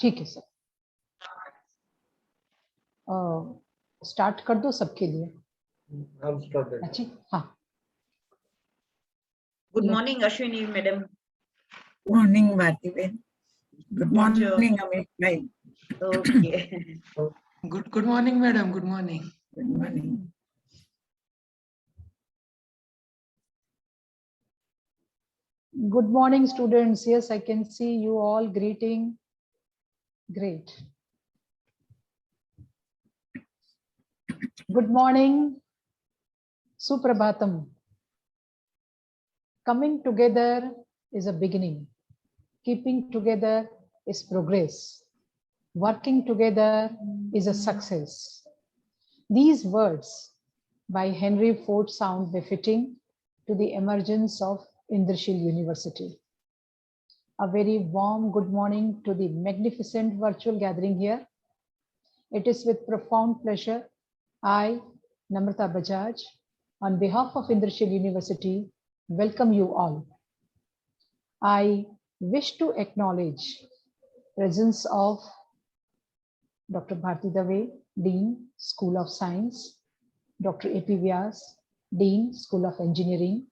ठीक है sir, start कर दो सबके लिए। हम स्टार्ट अच्छी, हाँ। Good morning, Ashwini madam. Morning, Bharti Ben. Good Bonjour. morning, Amit bhai. Okay. Good morning, madam. Good morning. Good morning. Good morning, students. Yes, I can see you all greeting. Great. Good morning. Suprabhatam. Coming together is a beginning. Keeping together is progress. Working together is a success. These words by Henry Ford sound befitting to the emergence of Indrashil University. A very warm good morning to the magnificent virtual gathering here. It is with profound pleasure I, Namrata Bajaj, on behalf of Indrashil University, welcome you all. I wish to acknowledge presence of Dr. Bharti Dave, Dean, School of Science, Dr. A.P. Vyas, Dean, School of Engineering,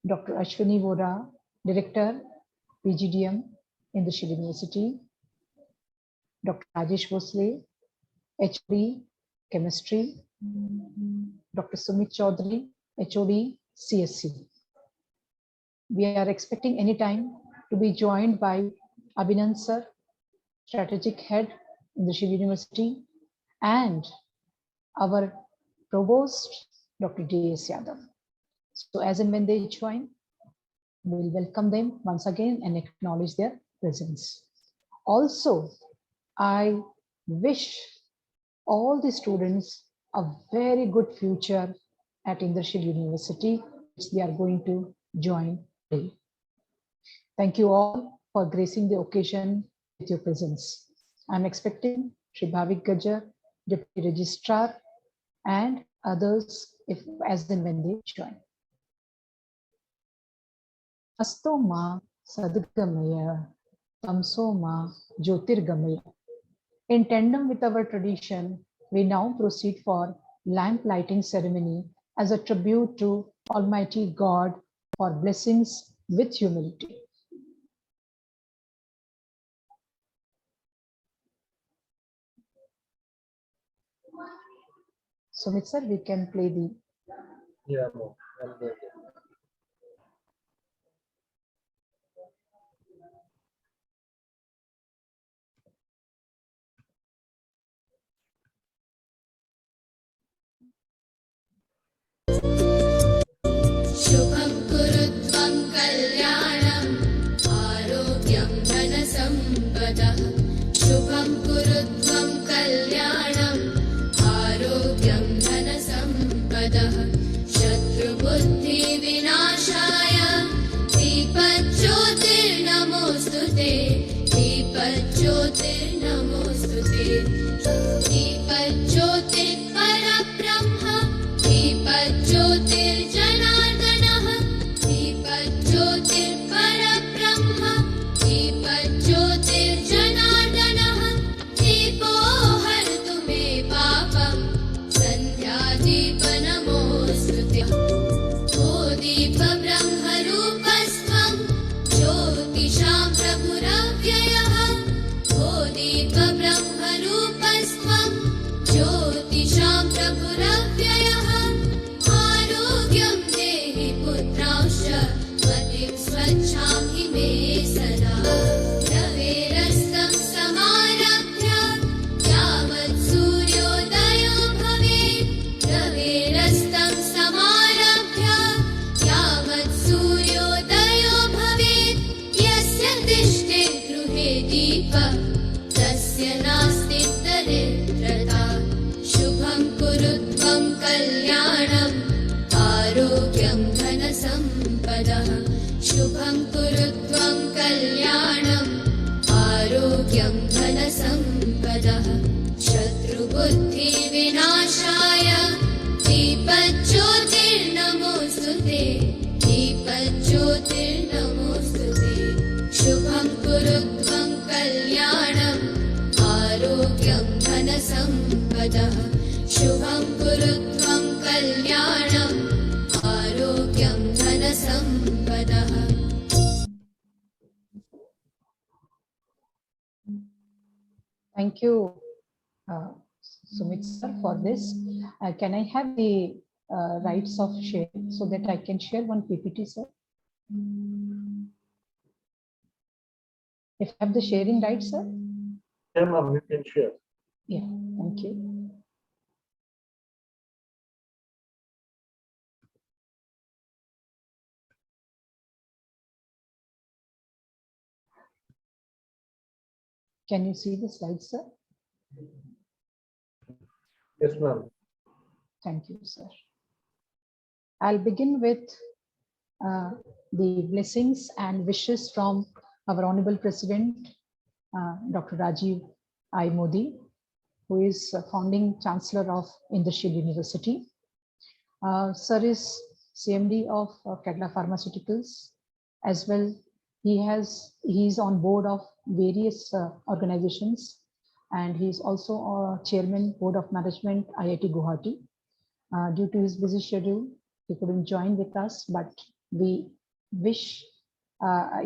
Dr. Ashwini Vora, Director, PGDM, Indrashil University, Dr. Rajesh Bhosle, HOD, Chemistry, Dr. Sumit Chaudhary, HOD, CSC. We are expecting any time to be joined by Abhinand Sir, Strategic Head, Indrashil University, and our Provost, Dr. D.S. Yadav. So as and when they join, we will welcome them once again and acknowledge their presence. Also, I wish all the students a very good future at Indrashil University, which they are going to join today. Thank you all for gracing the occasion with your presence. I'm expecting Shri Bhavik Gajar, Deputy Registrar, and others if as and when they join. Asto ma sadgamaya, tamso ma jyotirgamaya. In tandem with our tradition, we now proceed for lamp lighting ceremony as a tribute to Almighty God for blessings with humility. Sumit sir, we can play the. Yeah, no, I'm there. शुभं कुरुत्वं कल्याणम् आरोग्यं धनसम्पदः शुभं कुरुत्वं कल्याणम् आरोग्यं धनसम्पदः शत्रुबुद्धिविनाशाय दीपज्योतिर्नमोऽस्तुते दीपज्योतिर्नमोऽस्तुते दीपज्योतिर्परब्रह्म दीपज्योतिर्जनार्दनः दीपज्योतिर्परब्रह्म दीपज्योतिर्जनार्दनः दीपो हरतु मे पापं सन्ध्यादीपनमोऽस्तुते ओ दीपब्रह्मरूपस्त्वं ज्योतिषां प्रभुरव्ययः ओ दीपब्रह्मरूपस्त्वं ज्योतिषां प्रभुरव्ययः आरोग्यं देहि पुत्रांश्च मतिं स्वच्छां हि मे सदा रवेरस्तं समारभ्य यावत् सूर्योदयो भवेत् रवेरस्तं समारभ्य यावत् सूर्योदयो भवेत् यस्य तिष्ठे गृहे दीपः तस्य नास्ति दरिद्रता शुभं कुरुत्वं कल्याणम् आरोग्यं धनसम्पदः शुभं कुरुत्वं कल्याणम् आरोग्यं धनसम्पदः शत्रुबुद्धिविनाशाय दीपज्योतिर्नमोऽस्तुते दीपज्योतिर्नमोऽस्तुते शुभं कुरुत्वं कल्याणम् धनसम्पदः शुभं कुरु त्वं कल्याणम् आरोग्यं धनसम्पदः. Thank you, Sumit sir, for this. Can I have the rights of share so that I can share one PPT, sir? If I have the sharing rights, sir? Yeah, ma'am, you can share. Yeah, thank you. Can you see the slides, sir? Yes, ma'am. Thank you, sir. I'll begin with the blessings and wishes from our Honorable President, Dr. Rajiv I. Modi, who is founding Chancellor of Indrashil University. Sir is CMD of Cadila Pharmaceuticals. As well, he's on board of various organizations, and he's also Chairman, Board of Management, IIT Guwahati. Due to his busy schedule, he couldn't join with us, but we wish,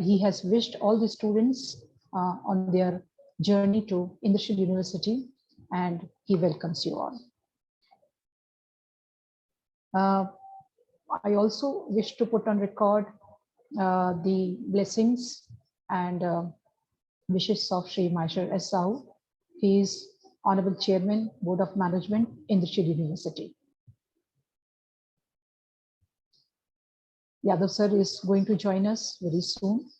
he has wished all the students on their journey to Indrashil University, and he welcomes you all. I also wish to put on record the blessings and wishes of Sri Maheshwar S. Sahu. He is Honorable Chairman, Board of Management, Indrashil University. Yadav sir is going to join us very soon.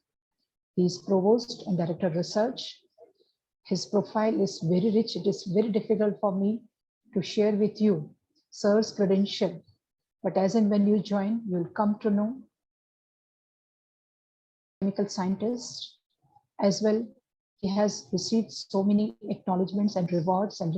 He is Provost and Director of Research. His profile is very rich. It is very difficult for me to share with you sir's credential. But as and when you join, you'll come to know chemical scientist. As well, he has received so many acknowledgements and rewards and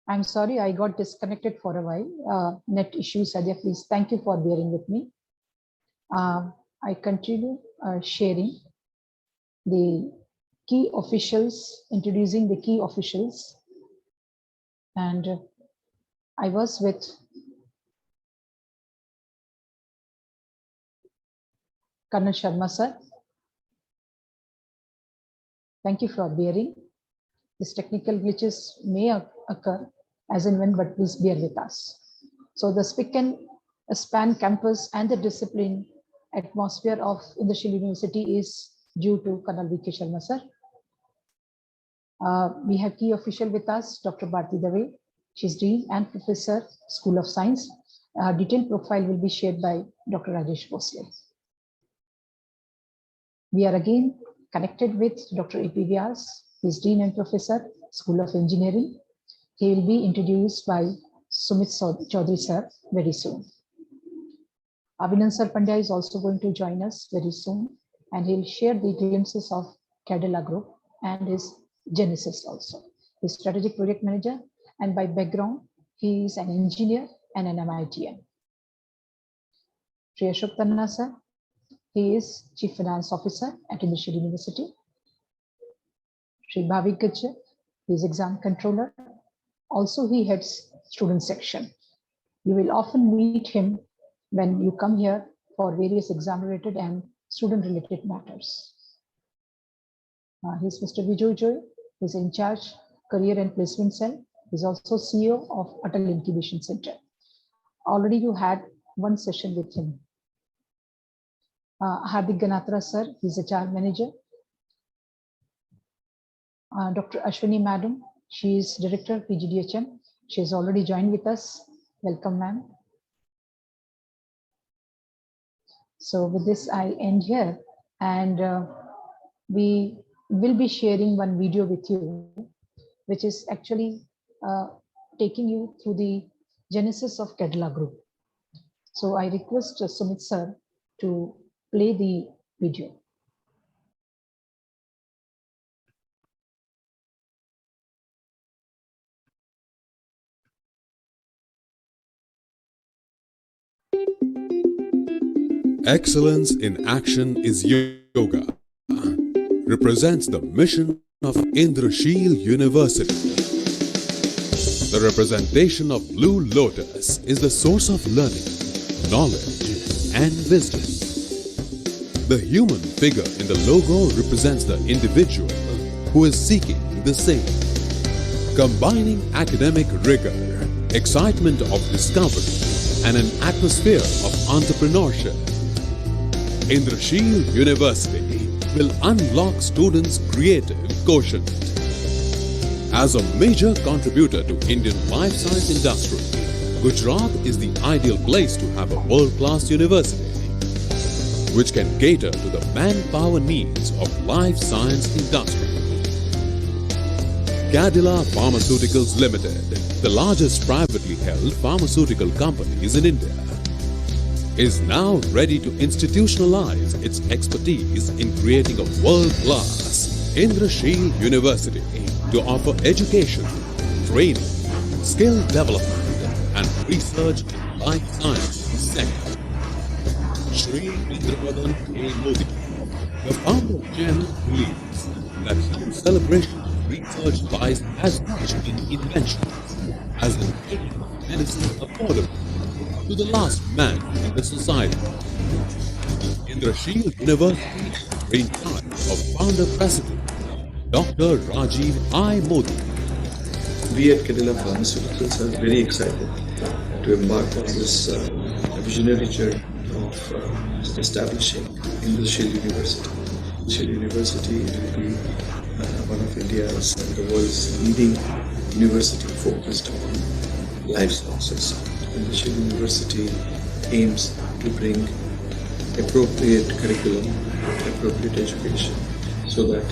I'm sorry, I got disconnected for a while. Net issues, Adya, please. Thank you for bearing with me. I continue sharing the key officials, introducing the key officials. And I was with Colonel Sharma sir. Thank you for bearing. These technical glitches may occur as and when, but please bear with us. So the spick and span campus and the discipline atmosphere of Indrashil University is due to Colonel V.K. Sharma sir. We have key official with us, Dr. Bharti Dave. She's Dean and Professor, School of Science. Detailed profile will be shared by Dr. Rajesh Bhosle. We are again connected with Dr. A.P. Vyas. He's Dean and Professor, School of Engineering. He will be introduced by Sumit Chaudhary sir very soon. Abhinand sir Pandya is also going to join us very soon, and he'll share the glimpses of Cadila Group and his genesis also. He's strategic project manager, and by background, he is an engineer and an MITM. Shri Ashok Tanna sir, he is Chief Finance Officer at Indrashil University. Shri Bhavik Gajjar, he is Exam Controller. Also, he heads student section. You will often meet him when you come here for various exam-related and student-related matters. He's Mr. Vijay Joy, he's in charge Career and Placement Cell. He's also CEO of Atal Incubation Center. Already you had one session with him. Hardik Ganatra sir, he's a child manager. Dr. Ashwini madam, she is director PGDHM. She has already joined with us. Welcome, ma'am. So with this, I end here, and we will be sharing one video with you, which is actually taking you through the genesis of Kedla Group. So I request Sumit sir to play the video. Excellence in action is yoga. Represents the mission of Indrashil University. The representation of Blue Lotus is the source of learning, knowledge, and wisdom. The human figure in the logo represents the individual who is seeking the same. Combining academic rigor, excitement of discovery, and an atmosphere of entrepreneurship, Indrashil University will unlock students' creative quotient. As a major contributor to Indian life science industry, Gujarat is the ideal place to have a world-class university, which can cater to the manpower needs of life science industry. Cadila Pharmaceuticals Limited, the largest privately held pharmaceutical companies in India, is now ready to institutionalize its expertise in creating a world-class Indrashil University to offer education, training, skill development, and research in life sciences sector. Shri Indravadan A. Modi, the founder chairman, believes that some celebration of research lies as much in invention as in making medicine affordable to the last man in the society. Indrashil University is in charge of founder president Dr. Rajiv I. Modi. We at Cadila Pharmaceuticals are very excited to embark on this visionary journey of establishing Indrashil University. Indrashil University will be one of India's and the world's leading university focused on life sciences. Indrashil University aims to bring appropriate curriculum, appropriate education, so that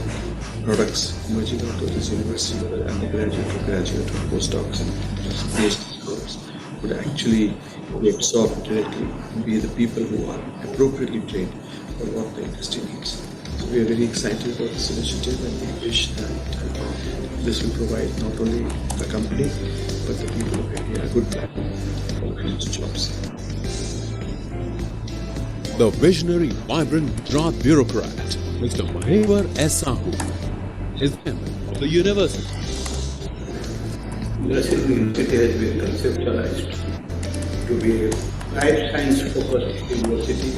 products emerging out of this university, whether undergraduate or graduate or postdocs and PhD scholars, would actually be absorbed directly and be the people who are appropriately trained for what the industry needs. So we are very excited about this initiative, and we wish that this will provide not only the company but the people of India a good platform for future jobs. The visionary, vibrant Gujarat bureaucrat, Mr. Maheshwar S. Sahu, is chairman of the university. Indrashil University has been conceptualized to be a life science focused university,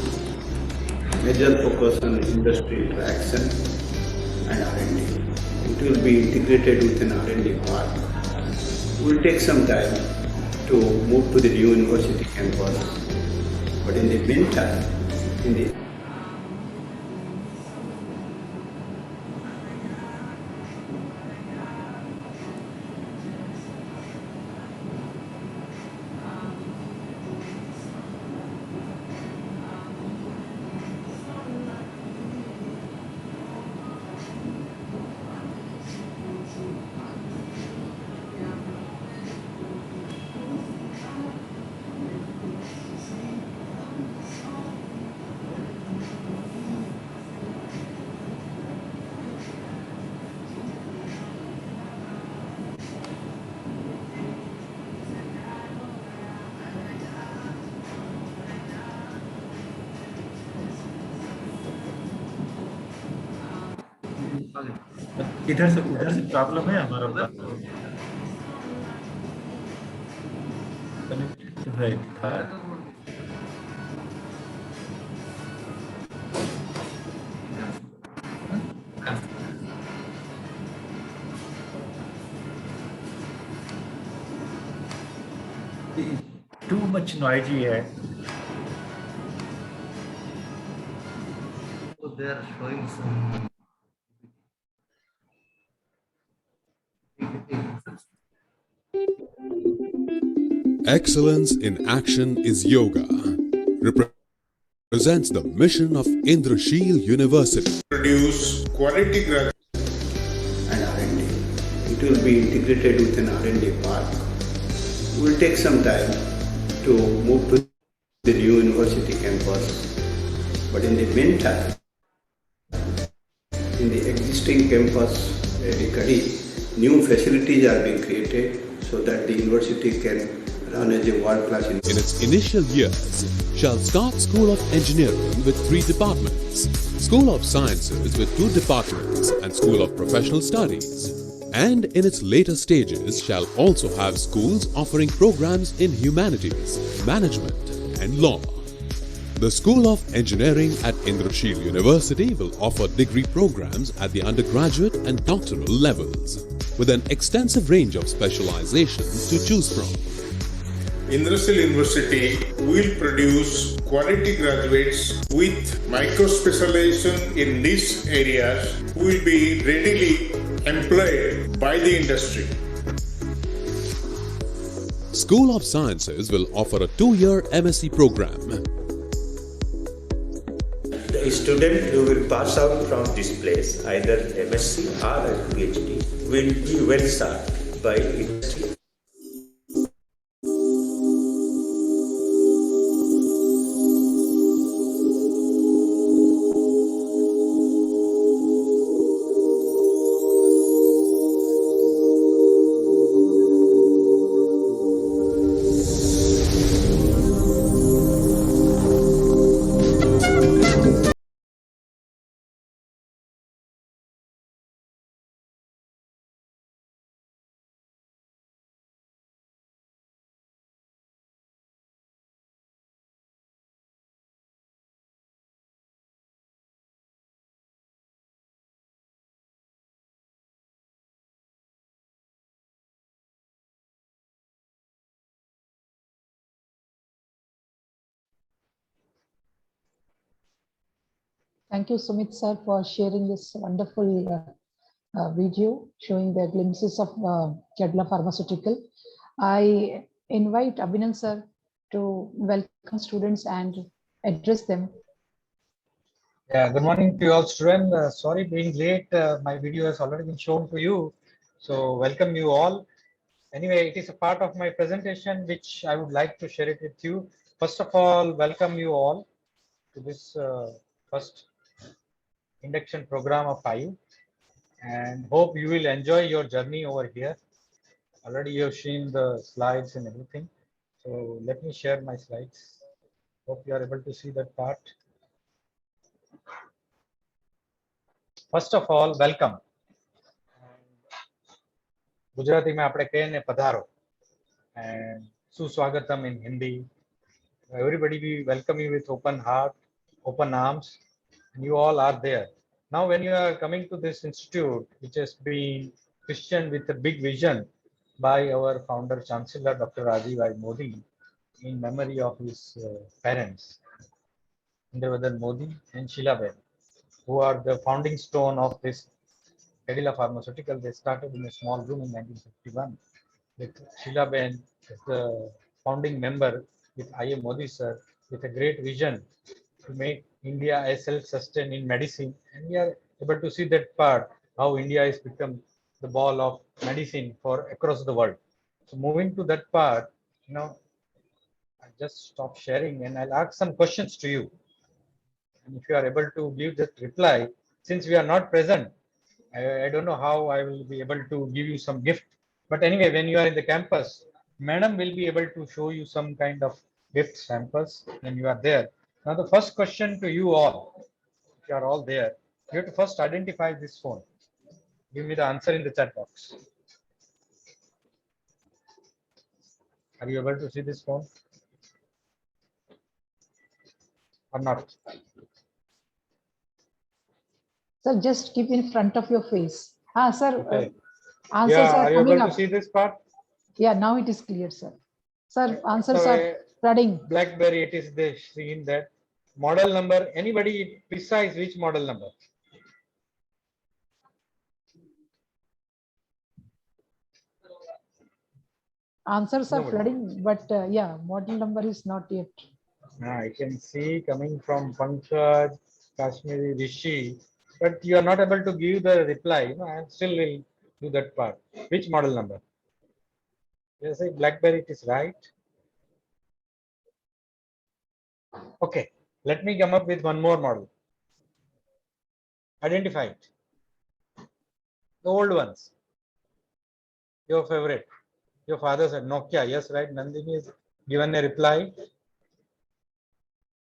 major focus on industry interaction and R&D. It will be integrated with an R&D park. It will take some time to move to the new university campus, but in the meantime, in the इधर से problem है हमारा too much noisy है they are showing some. Excellence in action is yoga. Represents the mission of Indrashil University. Produce quality graduates And R&D. It will be integrated with an R&D park. It will take some time to move to the new university campus. But in the meantime, in the existing campus, new facilities are being created so that the university can run as a world-class university. In its initial years, shall start School of Engineering with 3 departments, School of Sciences with 2 departments, and School of Professional Studies. And in its later stages shall also have schools offering programs in humanities, management, and law. The School of Engineering at Indrashil University will offer degree programs at the undergraduate and doctoral levels, with an extensive range of specializations to choose from. Indrashil University will produce quality graduates with micro-specialization in these areas who will be readily employed by the industry. School of Sciences will offer a 2-year MSc program. The student who will pass out from this place, either MSc or a PhD, will be well served by industry. Thank you, Sumit sir, for sharing this wonderful video showing the glimpses of Kedla Pharmaceutical. I invite Abhinand sir to welcome students and address them. Yeah, good morning to you all, students. Sorry being late. My video has already been shown to you. So welcome you all. Anyway, it is a part of my presentation which I would like to share it with you. First of all, welcome you all to this first induction program of IU, and hope you will enjoy your journey over here. Already you have seen the slides and everything. So let me share my slides. Hope you are able to see that part. First of all, welcome. Gujarati में आपने कहे ने पधारो and सुस्वागतम in Hindi. Everybody we welcome you with open heart, open arms, and you all are there. Now when you are coming to this institute, which has been christened with a big vision by our founder Chancellor Dr. Rajiv I. Modi in memory of his parents, Indravadan Modi and Sheila, who are the founding stone of this Kedila Pharmaceutical. They started in a small room in 1951 with Sheila as the founding member, with I. Modi sir, with a great vision to make India a self-sustained in medicine. And we are able to see that part, how India has become the ball of medicine for across the world. So moving to that part, I just stop sharing and I'll ask some questions to you. And if you are able to give that reply, since we are not present, I don't know how I will be able to give you some gift. But anyway, when you are in the campus, madam will be able to show you some kind of gift samples when you are there. Now, the first question to you all, if you are all there, you have to first identify this phone. Give me the answer in the chat box. Are you able to see this phone or not? Sir, just keep in front of your face. Sir, okay. Answers are you coming able up. To see this part? Yeah, now it is clear, sir. Sir, answers so are spreading. BlackBerry, it is the screen that Model number, anybody precise which model number? Answers are Nobody. flooding, but yeah, model number is not yet. I can see coming from Pankaj, Kashmiri, Rishi, but you are not able to give the reply. You know, I still will do that part. Which model number? Yes, say BlackBerry, it is right. Okay, let me come up with one more model. Identify it. The old ones. Your favorite. Your father said Nokia. Yes, right. Nandini is given a reply.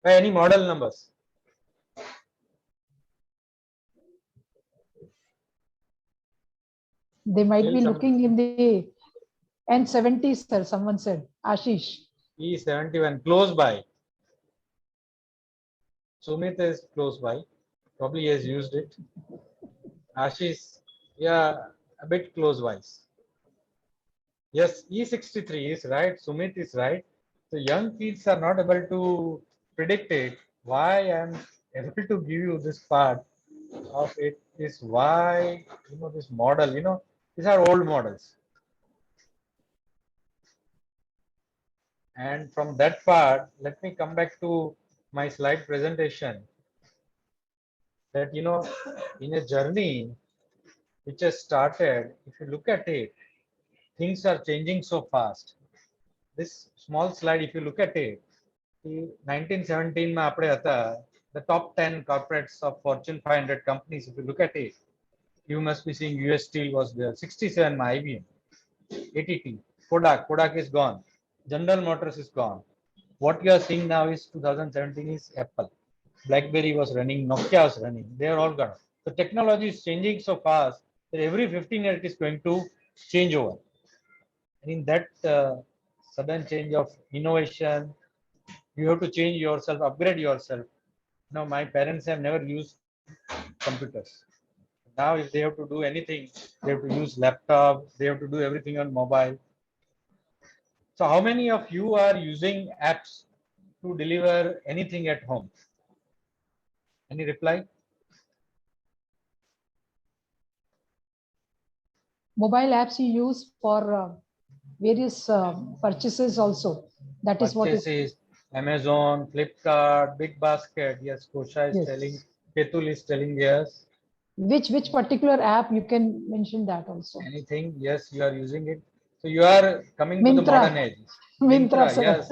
By any model numbers. They might Tell be some- looking in the N70, sir. Someone said. Ashish. E71 close by. Sumit is close by. Probably he has used it. Ashish, yeah, a bit close wise. Yes, E63 is right. Sumit is right. So young kids are not able to predict it. Why I am able to give you this part of it is why, you know, this model, you know, these are old models. And from that part, let me come back to my slide presentation. That, you know, in a journey which has started, if you look at it, things are changing so fast. This small slide, if you look at it, 1917 માં આપણે હતા, the top 10 corporates of Fortune 500 companies, if you look at it, you must be seeing US Steel was there, 67 માં IBM, ATT, Kodak is gone, General Motors is gone. What you are seeing now is 2017 is Apple. BlackBerry was running, Nokia was running, they are all gone. The technology is changing so fast that every 15 years it is going to change over. And in that sudden change of innovation, you have to change yourself, upgrade yourself. Now, my parents have never used computers. Now, if they have to do anything, they have to use laptop, they have to do everything on mobile. So how many of you are using apps to deliver anything at home? Any reply? Mobile apps you use for various purchases also. That is what is. Purchases, Amazon, Flipkart, Big Basket. Yes, Kosha is Yes. telling, Ketul is telling yes. Which particular app you can mention that also. Anything, yes, you are using it. So you are coming to the Myntra. modern age. Myntra, sir. Yes.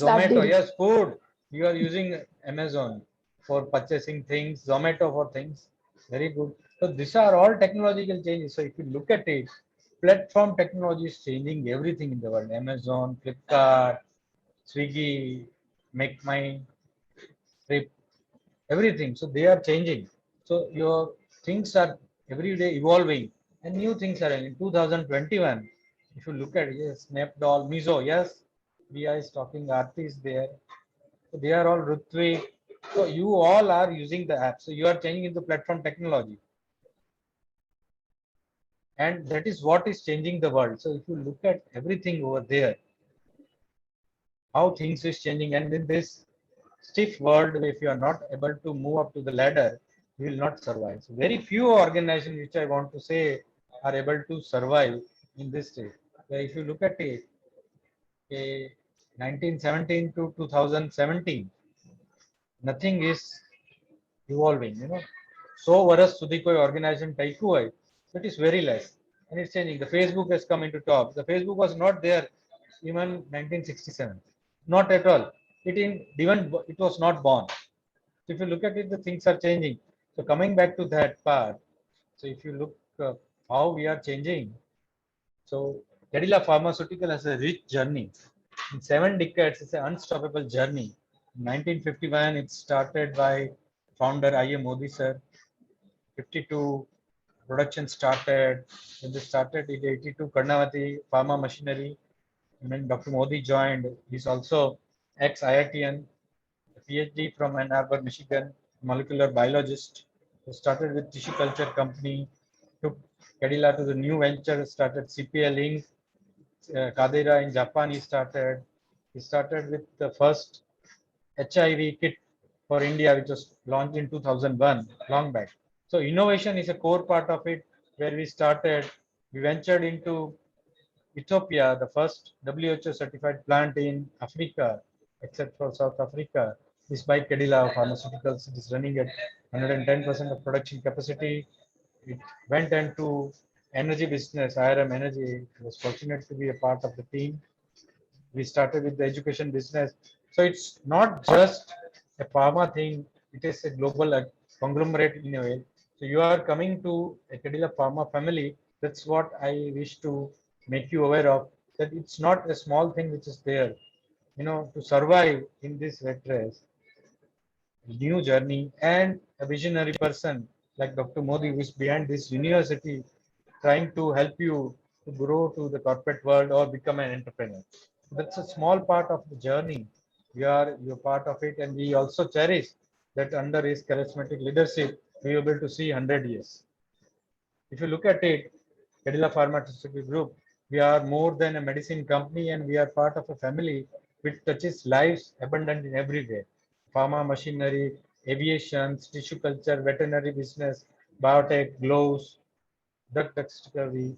Zomato, Snapdeal. yes, food. You are using Amazon for purchasing things, Zomato for things. Very good. So these are all technological changes. So if you look at it, platform technology is changing everything in the world. Amazon, Flipkart, Swiggy, Make My Trip, everything. So they are changing. So your things are every day evolving and new things are in 2021. If you look at it, yes, Snapdoll, Mizo, yes, VI is talking, Aarti is there. So they are all Rutvik. So you all are using the app. So you are changing into platform technology. And that is what is changing the world. So if you look at everything over there, how things is changing, and in this stiff world, if you are not able to move up to the ladder, you will not survive. So very few organizations, which I want to say, are able to survive in this state. If you look at it, 1917 to 2017, nothing is evolving. You know, so વર્ષ સુધી કોઈ organization ટક્યું હોય, it is very less, and it's changing. The Facebook has come into top. The Facebook was not there even 1967, not at all. It was not born. So if you look at it, the things are changing. So coming back to that part, so if you look how we are changing, so Cadila Pharmaceutical has a rich journey. In 7 decades, it's an unstoppable journey. In 1951, it started by founder I.A. Modi sir. 52, production started. When they started in 82, Karnavati Pharma Machinery. And when Dr. Modi joined, he's also ex-IITian, a PhD from Ann Arbor, Michigan, molecular biologist. He started with tissue culture company, took Cadila to the new venture, started CPL Inc. Kadira in Japan he started. He started with the first HIV kit for India, which was launched in 2001, long back. So innovation is a core part of it, where we started. We ventured into Ethiopia, the first WHO certified plant in Africa, except for South Africa, is by Kedila Pharmaceuticals. It is running at 110% of production capacity. It went into energy business, IRM Energy. I was fortunate to be a part of the team. We started with the education business. So it's not just a pharma thing, it is a global conglomerate in a way. So you are coming to a Kedila Pharma family. That's what I wish to make you aware of, that it's not a small thing which is there. You know, to survive in this red race, new journey, and a visionary person like Dr. Modi, who is behind this university, trying to help you to grow to the corporate world or become an entrepreneur. That's a small part of the journey. You're part of it, and we also cherish that under his charismatic leadership, we are able to see 100 years. If you look at it, Kedila Pharmaceutical Group, we are more than a medicine company, and we are part of a family which touches lives abundant in every way. Pharma machinery, aviation, tissue culture, veterinary business, biotech, gloves, drug discovery,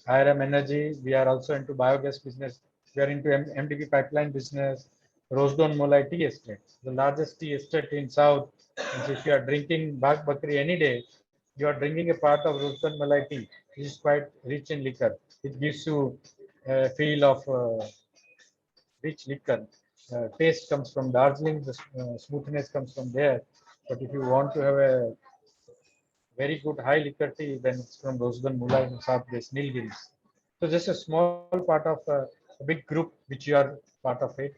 IRM energy. We are also into biogas business. We are into MDB pipeline business, Rosdon Molai tea estate, the largest tea estate in South. And if you are drinking Bag Bakri any day, you are drinking a part of Rosdon Molai tea, which is quite rich in liquor. It gives you a feel of rich liquor. Taste comes from Darjeeling, the smoothness comes from there. But if you want to have a very good high liquor tea, then it's from Rosgan Mulai and Southwest Nilgiris. So just a small part of a big group which you are part of it.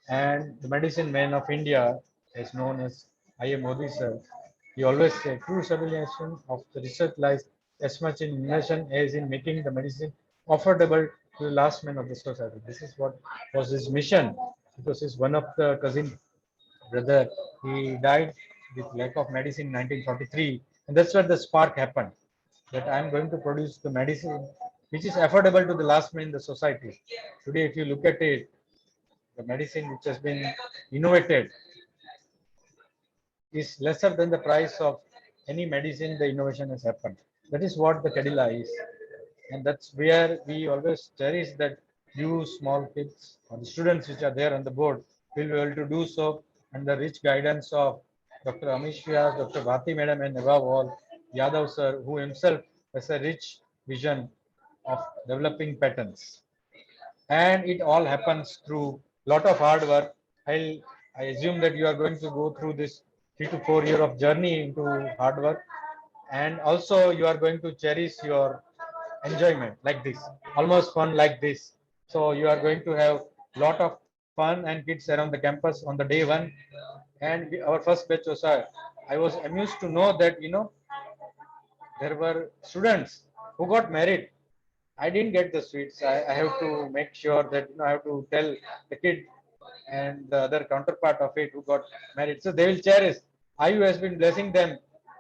And the medicine man of India is known as I.A. Modi sir. He always said true civilization of the research lies as much in innovation as in making the medicine affordable to the last man of the society. This is what was his mission, because he's one of the cousin brother. He died with lack of medicine in 1943, and that's where the spark happened. That I'm going to produce the medicine which is affordable to the last man in the society. Today, if you look at it, the medicine which has been innovated is lesser than the price of any medicine the innovation has happened. That is what the Kedila is. And that's where we always cherish that you small kids or the students which are there on the board will be able to do so under rich guidance of Dr. Amish Vyas, Dr. Bhati Madam, and above all, Yadav sir, who himself has a rich vision of developing patents. And it all happens through lot of hard work. I assume that you are going to go through this 3 to 4 year of journey into hard work, and also you are going to cherish your enjoyment like this, almost fun like this. So you are going to have lot of fun and kids around the campus on the day one. And our first batch was, I was amused to know that, you know, there were students who got married. I didn't get the sweets. I have to make sure that, you know, I have to tell the kid and the other counterpart of it who got married. So they will cherish. IU has been blessing them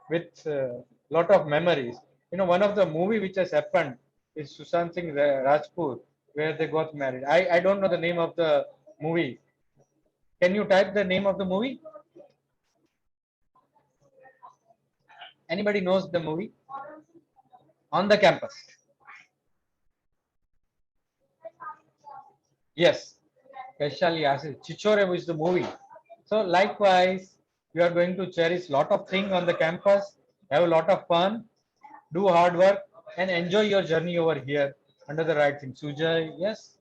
with a lot of memories. You know, one of the movie which has happened is Sushant Singh Rajput, where they got married. I don't know the name of the movie. Can you type the name of the movie? Anybody knows the movie? On the Campus. Yes. Especially Chichore is the movie. So likewise, you are going to cherish lot of things on the campus, have a lot of fun, do hard work, and enjoy your journey over here under the right thing. Sujay, yes,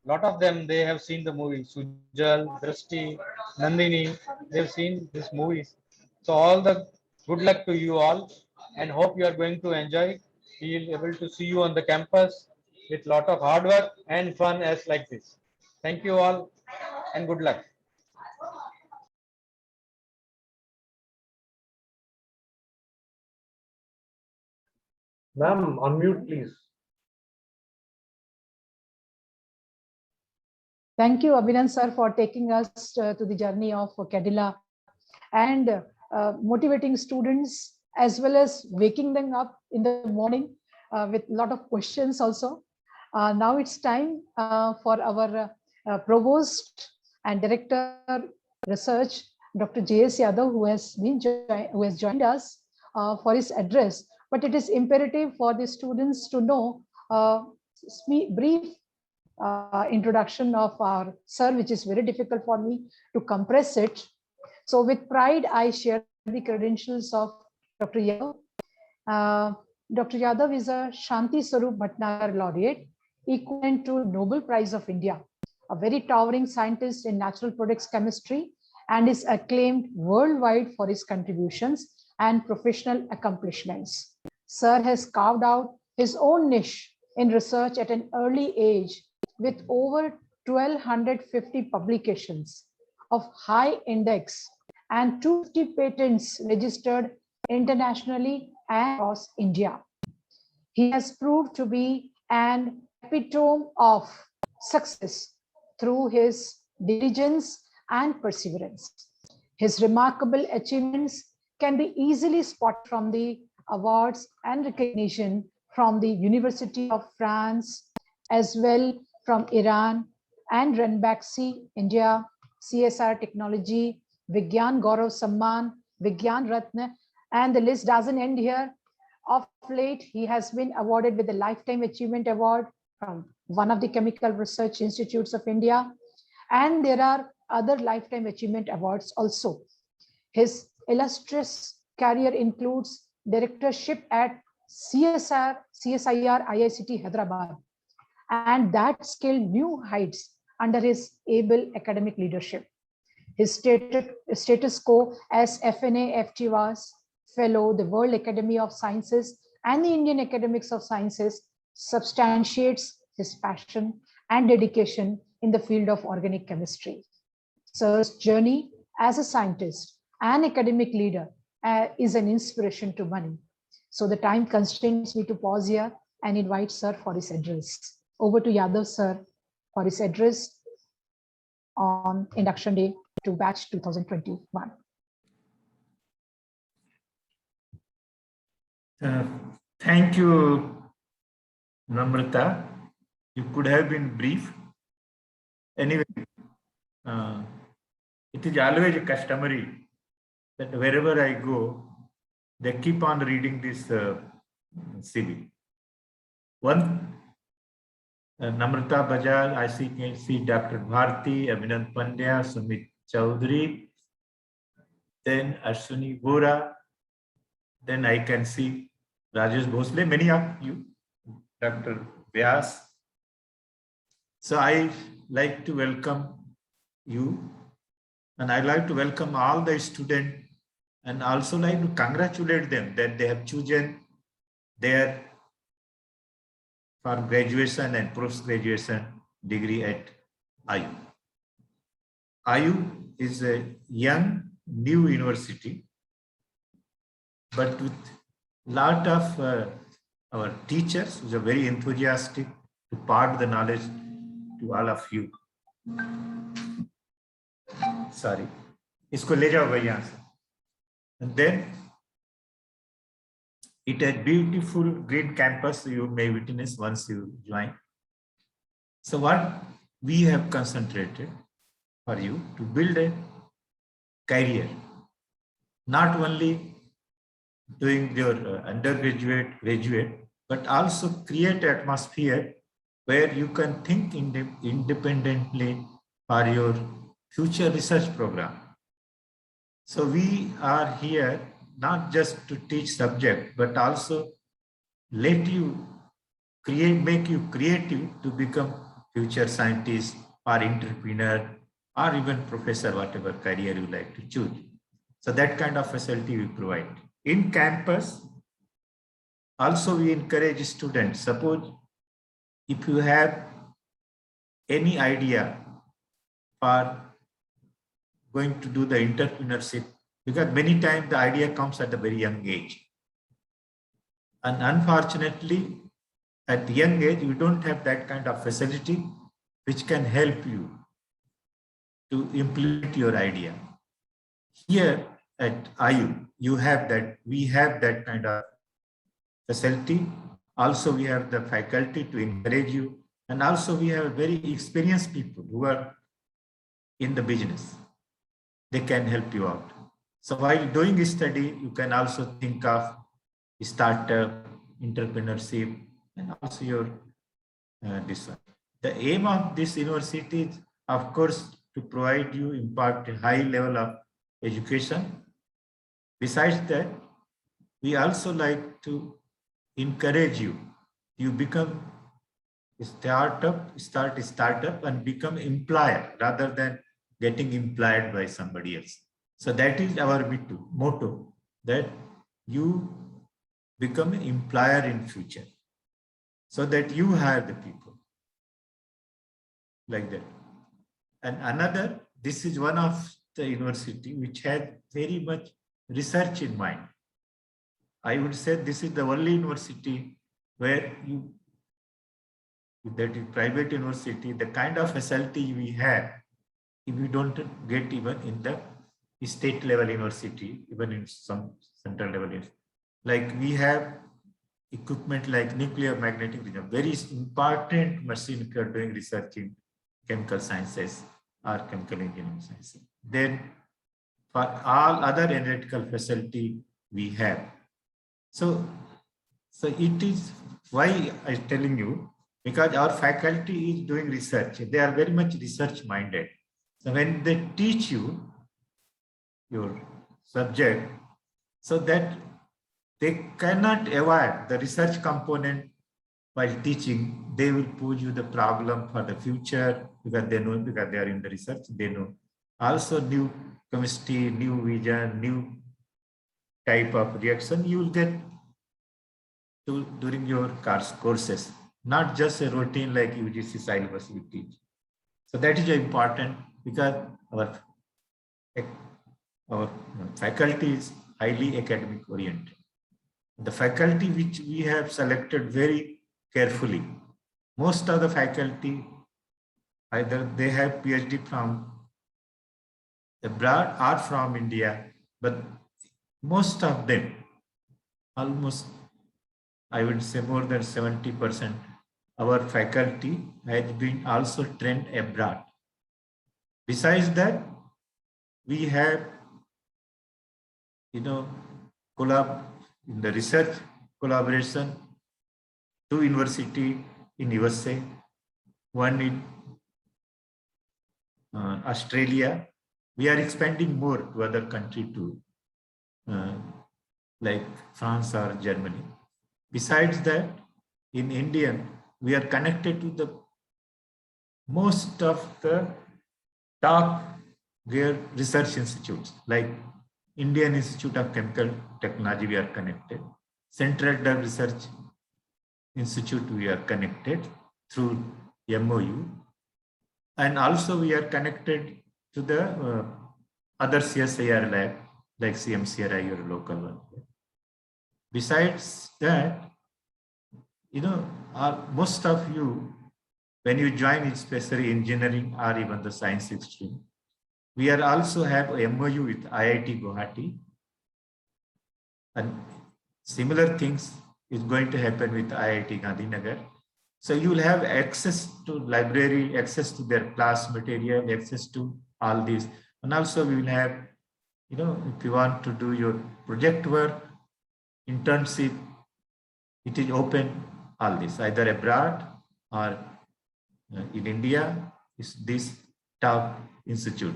lot of them, they have seen the movie. Sujal, Drishti, Nandini, they've seen these movies. So all the good luck to you all, and hope you are going to enjoy. We will be able to see you on the campus with lot of hard work and fun as like this. Thank you all, and good luck. Ma'am, unmute please. Thank you, Abhinan sir, for taking us to the journey of Kedila and motivating students, as well as waking them up in the morning with a lot of questions also. Now it's time for our provost and director research, Dr. J.S. Yadav, who has joined us for his address, but it is imperative for the students to know brief introduction of our sir, which is very difficult for me to compress it. So with pride, I share the credentials of Dr. Yadav. Dr. Yadav is a Shanti Swarup Bhatnagar laureate, equivalent to Nobel Prize of India, a very towering scientist in natural products chemistry, and is acclaimed worldwide for his contributions and professional accomplishments. Sir has carved out his own niche in research at an early age with over 1,250 publications of high index and 250 patents registered internationally and across India. He has proved to be an epitome of success through his diligence and perseverance. His remarkable achievements can be easily spotted from the awards and recognition from the University of France, as well from Iran and Ranbaxy, India, CSR Technology, Vigyan Gaurav Samman, Vigyan Ratna, and the list doesn't end here. Of late, he has been awarded with the Lifetime Achievement Award from one of the Chemical Research Institutes of India, and there are other Lifetime Achievement Awards also. His illustrious career includes directorship at CSIR IICT Hyderabad, and that scaled new heights under his able academic leadership. His status quo as FNA FTWAS Fellow, the World Academy of Sciences and the Indian Academics of Sciences substantiates his passion and dedication in the field of organic chemistry. Sir's journey as a scientist and academic leader is an inspiration to many. So the time constrains me to pause here and invite Sir for his address. Over to Yadav Sir for his address on Induction Day to Batch 2021. Thank you, Namrata. You could have been brief. Anyway, it is always customary that wherever I go, they keep on reading this CV. One, Namrata Bajaj, I see Dr. Bharti, Abhinand Pandya, Sumit Chaudhary, then Ashwini Bora, then I can see Rajesh Bhosle, many of you, Dr. Vyas. So I like to welcome you, and I like to welcome all the students, and also like to congratulate them that they have chosen their for graduation and post-graduation degree at IU. IU is a young, new university, but with lot of our teachers who are very enthusiastic to part the knowledge to all of you. Sorry, isko le jao bhai yahan se. And then it has beautiful green campus you may witness once you join. So what we have concentrated for you to build a career, not only doing your undergraduate, graduate, but also create an atmosphere where you can think independently for your future research program. So we are here not just to teach subject, but also let you make you creative to become future scientist or entrepreneur or even professor, whatever career you like to choose. So that kind of facility we provide. In campus, also we encourage students, suppose if you have any idea for going to do the entrepreneurship, because many times the idea comes at a very young age. And unfortunately, at the young age, you don't have that kind of facility which can help you to implement your idea. Here at IU, you have that, we have that kind of facility. Also, we have the faculty to encourage you. And also we have very experienced people who are in the business. they can help you out. So while doing a study, you can also think of startup, entrepreneurship, and also your this one. The aim of this university is, of course, to provide you, impart a high level of education. Besides that, we also like to encourage you. You become start a startup and become employer rather than getting employed by somebody else. So that is our motto, that you become an employer in future, so that you hire the people like that. And another, this is one of the university which had very much research in mind. I would say this is the only university where that is private university, the kind of facility we have, if you don't get even in the state level university, even in some central level university. Like we have equipment like nuclear magnetic resonance, very important machine if you are doing research in chemical sciences or chemical engineering sciences. Then for all other analytical facility we have. So it is why I'm telling you, because our faculty is doing research. They are very much research minded. So when they teach you your subject, so that they cannot avoid the research component while teaching, they will pose you the problem for the future because they know, because they are in the research, they know. Also new chemistry, new vision, new type of reaction you will get during your courses, not just a routine like UGC syllabus we teach. So that is important because our faculty is highly academic oriented. The faculty which we have selected very carefully, most of the faculty, either they have PhD from abroad or from India, but most of them, almost I would say more than 70%, our faculty has been also trained abroad. Besides that, we have, in the research collaboration, 2 universities in USA, 1 in Australia. We are expanding more to other countries too, like France or Germany. Besides that, in India, we are connected to the most of the top research institutes, like Indian Institute of Chemical Technology, we are connected. Central Drug Research Institute, we are connected through MOU. And also we are connected to the other CSIR lab, like CMCRI or local one. Besides that, most of you, when you join, especially engineering or even the science stream, we are also have a MOU with IIT Guwahati, and similar things is going to happen with IIT Gandhinagar. So you will have access to library, access to their class material, access to all these, and also we will have, if you want to do your project work, internship, it is open. All this, either abroad or in India, is this top institute.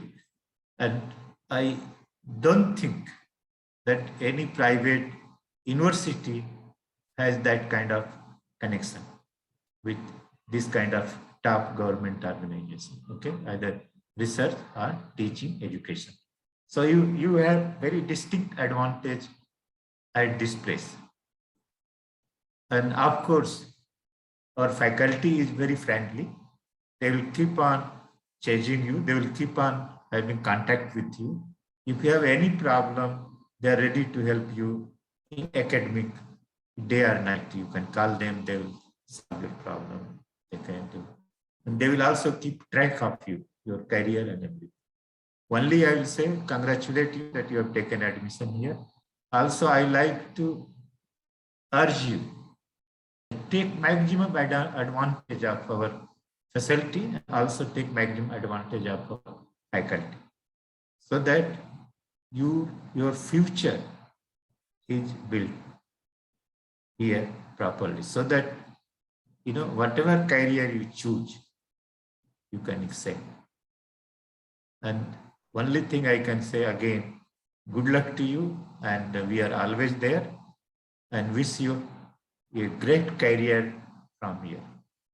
And I don't think that any private university has that kind of connection with this kind of top government organization, okay, either research or teaching education. So you have very distinct advantage at this place. And of course, our faculty is very friendly. They will keep on changing you. They will keep on having contact with you. If you have any problem, they are ready to help you in academic, day or night. You can call them, they will solve your problem. They can do. And they will also keep track of you, your career and everything. Only I will say, congratulate you that you have taken admission here. Also, I like to urge you, take maximum advantage of our facility and also take maximum advantage of our faculty. so that your future is built here properly, so that whatever career you choose, you can excel. And only thing I can say again, good luck to you, and we are always there, and wish you a great career from here.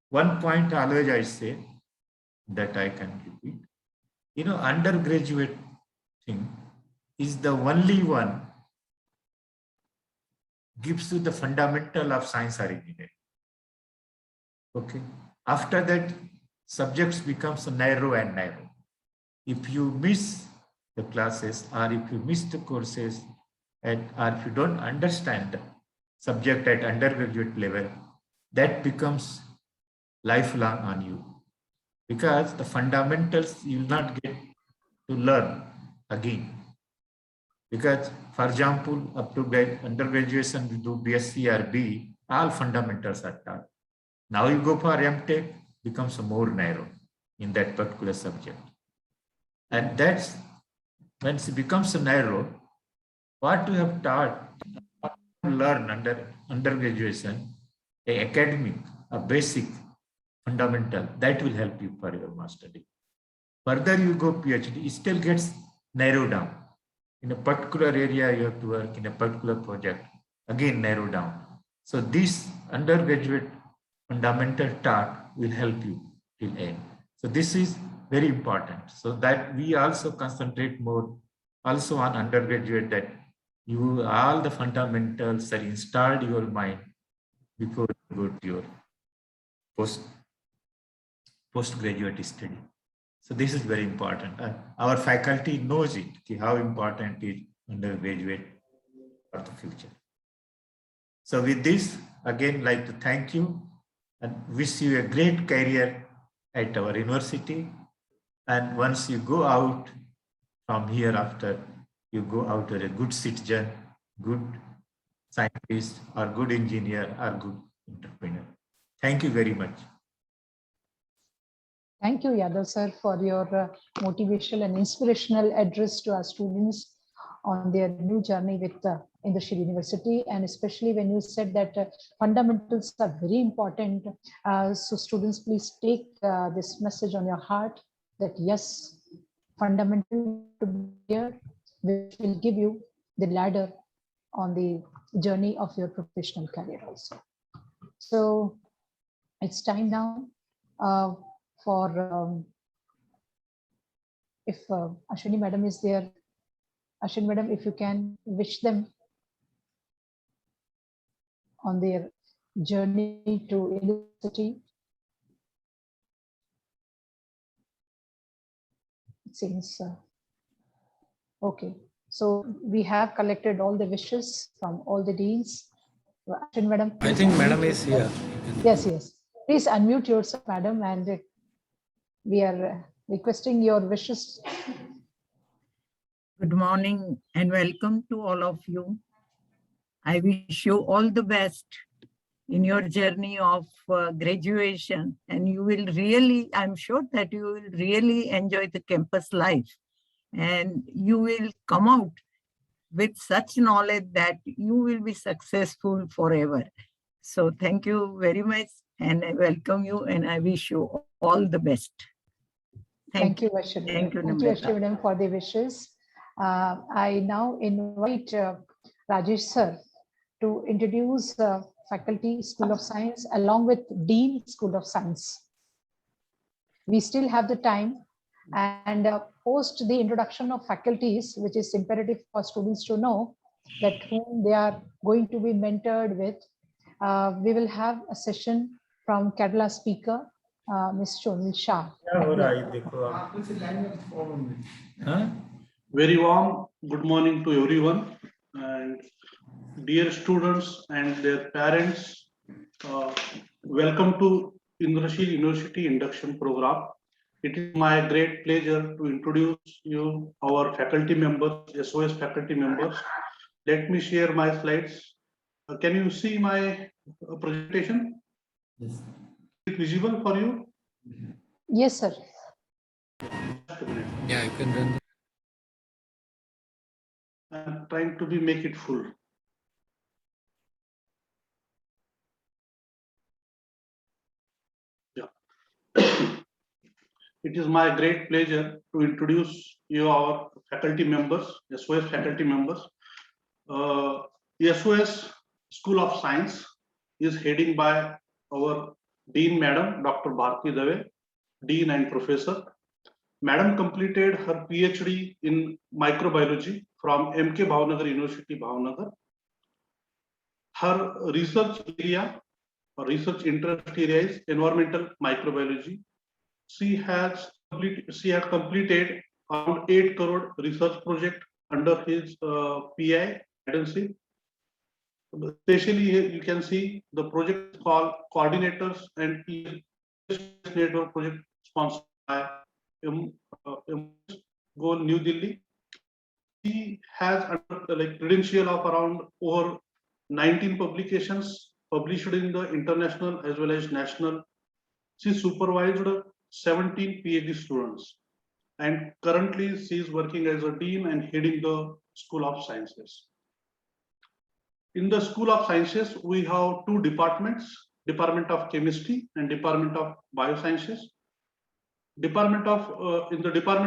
One point always I say that I can repeat, undergraduate thing is the only one gives you the fundamental of science or engineering. Okay. After that, subjects becomes narrow and narrow. If you miss the classes, or if you miss the courses, or if you don't understand the subject at undergraduate level, that becomes lifelong on you, because the fundamentals you will not get to learn again. Because, for example, up to undergraduation, we do BSc or B, all fundamentals are taught. Now you go for MTech, becomes more narrow in that particular subject. And that's when it becomes narrow, what you have taught, learn under undergraduation, a academic, a basic, fundamental, that will help you for your master degree. Further you go PhD, it still gets narrowed down. In a particular area you have to work, in a particular project, again narrow down. So this undergraduate fundamental taught will help you till end. So this is very important. So that we also concentrate more also on undergraduate, that you all the fundamentals are installed in your mind before you go to your postgraduate study. So this is very important. Our faculty knows it, how important is undergraduate for the future. So with this, again, like to thank you and wish you a great career at our university. And once you go out from here, after you go out as a good citizen, good scientist, or good engineer, or good entrepreneur. Thank you very much. Thank you, Yadav sir, for your motivational and inspirational address to our students on their new journey with Indrashil University. And especially when you said that fundamentals are very important. So students, please take this message on your heart, that yes, fundamental to be here, which will give you the ladder on the journey of your professional career also. So it's time now for if Ashwini madam is there. Ashwini madam, if you can wish them on their journey to university. It seems okay. So we have collected all the wishes from all the deans. Ashwini madam, I think madam is here. Yes, yes. Please unmute yourself, madam, and we are requesting your wishes. Good morning and welcome to all of you. I wish you all the best in your journey of graduation, and you will really, I'm sure that you will really enjoy the campus life, and you will come out with such knowledge that you will be successful forever. So thank you very much, and I welcome you, and I wish you all the best. Thank you, Ashwini. Thank you, Ashwini madam, for the wishes. I now invite Rajesh sir to introduce Faculty School of Science along with Dean School of Science. We still have the time, and post the introduction of faculties, which is imperative for students to know that whom they are going to be mentored with. We will have a session from Kerala speaker, Ms. Sonal Shah. Very warm good morning to everyone, and dear students and their parents, welcome to Indrashil University Induction Program. It is my great pleasure to introduce you our faculty members, SOS faculty members. Let me share my slides. Can you see my presentation? Yes. Is it visible for you? Yes, sir. Yeah, you can run. I'm trying to make it full. Yeah. It is my great pleasure to introduce you our faculty members, SOS faculty members. SOS School of Science is heading by our Dean Madam, Dr. Bharti Dave, Dean and Professor. Madam completed her PhD in microbiology from MK Bhavnagar University, Bhavnagar. Her research area or research interest area is environmental microbiology. She had completed around 8 crore research project under his PI guidance. Especially here you can see the project called Coordinators and Network Project sponsored by Goal New Delhi. He has credential of around over 19 publications published in the international as well as national. She supervised 17 PhD students and currently she is working as a dean and heading the School of Sciences. In the School of Sciences, we have two departments, Department of Chemistry and Department of Biosciences. In the Department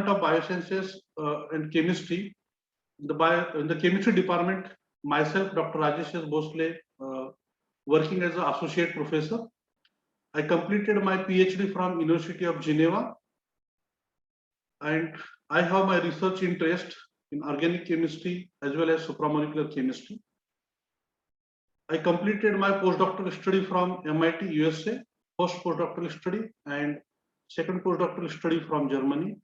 of Biosciences and Chemistry, in the Chemistry Department, myself, Dr. Rajesh Bhosle, working as an Associate Professor. I completed my PhD from University of Geneva and I have my research interest in organic chemistry as well as supramolecular chemistry. I completed my postdoctoral study from MIT, USA, first postdoctoral study and second postdoctoral study from Germany.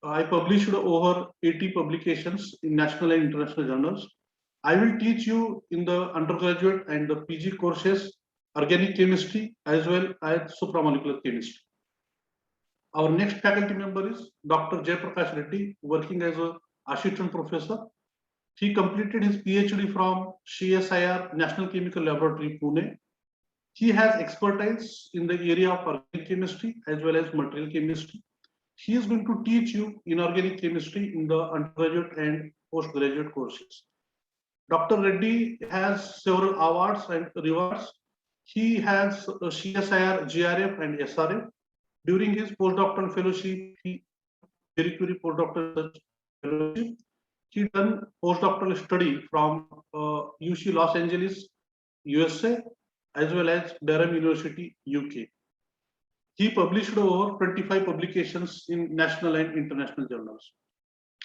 I published over 80 publications in national and international journals. I will teach you in the undergraduate and the PG courses organic chemistry as well as supramolecular chemistry. Our next faculty member is Dr. Jayaprakash Reddy, working as an assistant professor. He completed his PhD from CSIR National Chemical Laboratory, Pune. He has expertise in the area of organic chemistry as well as material chemistry. He is going to teach you inorganic chemistry in the undergraduate and postgraduate courses. Dr. Reddy has several awards and rewards. He has CSIR, GRF and SRF. During his postdoctoral fellowship, Marie Curie postdoctoral fellowship, he done postdoctoral study from UC Los Angeles, USA, as well as Durham University, UK. He published over 25 publications in national and international journals.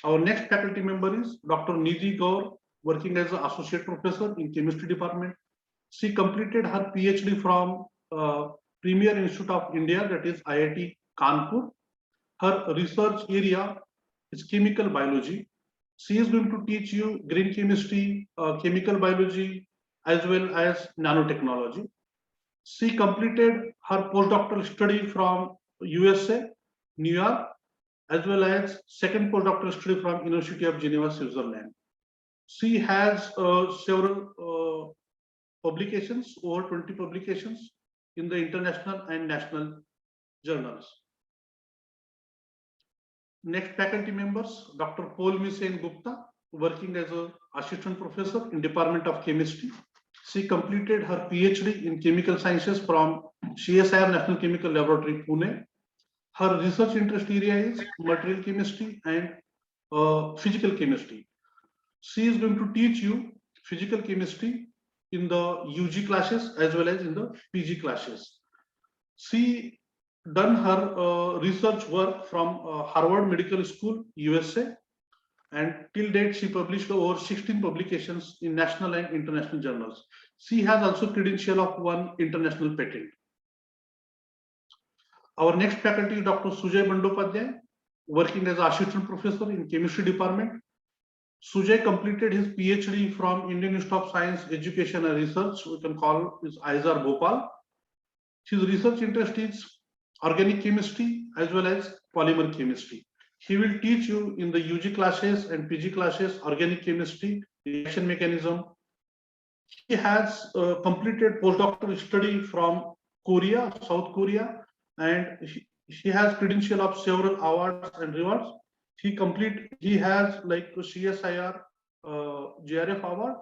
Our next faculty member is Dr. Nidhi Gaur, working as an associate professor in chemistry department. She completed her PhD from Premier Institute of India, that is IIT Kanpur. Her research area is chemical biology. She is going to teach you green chemistry, chemical biology, as well as nanotechnology. She completed her postdoctoral study from USA, New York, as well as second postdoctoral study from University of Geneva, Switzerland. She has several publications, over 20 publications in the international and national journals. Next faculty members, Dr. Paul Sen Gupta, working as an assistant professor in Department of Chemistry. She completed her PhD in chemical sciences from CSIR National Chemical Laboratory, Pune. Her research interest area is material chemistry and physical chemistry. She is going to teach you physical chemistry in the UG classes as well as in the PG classes. She done her research work from Harvard Medical School, USA, and till date she published over 16 publications in national and international journals. She has also credential of one international patent. Our next faculty is Dr. Sujay Bandopadhyay, working as assistant professor in chemistry department. Sujay completed his PhD from Indian Institute of Science, Education and Research, we can call is ISR Bhopal. His research interest is organic chemistry as well as polymer chemistry. He will teach you in the UG classes and PG classes organic chemistry, reaction mechanism. He has completed postdoctoral study from Korea, South Korea, and he has credential of several awards and rewards. He has like CSIR, GRF award.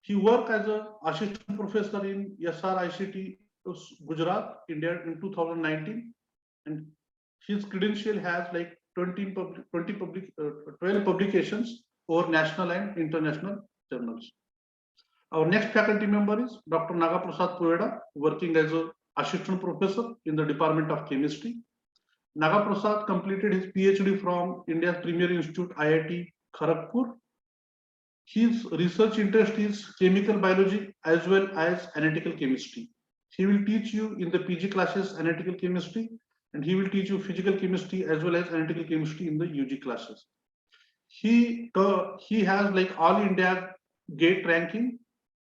He worked as an assistant professor in SRICT Gujarat, India in 2019, and his credential has like 12 publications over national and international journals. Our next faculty member is Dr. Nagaprasad Pueda, working as an assistant professor in the Department of Chemistry. Nagaprasad completed his PhD from India's premier institute, IIT Kharagpur. His research interest is chemical biology as well as analytical chemistry. He will teach you in the PG classes analytical chemistry, and he will teach you physical chemistry as well as analytical chemistry in the UG classes. He has like all India GATE ranking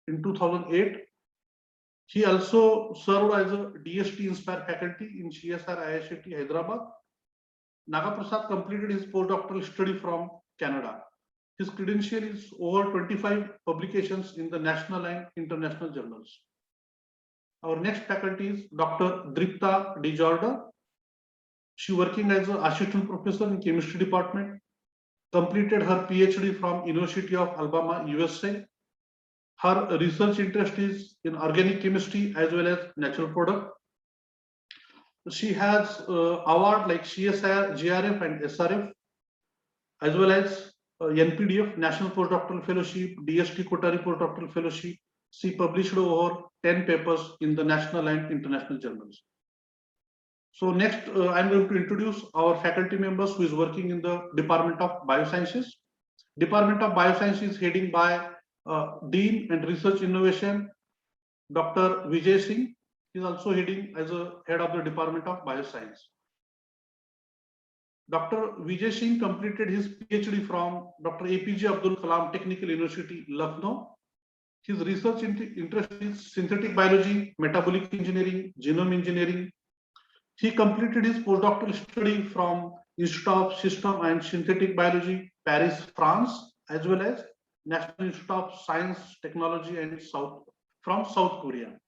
in 2008. He also served as a DST Inspire faculty in CSR IISc Hyderabad. Nagaprasad completed his postdoctoral study from Canada. His credential is over 25 publications in the national and international journals. Our next faculty is Dr. Dripta DeJorda. She working as an assistant professor in chemistry department. Completed her PhD from University of Alabama, USA. Her research interest is in organic chemistry as well as natural product. She has award like CSIR, GRF and SRF, as well as NPDF, National Postdoctoral Fellowship, DST Kotari Postdoctoral Fellowship. She published over 10 papers in the national and international journals. So next, I'm going to introduce our faculty members who is working in the Department of Biosciences. Department of Biosciences is heading by Dean and Research Innovation, Dr. Vijay Singh. He is also heading as a head of the Department of Bioscience. Dr. Vijay Singh completed his PhD from Dr. APJ Abdul Kalam Technical University, Lucknow. His research interest is synthetic biology, metabolic engineering, genome engineering. He completed his postdoctoral study from Institute of System and Synthetic Biology, Paris, France, as well as National Institute of Science, Technology and from South Korea.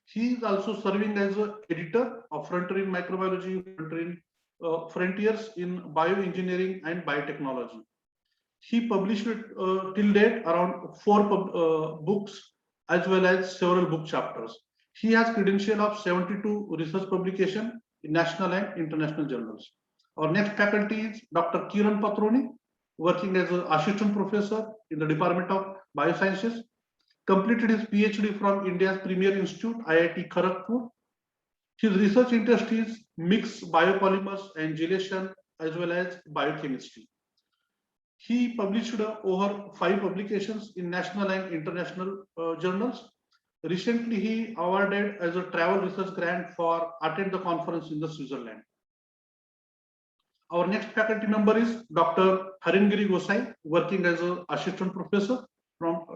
He is also serving as an editor of Frontier in Microbiology, Frontiers in Bioengineering and Biotechnology. He published till date around 4 books as well as several book chapters. He has credential of 72 research publications in national and international journals. Our next faculty is Dr. Kiran Patroni, working as an assistant professor in the Department of Biosciences. Completed his PhD from India's premier institute, IIT Kharagpur. His research interest is mixed biopolymers and gelation as well as biochemistry. He published over 5 publications in national and international journals. Recently, he awarded as a travel research grant for attend the conference in the Switzerland. Our next faculty member is Dr. Haringiri Gosai, working as an assistant professor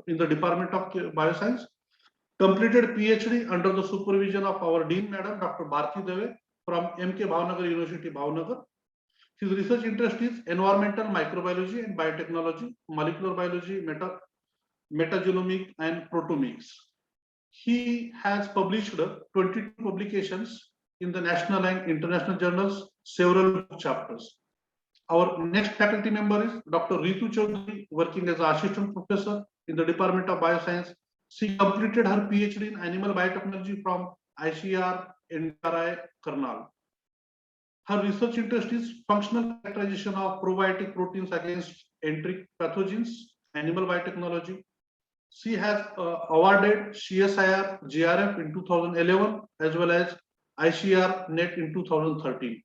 in the Department of Bioscience. Completed PhD under the supervision of our Dean Madam, Dr. Bharti Dave from MK Bhavnagar University, Bhavnagar. His research interest is environmental microbiology and biotechnology, molecular biology, metagenomics and proteomics. He has published 22 publications in the national and international journals, several chapters. Our next faculty member is Dr. Ritu Chaudhary, working as an assistant professor in the Department of Bioscience. She completed her PhD in animal biotechnology from ICR NRI Karnal. Her research interest is functional characterization of probiotic proteins against enteric pathogens, animal biotechnology. She has awarded CSIR GRF in 2011 as well as ICR NET in 2013.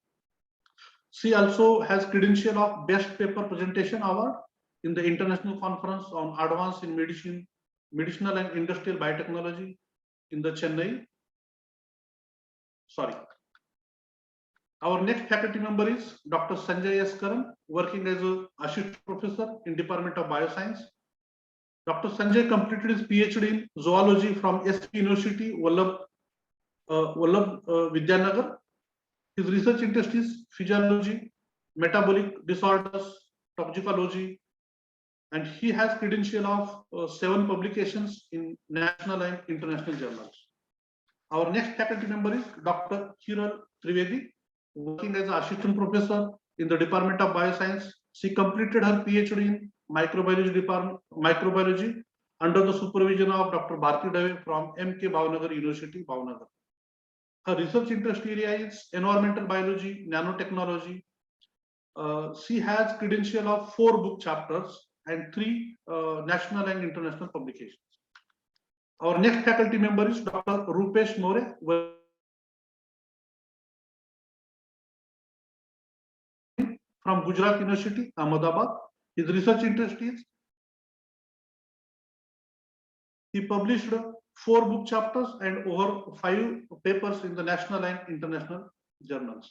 She also has credential of Best Paper Presentation Award in the International Conference on Advance in Medicine, Medicinal and Industrial Biotechnology in the Chennai. Our next faculty member is Dr. Sanjay S. Karan, working as an assistant professor in Department of Bioscience. Dr. Sanjay completed his PhD in zoology from SP University, Vallabh Vidyanagar. His research interest is physiology, metabolic disorders, toxicology, and he has credential of 7 publications in national and international journals. Our next faculty member is Dr. Kiran Trivedi, working as an assistant professor in the Department of Bioscience. She completed her PhD in Microbiology under the supervision of Dr. Bharti Dave from MK Bhavnagar University, Bhavnagar. Her research interest area is environmental biology, nanotechnology. She has credential of 4 book chapters and 3 national and international publications. Our next faculty member is Dr. Rupesh More, from Gujarat University, Ahmedabad. His research interest is he published 4 book chapters and over 5 papers in the national and international journals.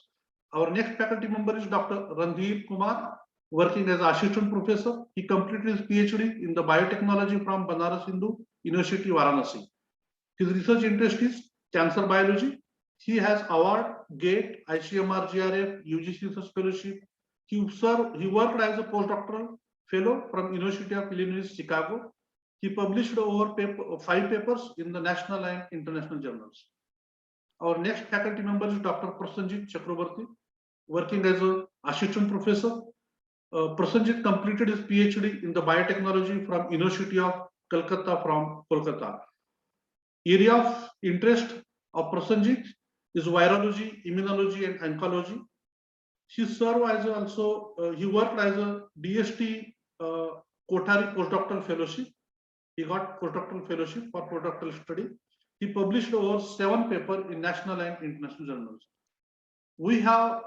Our next faculty member is Dr. Randhir Kumar, working as assistant professor. He completed his PhD in the biotechnology from Banaras Hindu University, Varanasi. His research interest is cancer biology. He has award, GATE, ICMR, GRF, UGC Research Fellowship. He worked as a postdoctoral fellow from University of Illinois, Chicago. He published over 5 papers in the national and international journals. Our next faculty member is Dr. Prasenjit Chakraborty, working as an assistant professor. Prasenjit completed his PhD in the biotechnology from University of Calcutta from Kolkata. Area of interest of Prasenjit is virology, immunology, and oncology. He served as he worked as a DST Kothari postdoctoral fellowship. He got postdoctoral fellowship for postdoctoral study. He published over 7 papers in national and international journals. We have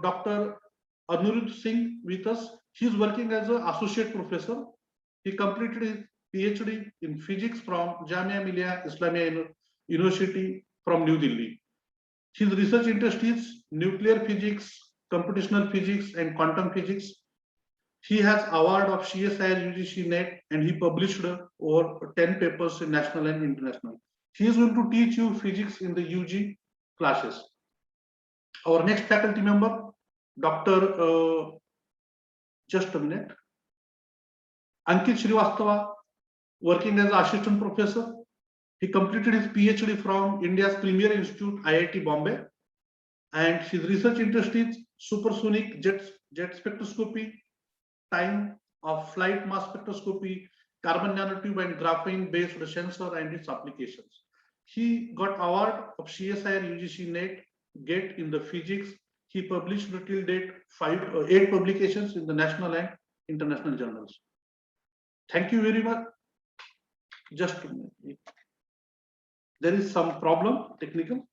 Dr. Anuruddh Singh with us. He is working as an associate professor. He completed his PhD in physics from Jamia Millia Islamia University from New Delhi. His research interest is nuclear physics, computational physics, and quantum physics. He has award of CSIR UGC NET and he published over 10 papers in national and international. He is going to teach you physics in the UG classes. Our next faculty member, Dr. Just a minute, Ankit Srivastava, working as assistant professor. He completed his PhD from India's premier institute, IIT Bombay. And his research interest is supersonic jet spectroscopy, time of flight mass spectroscopy, carbon nanotube and graphene based sensor and its applications. He got award of CSIR UGC NET GATE in the physics. He published till date 8 publications in the national and international journals. Thank you very much. Just a minute. There is some problem, technical.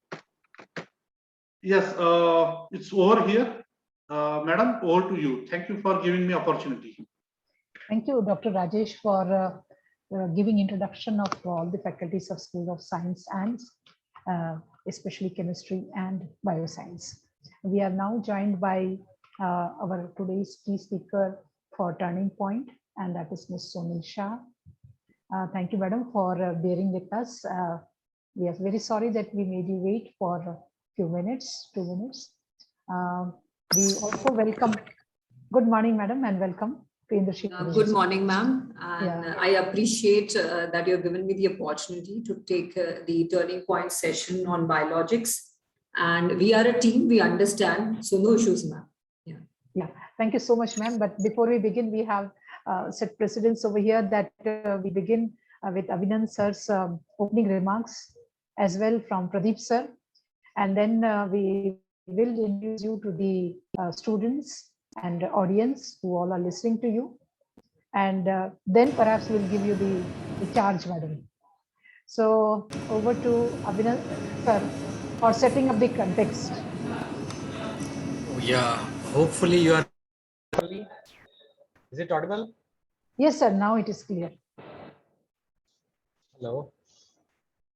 Yes, it's over here. Madam, over to you. Thank you for giving me opportunity. Thank you, Dr. Rajesh, for giving introduction of all the faculties of School of Science and especially chemistry and bioscience. We are now joined by our today's key speaker for Turning Point, and that is Ms. Sonal Shah. Thank you, madam, for bearing with us. We are very sorry that we made you wait for a few minutes, 2 minutes. We also welcome. Good morning, madam, and welcome to Indrashil. Good morning, ma'am. And I appreciate that you have given me the opportunity to take the Turning Point session on biologics. And we are a team, we understand, so no issues, ma'am. Yeah, thank you so much, ma'am. But before we begin, we have set precedents over here that we begin with Abhinand sir's opening remarks as well from Pradeep sir. And then we will introduce you to the students and audience who all are listening to you. And then perhaps we'll give you the charge, madam. So over to Abhinand sir for setting up the context. Yeah, hopefully you are. Is it audible? Yes, sir. Now it is clear. Hello.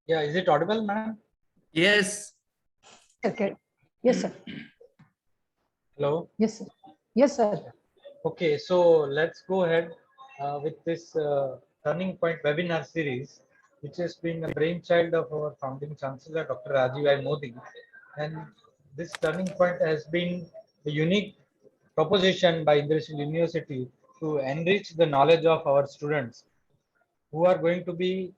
Yeah, is it audible, ma'am? Yes. Okay. Yes, sir. Hello. Yes, sir. Yes, sir. Okay, so let's go ahead with this Turning Point webinar series, which has been a brainchild of our founding chancellor, Dr. Rajiv I. Modi. And this Turning Point has been a unique proposition by Indrashil University to enrich the knowledge of our students who are going to be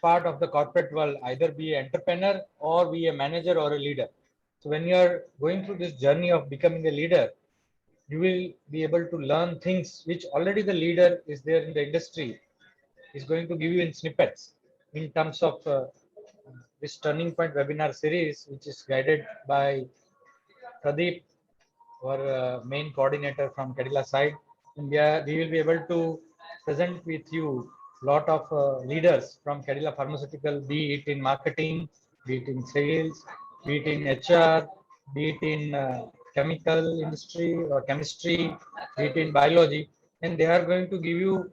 part of the corporate world, either be an entrepreneur or be a manager or a leader. So when you are going through this journey of becoming a leader, you will be able to learn things which already the leader is there in the industry is going to give you in snippets in terms of this Turning Point webinar series, which is guided by Pradeep, our main coordinator from Kerala side. And we will be able to present with you a lot of leaders from Kerala Pharmaceutical, be it in marketing, be it in sales, be it in HR, be it in chemical industry or chemistry, be it in biology. And they are going to give you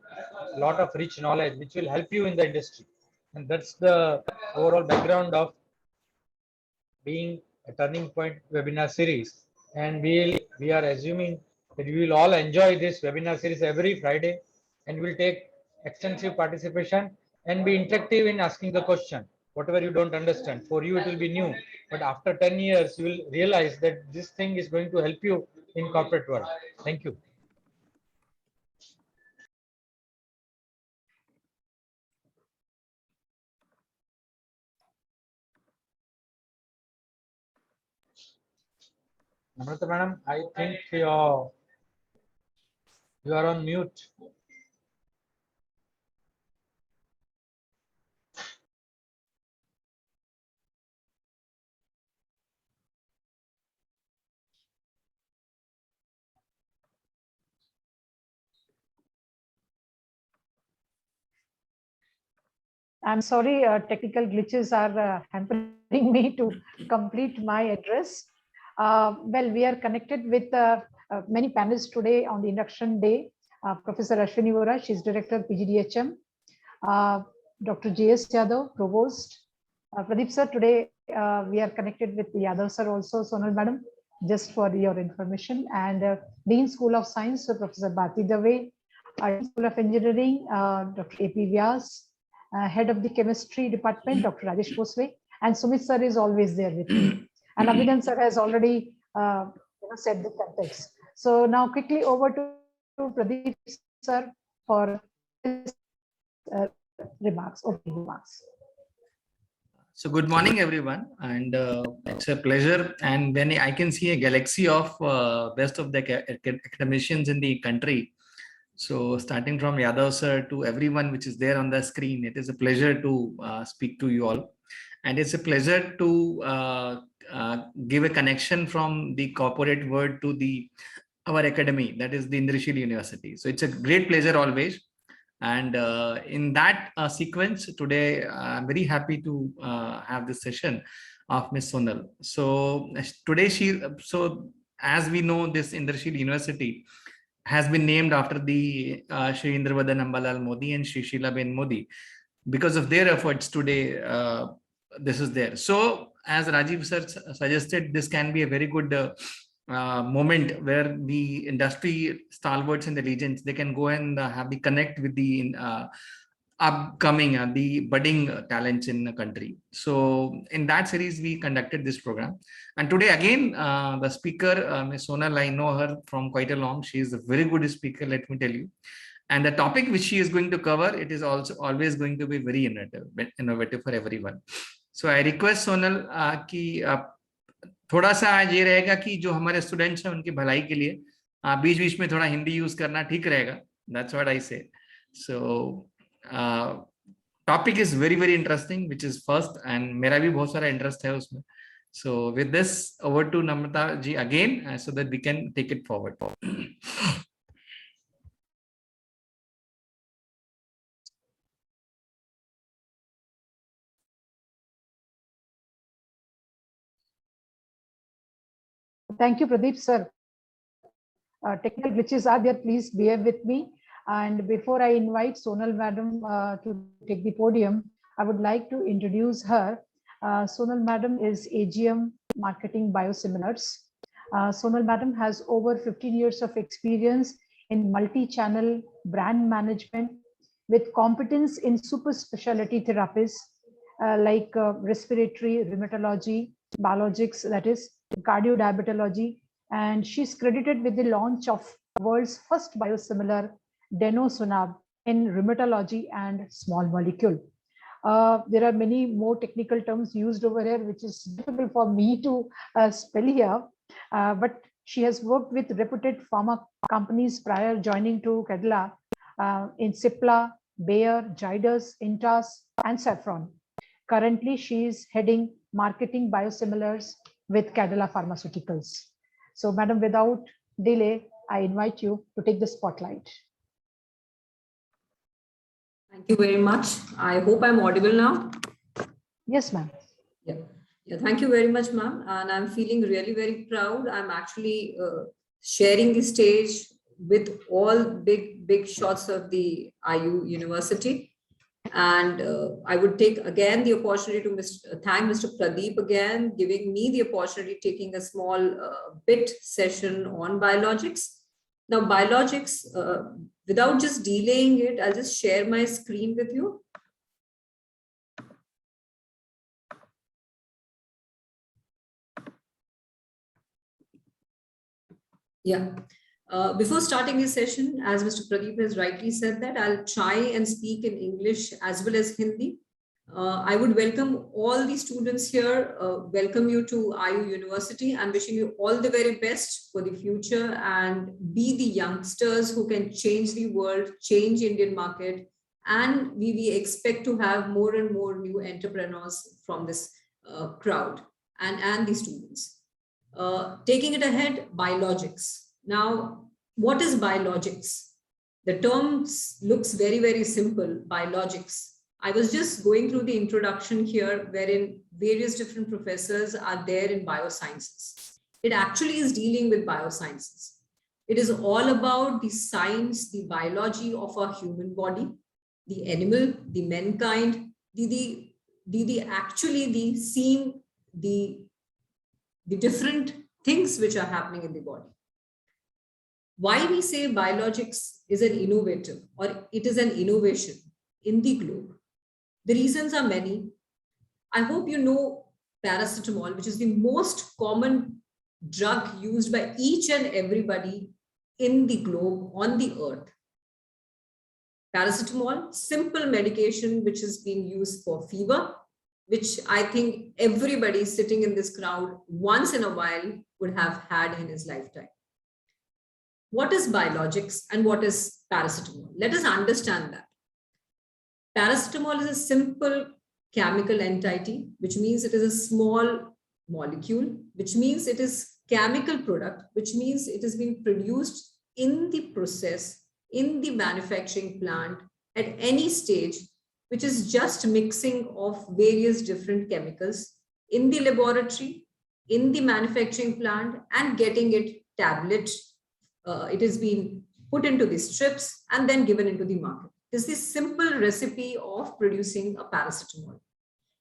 a lot of rich knowledge which will help you in the industry. And that's the overall background of being a Turning Point webinar series. And we are assuming that you will all enjoy this webinar series every Friday, and will take extensive participation and be interactive in asking the question. Whatever you don't understand, for you it will be new, but after 10 years, you will realize that this thing is going to help you in corporate world. Thank you. Namrata madam, I think you are on mute. I'm sorry, technical glitches are hampering me to complete my address. Well, we are connected with many panelists today on the induction day. Professor Ashwini Vora, she's Director PGDHM. Dr. J.S. Yadav, Provost. Pradeep sir, today we are connected with Yadav sir also, Sonal madam, just for your information. And Dean School of Science, Professor Bharti Dave, Dean School of Engineering, Dr. A.P. Vyas, Head of the Chemistry Department, Dr. Rajesh Boswe, and Sumit sir is always there with me. And Abhinan sir has already set the context. So now quickly over to Pradeep sir for his remarks, opening remarks. So good morning, everyone, and it's a pleasure. And when I can see a galaxy of best of the academicians in the country, so starting from Yadav sir to everyone which is there on the screen, it is a pleasure to speak to you all. And it's a pleasure to give a connection from the corporate world to our academy, that is the Indrashil University. So it's a great pleasure always. And in that sequence today, I'm very happy to have this session of Ms. Sonal. So today as we know, this Indrashil University has been named after the Shri Indravadan Ambalal Modi and Shri Sheelaben Modi. Because of their efforts today, this is there. So as Rajiv sir suggested, this can be a very good moment where the industry stalwarts and the legends, they can go and have the connect with the upcoming, the budding talents in the country. So in that series, we conducted this program. And today again, the speaker, Ms. Sonal, I know her from quite a long. She is a very good speaker, let me tell you. And the topic which she is going to cover, it is also always going to be very innovative for everyone. So I request Sonal कि थोड़ा सा आज ये रहेगा कि जो हमारे students हैं उनकी भलाई के लिए बीच बीच में थोड़ा हिंदी यूज करना ठीक रहेगा. That's what I say. So topic is very interesting, which is first, and मेरा भी बहुत सारा interest है उसमें. So with this, over to Namrata ji again, so that we can take it forward. Thank you, Pradeep sir. Technical glitches are there, please bear with me. And before I invite Sonal madam to take the podium, I would like to introduce her. Sonal madam is AGM Marketing Biosimilars. Sonal madam has over 15 years of experience in multi-channel brand management with competence in super specialty therapies like respiratory, rheumatology, biologics, that is cardiodiabetology, and she's credited with the launch of world's first biosimilar denosumab in rheumatology and small molecule. There are many more technical terms used over here, which is difficult for me to spell here, but She has worked with reputed pharma companies prior joining to Cadila in Cipla, Bayer, Zydus, Intas, and Saffron. Currently, she is heading marketing biosimilars with Cadila Pharmaceuticals. So, Madam, without delay, I invite you to take the spotlight. Thank you very much. I hope I'm audible now. Yes, ma'am. Yeah, thank you very much, ma'am. And I'm feeling really very proud. I'm actually sharing the stage with all big shots of the IU University. And I would take again the opportunity to thank Mr. Pradeep again, giving me the opportunity, taking a small bit session on biologics. Now, biologics, without just delaying it, I'll just share my screen with you. Yeah. Before starting this session, as Mr. Pradeep has rightly said that, I'll try and speak in English as well as Hindi. I would welcome all the students here, welcome you to IU University. I'm wishing you all the very best for the future and be the youngsters who can change the world, change Indian market. And we expect to have more and more new entrepreneurs from this crowd and the students. Taking it ahead, biologics. Now, what is biologics? The term looks very, very simple, biologics. I was just going through the introduction here, wherein various different professors are there in biosciences. It actually is dealing with biosciences. It is all about the science, the biology of our human body, the animal, the mankind, the different things which are happening in the body. Why we say biologics is an innovative or it is an innovation in the globe? The reasons are many. I hope you know paracetamol, which is the most common drug used by each and everybody in the globe, on the earth. Paracetamol, simple medication which is being used for fever, which I think everybody sitting in this crowd once in a while would have had in his lifetime. What is biologics and what is paracetamol? Let us understand that. Paracetamol is a simple chemical entity, which means it is a small molecule, which means it is chemical product, which means it has been produced in the process, in the manufacturing plant at any stage, which is just mixing of various different chemicals in the laboratory, in the manufacturing plant, and getting it tablet. It has been put into the strips and then given into the market. This is the simple recipe of producing a paracetamol.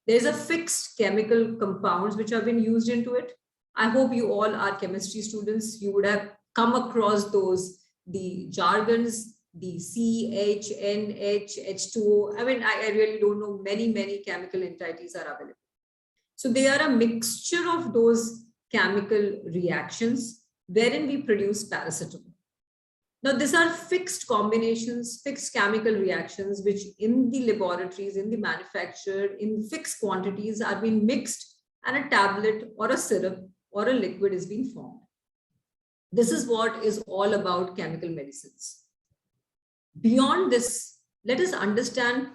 There's a fixed chemical compounds which have been used into it. I hope you all are chemistry students. You would have come across those, the jargons, the C, H, N, H, H2O. I mean, I really don't know, many chemical entities are available. So they are a mixture of those chemical reactions wherein we produce paracetamol. Now, these are fixed combinations, fixed chemical reactions, which in the laboratories, in the manufacture, in fixed quantities are being mixed and a tablet or a syrup or a liquid is being formed. This is what is all about chemical medicines. Beyond this, let us understand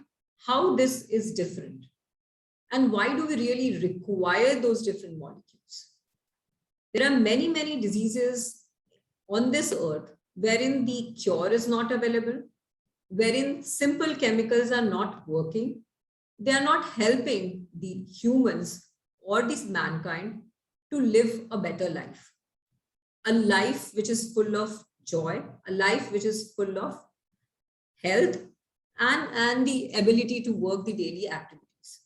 how this is different and why do we really require those different molecules. There are many diseases on this earth wherein the cure is not available, wherein simple chemicals are not working. They are not helping the humans or this mankind to live a better life. A life which is full of joy, a life which is full of health and the ability to work the daily activities.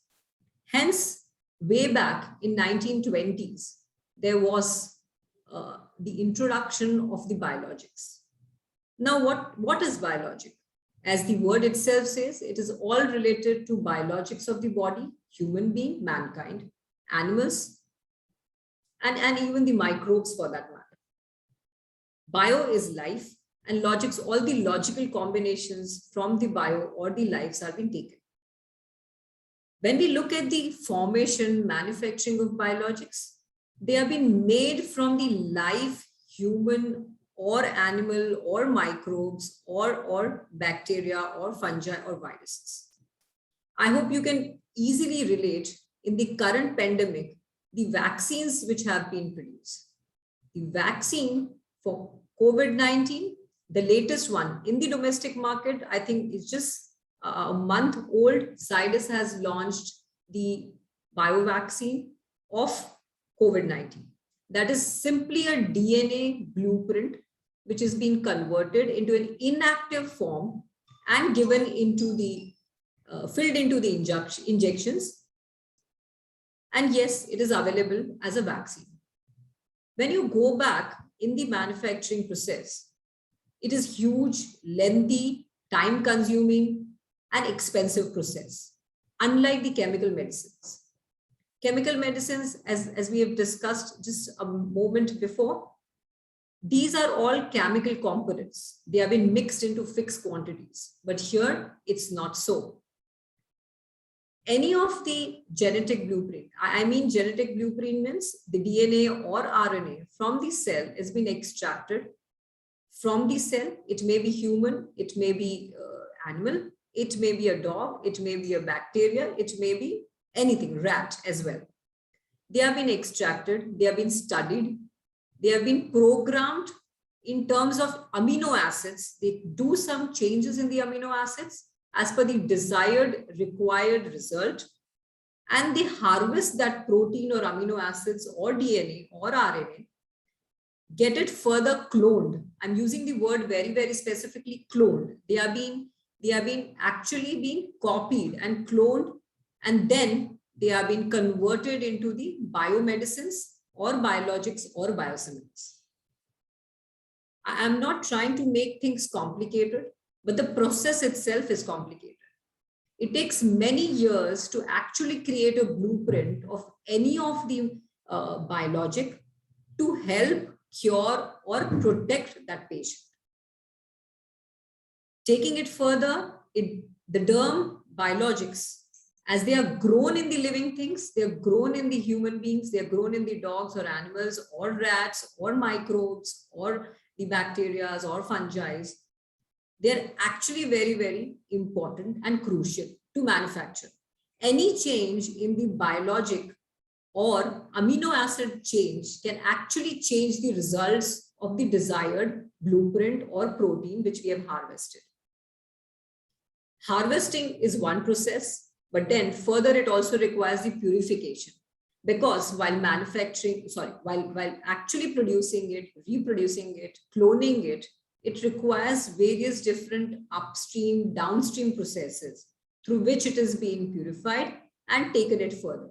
Hence, way back in 1920s, there was the introduction of the biologics. Now, what is biologic? As the word itself says, it is all related to biologics of the body, human being, mankind, animals, and even the microbes for that matter. Bio is life, and logics, all the logical combinations from the bio or the lives are being taken. When we look at the formation, manufacturing of biologics, they have been made from the live human or animal or microbes or bacteria or fungi or viruses. I hope you can easily relate in the current pandemic, the vaccines which have been produced. The vaccine for COVID-19, the latest one in the domestic market, I think is just a month old. Zydus has launched the bio-vaccine of COVID-19. That is simply a DNA blueprint which is being converted into an inactive form and given into the, filled into the injections. And yes, it is available as a vaccine. When you go back in the manufacturing process, it is huge, lengthy, time-consuming, and expensive process, unlike the chemical medicines. Chemical medicines, as we have discussed just a moment before, these are all chemical components. They have been mixed into fixed quantities, but here it's not so. Any of the genetic blueprint, I mean genetic blueprint means the DNA or RNA from the cell has been extracted from the cell. It may be human, it may be animal, it may be a dog, it may be a bacteria, it may be anything, rat as well. They have been extracted, they have been studied, they have been programmed in terms of amino acids. They do some changes in the amino acids as per the desired required result, and they harvest that protein or amino acids or DNA or RNA, get it further cloned. I'm using the word very, very specifically, cloned. They are being actually being copied and cloned, and then they are being converted into the biomedicines or biologics or biosimilars. I am not trying to make things complicated, but the process itself is complicated. It takes many years to actually create a blueprint of any of the biologic to help cure or protect that patient. Taking it further, the derm biologics, as they are grown in the living things, they are grown in the human beings, they are grown in the dogs or animals or rats or microbes or the bacteria or fungi. They're actually very, very important and crucial to manufacture. Any change in the biologic or amino acid change can actually change the results of the desired blueprint or protein which we have harvested. Harvesting is one process, but then further it also requires the purification, because while while actually producing it, reproducing it, cloning it, it requires various different upstream, downstream processes through which it is being purified and taken it further.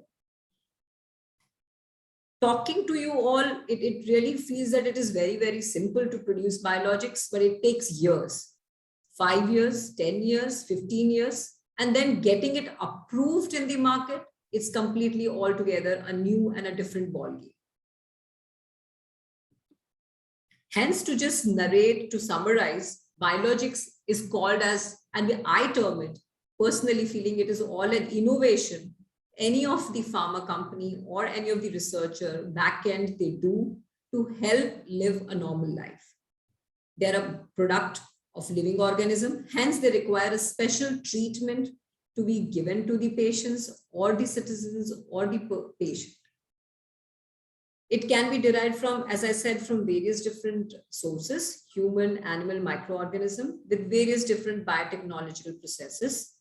Talking to you all, it really feels that it is very, very simple to produce biologics, but it takes years, 5 years, 10 years, 15 years, and then getting it approved in the market, it's completely altogether a new and a different ballgame. Hence, to just narrate, to summarize, biologics is called as, and I term it, personally feeling it is all an innovation. Any of the pharma company or any of the researcher backend they do to help live a normal life. They're a product of living organism, hence they require a special treatment to be given to the patients or the citizens or the patient. It can be derived from, as I said, from various different sources, human, animal, microorganism, with various different biotechnological processes.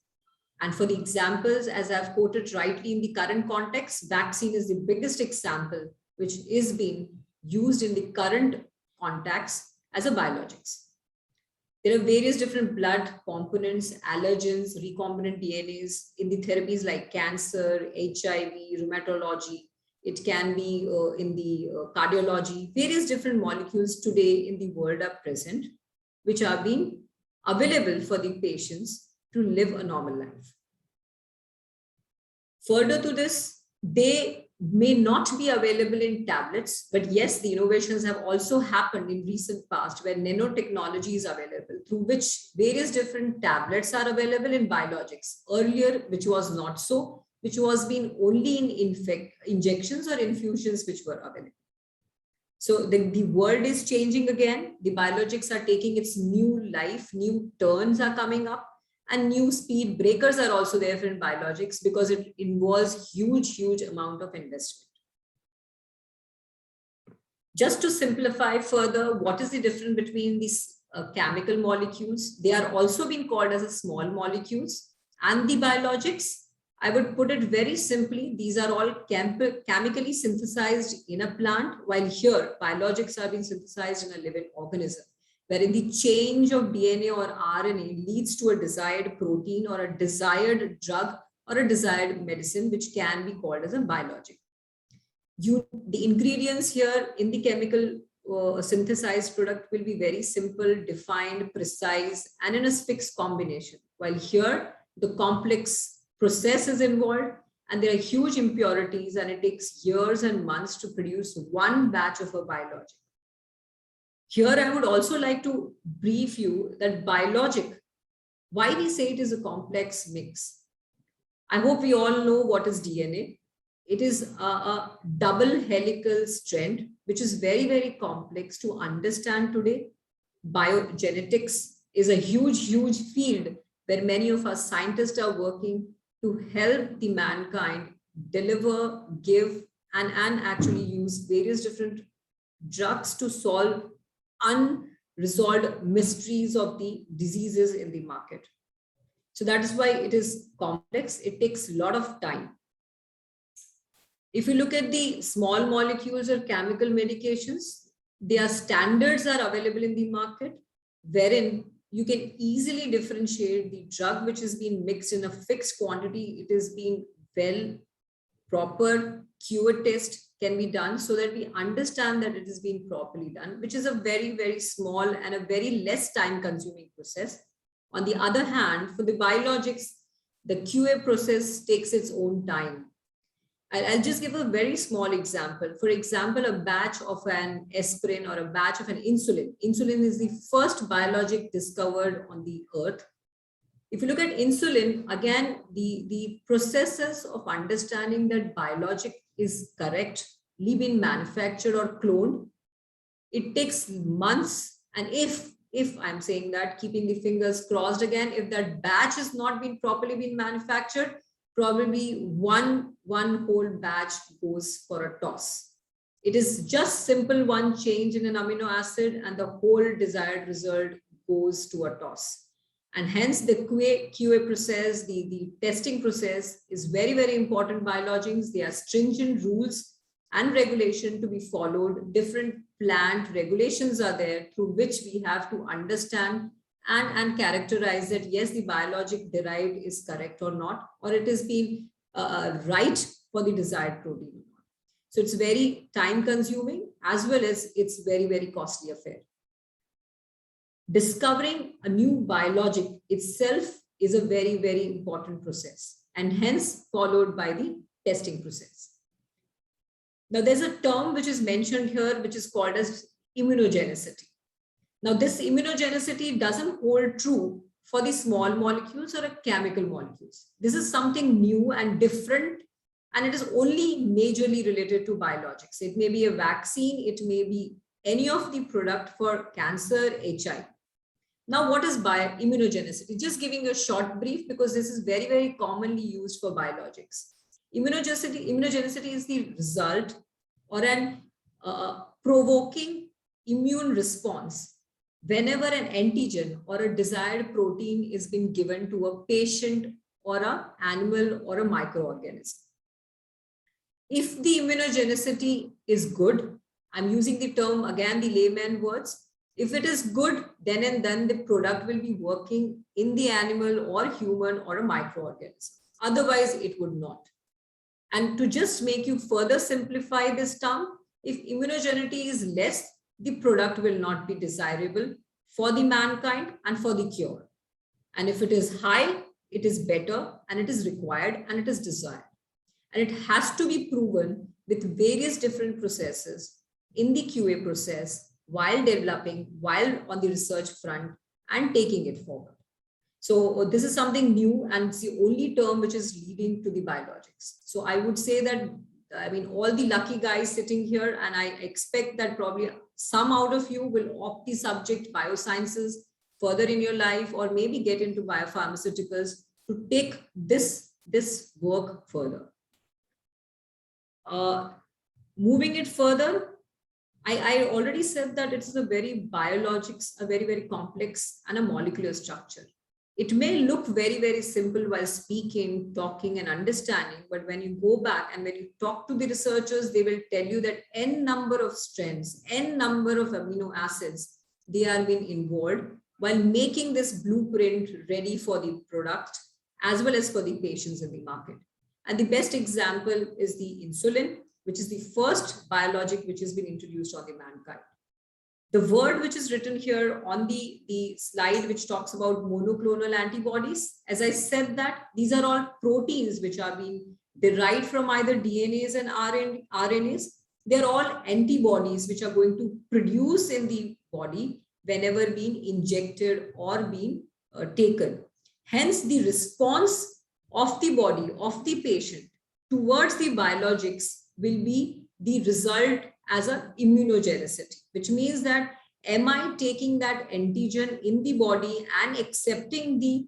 And for the examples, as I've quoted rightly in the current context, vaccine is the biggest example which is being used in the current context as a biologics. There are various different blood components, allergens, recombinant DNAs in the therapies like cancer, HIV, rheumatology. It can be in the cardiology. Various different molecules today in the world are present, which are being available for the patients to live a normal life. Further to this, they may not be available in tablets, but yes, the innovations have also happened in recent past where nanotechnology is available, through which various different tablets are available in biologics. Earlier, which was not so, which was being only in injections or infusions which were available. So the world is changing again. The biologics are taking its new life, new turns are coming up, and new speed breakers are also there for biologics because it involves huge amount of investment. Just to simplify further, what is the difference between these chemical molecules? They are also being called as a small molecules, and the biologics, I would put it very simply, these are all chemically synthesized in a plant, while here biologics are being synthesized in a living organism, wherein the change of DNA or RNA leads to a desired protein or a desired drug or a desired medicine, which can be called as a biologic. The ingredients here in the chemical synthesized product will be very simple, defined, precise, and in a fixed combination, while here the complex process is involved and there are huge impurities and it takes years and months to produce one batch of a biologic. Here I would also like to brief you that biologic, why we say it is a complex mix. I hope we all know what is DNA. It is a double helical strand, which is very complex to understand today. Biogenetics is a huge field where many of us scientists are working to help the mankind deliver, give, and actually use various different drugs to solve unresolved mysteries of the diseases in the market. So that is why it is complex. It takes a lot of time. If you look at the small molecules or chemical medications, their standards are available in the market, wherein you can easily differentiate the drug which is being mixed in a fixed quantity. It is being well, proper QA test can be done so that we understand that it is being properly done, which is a very small and a very less time consuming process. On the other hand, for the biologics, the QA process takes its own time. I'll just give a very small example. For example, a batch of an aspirin or a batch of an insulin. Insulin is the first biologic discovered on the earth. If you look at insulin, again, the processes of understanding that biologic is correctly been manufactured or cloned, it takes months. And if I'm saying that, keeping the fingers crossed again, if that batch is not been properly been manufactured, probably one whole batch goes for a toss. It is just simple one change in an amino acid and the whole desired result goes to a toss. And hence the QA process, the testing process is very important. Biologics, there are stringent rules and regulation to be followed. Different plant regulations are there through which we have to understand and characterize that yes, the biologic derived is correct or not, or it is being right for the desired protein or not. So it's very time consuming as well as it's very costly affair. Discovering a new biologic itself is a very important process and hence followed by the testing process. Now there's a term which is mentioned here which is called as immunogenicity. Now, this immunogenicity doesn't hold true for the small molecules or chemical molecules. This is something new and different, and it is only majorly related to biologics. It may be a vaccine, it may be any of the product for cancer, HIV. Now, what is immunogenicity? Just giving a short brief because this is very commonly used for biologics. Immunogenicity is the result or an provoking immune response whenever an antigen or a desired protein is being given to a patient or an animal or a microorganism. If the immunogenicity is good, I'm using the term again, the layman words. If it is good, then and then the product will be working in the animal or human or a microorganism. Otherwise, it would not. And to just make you further simplify this term, if immunogenicity is less, the product will not be desirable for the mankind and for the cure. And if it is high, it is better and it is required and it is desired. And it has to be proven with various different processes in the QA process while developing, while on the research front and taking it forward. So this is something new and it's the only term which is leading to the biologics. So I would say that I mean, all the lucky guys sitting here, and I expect that probably some out of you will opt the subject biosciences further in your life, or maybe get into biopharmaceuticals to take this work further. Moving it further, I already said that it's a very biologics, a very, very complex and a molecular structure. It may look very, very simple while speaking, talking and understanding, but when you go back and when you talk to the researchers, they will tell you that n number of strands, n number of amino acids, they are being involved while making this blueprint ready for the product as well as for the patients in the market. And the best example is the insulin, which is the first biologic which has been introduced on the mankind. The word which is written here on the slide, which talks about monoclonal antibodies, as I said that these are all proteins which are being derived from either DNAs and RNAs. They're all antibodies which are going to produce in the body whenever being injected or being taken. Hence, the response of the body, of the patient towards the biologics will be the result as an immunogenicity, which means that am I taking that antigen in the body and accepting the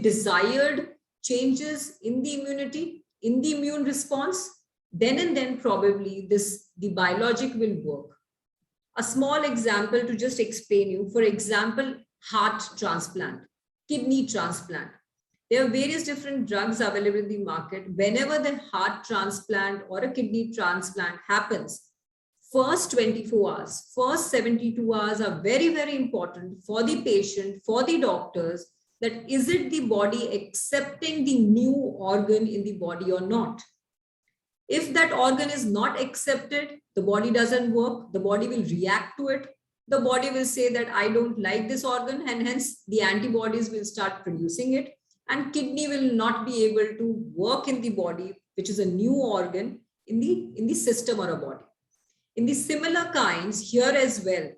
desired changes in the immunity, in the immune response, then and then probably the biologic will work. A small example to just explain you, for example, heart transplant, kidney transplant. There are various different drugs available in the market. Whenever the heart transplant or a kidney transplant happens, first 24 hours, first 72 hours are very, very important for the patient, for the doctors, that is it the body accepting the new organ in the body or not? If that organ is not accepted, the body doesn't work, the body will react to it. The body will say that I don't like this organ, and hence the antibodies will start producing it. And kidney will not be able to work in the body, which is a new organ in the system or a body. In the similar kinds here as well,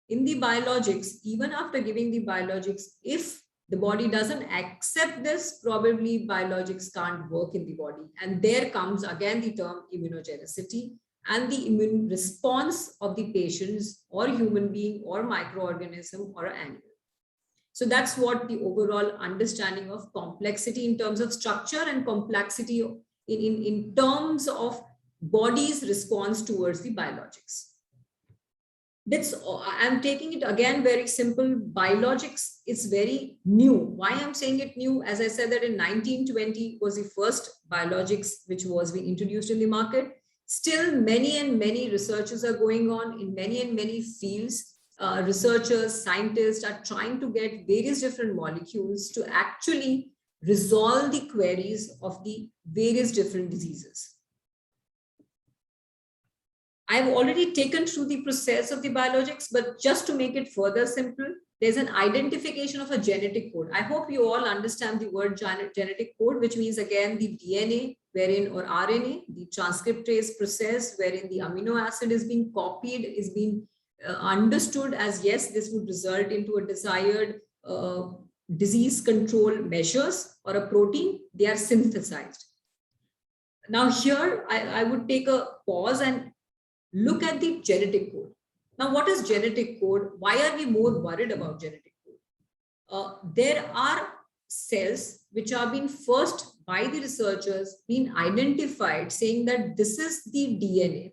in the biologics, even after giving the biologics, if the body doesn't accept this, probably biologics can't work in the body. And there comes again the term immunogenicity and the immune response of the patients or human being or microorganism or animal. So that's what the overall understanding of complexity in terms of structure and complexity in terms of body's response towards the biologics. I'm taking it again very simple. Biologics is very new. Why I'm saying it new? As I said that in 1920 was the first biologics which was being introduced in the market. Still many and many researches are going on in many and many fields. Researchers, scientists are trying to get various different molecules to actually resolve the queries of the various different diseases. I've already taken through the process of the biologics, but just to make it further simple, there's an identification of a genetic code. I hope you all understand the word genetic code, which means again the DNA wherein or RNA, the transcriptase process wherein the amino acid is being copied, is being understood as yes, this would result into a desired disease control measures or a protein. They are synthesized. Now here I would take a pause and look at the genetic code. Now, what is genetic code? Why are we more worried about genetic code? There are cells which are being first by the researchers being identified, saying that this is the DNA,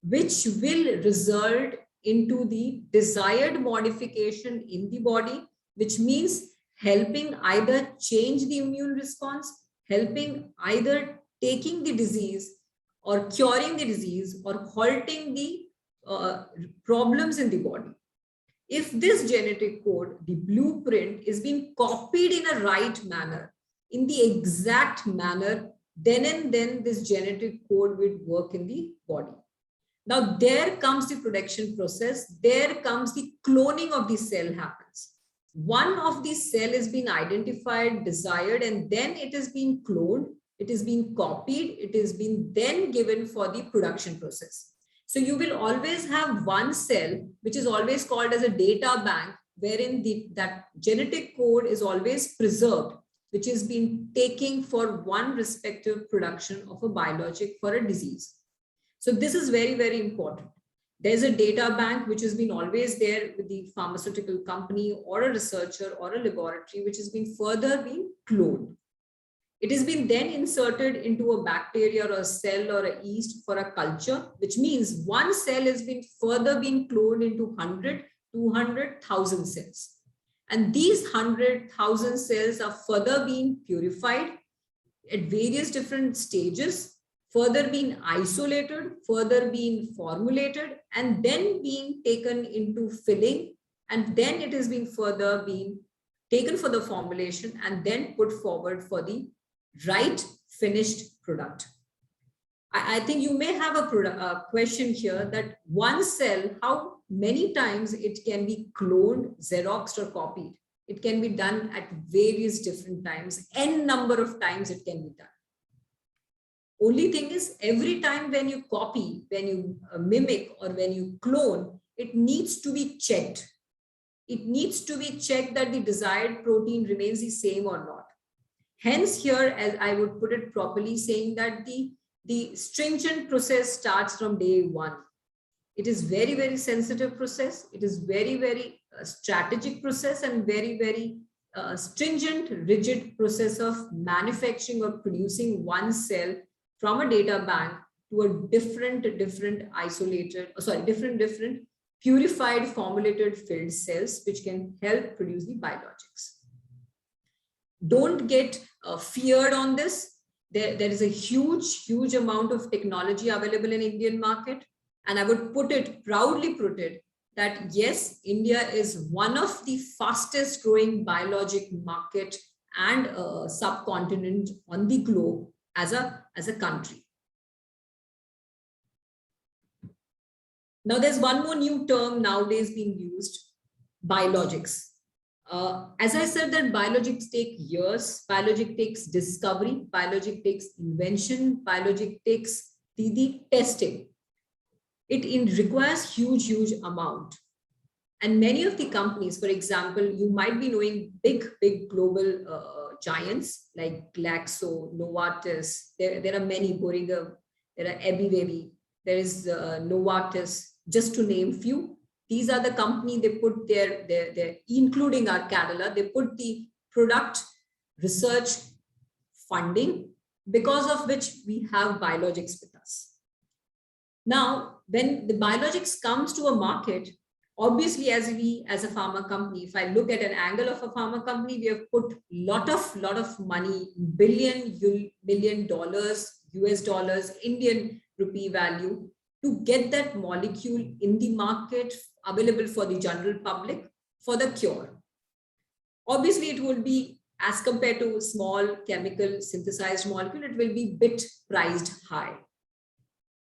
which will result into the desired modification in the body, which means helping either change the immune response, helping either taking the disease or curing the disease or halting the problems in the body. If this genetic code, the blueprint, is being copied in a right manner, in the exact manner, then and then this genetic code will work in the body. Now there comes the production process, there comes the cloning of the cell happens. One of the cell is being identified, desired, and then it is being cloned, it is being copied, it is being then given for the production process. So you will always have one cell, which is always called as a data bank, wherein that genetic code is always preserved, which is being taken for one respective production of a biologic for a disease. So this is very, very important. There's a data bank which has been always there with the pharmaceutical company or a researcher or a laboratory, which has been further being cloned. It has been then inserted into a bacteria or a cell or a yeast for a culture, which means one cell has been further being cloned into 100, 200, 1,000 cells. And these 100,000 cells are further being purified at various different stages, further being isolated, further being formulated, and then being taken into filling. And then it is being further being taken for the formulation and then put forward for the right finished product. I think you may have a question here that one cell, how many times it can be cloned, xeroxed or copied. It can be done at various different times, n number of times it can be done. Only thing is, every time when you copy, when you mimic or when you clone, it needs to be checked. It needs to be checked that the desired protein remains the same or not. Hence here, as I would put it properly, saying that the stringent process starts from day one. It is very, very sensitive process. It is very, very strategic process and very, very stringent, rigid process of manufacturing or producing one cell from a data bank to a different purified, formulated, filled cells, which can help produce the biologics. Don't get feared on this. There is a huge amount of technology available in Indian market. And I would proudly put it, that yes, India is one of the fastest growing biologic market and subcontinent on the globe as a country. Now there's one more new term nowadays being used, biologics. As I said, that biologics take years, biologic takes discovery, biologic takes invention, biologic takes the testing. It requires huge amount. And many of the companies, for example, you might be knowing big global giants like Glaxo, Novartis, there are many, Boehringer, there are Ebiwebi, there is Novartis, just to name few. These are the company, they put their including our Cadila, they put the product research funding, because of which we have biologics with us. Now, when the biologics comes to a market, obviously as a pharma company, if I look at an angle of a pharma company, we have put lot of money, million dollars, US dollars, Indian rupee value to get that molecule in the market available for the general public for the cure. Obviously, it will be, as compared to small chemical synthesized molecule, it will be bit priced high.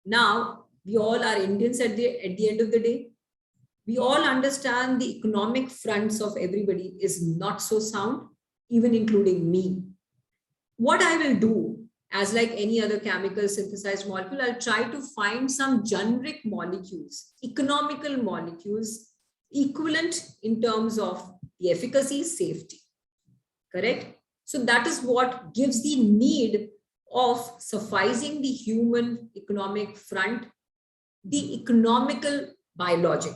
Now, we all are Indians at the end of the day. We all understand the economic fronts of everybody is not so sound, even including me. What I will do, as like any other chemical synthesized molecule, I'll try to find some generic molecules, economical molecules, equivalent in terms of the efficacy, safety. Correct? So that is what gives the need of sufficing the human economic front, the economical biologic.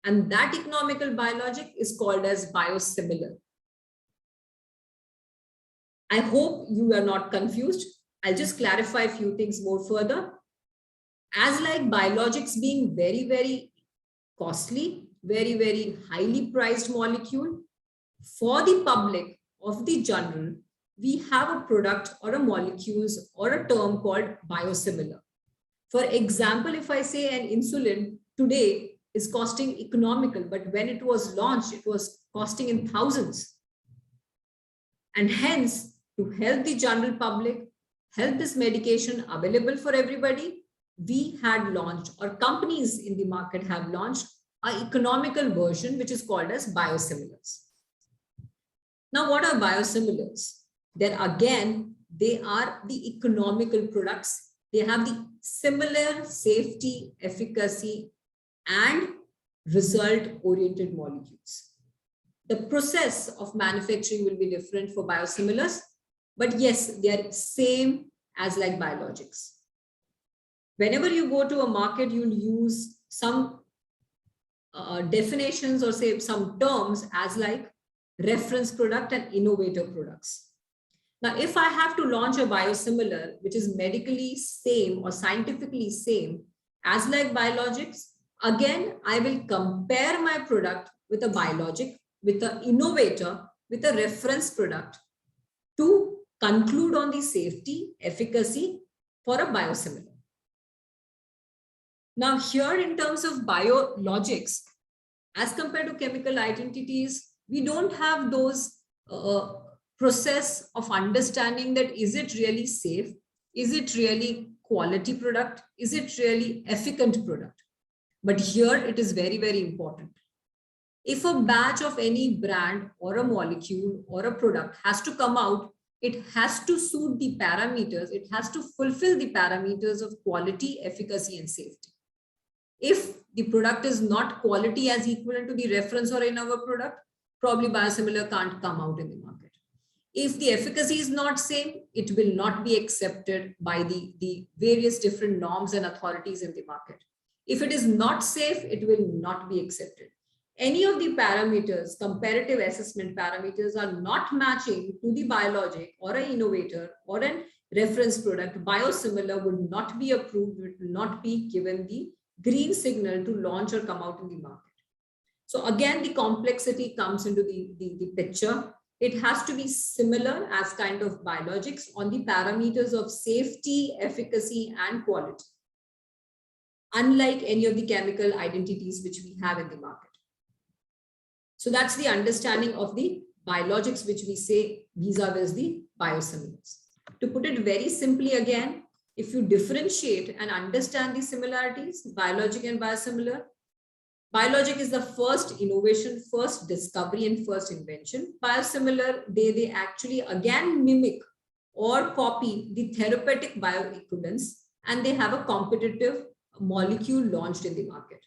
And that economical biologic is called as biosimilar. I hope you are not confused. I'll just clarify a few things more further. As like biologics being very costly, very highly priced molecule, for the public of the general, we have a product or a molecules or a term called biosimilar. For example, if I say an insulin today is costing economical, but when it was launched, it was costing in thousands. And hence, to help the general public, help this medication available for everybody, we had launched, or companies in the market have launched, an economical version, which is called as biosimilars. Now, what are biosimilars? Then again, they are the economical products. They have the similar safety, efficacy, and result-oriented molecules. The process of manufacturing will be different for biosimilars, but yes, they are same as like biologics. Whenever you go to a market, you'll use some definitions or say some terms as like reference product and innovator products. Now, if I have to launch a biosimilar, which is medically same or scientifically same as like biologics, again, I will compare my product with a biologic, with an innovator, with a reference product to conclude on the safety, efficacy for a biosimilar. Now here in terms of biologics, as compared to chemical identities, we don't have those process of understanding that is it really safe? Is it really quality product? Is it really efficient product? But here it is very, very important. If a batch of any brand or a molecule or a product has to come out, it has to suit the parameters. It has to fulfill the parameters of quality, efficacy, and safety. If the product is not quality as equivalent to the reference or in our product, probably biosimilar can't come out in the market. If the efficacy is not same, it will not be accepted by the various different norms and authorities in the market. If it is not safe, it will not be accepted. Any of the parameters, comparative assessment parameters, are not matching to the biologic or an innovator or a reference product, biosimilar would not be approved, would not be given the green signal to launch or come out in the market. So again, the complexity comes into the picture. It has to be similar as kind of biologics on the parameters of safety, efficacy, and quality, unlike any of the chemical identities which we have in the market. So that's the understanding of the biologics, which we say vis-a-vis the biosimilars. To put it very simply again, if you differentiate and understand the similarities, biologic and biosimilar, biologic is the first innovation, first discovery, and first invention. Biosimilar, they actually again mimic or copy the therapeutic bioequivalence, and they have a competitive molecule launched in the market.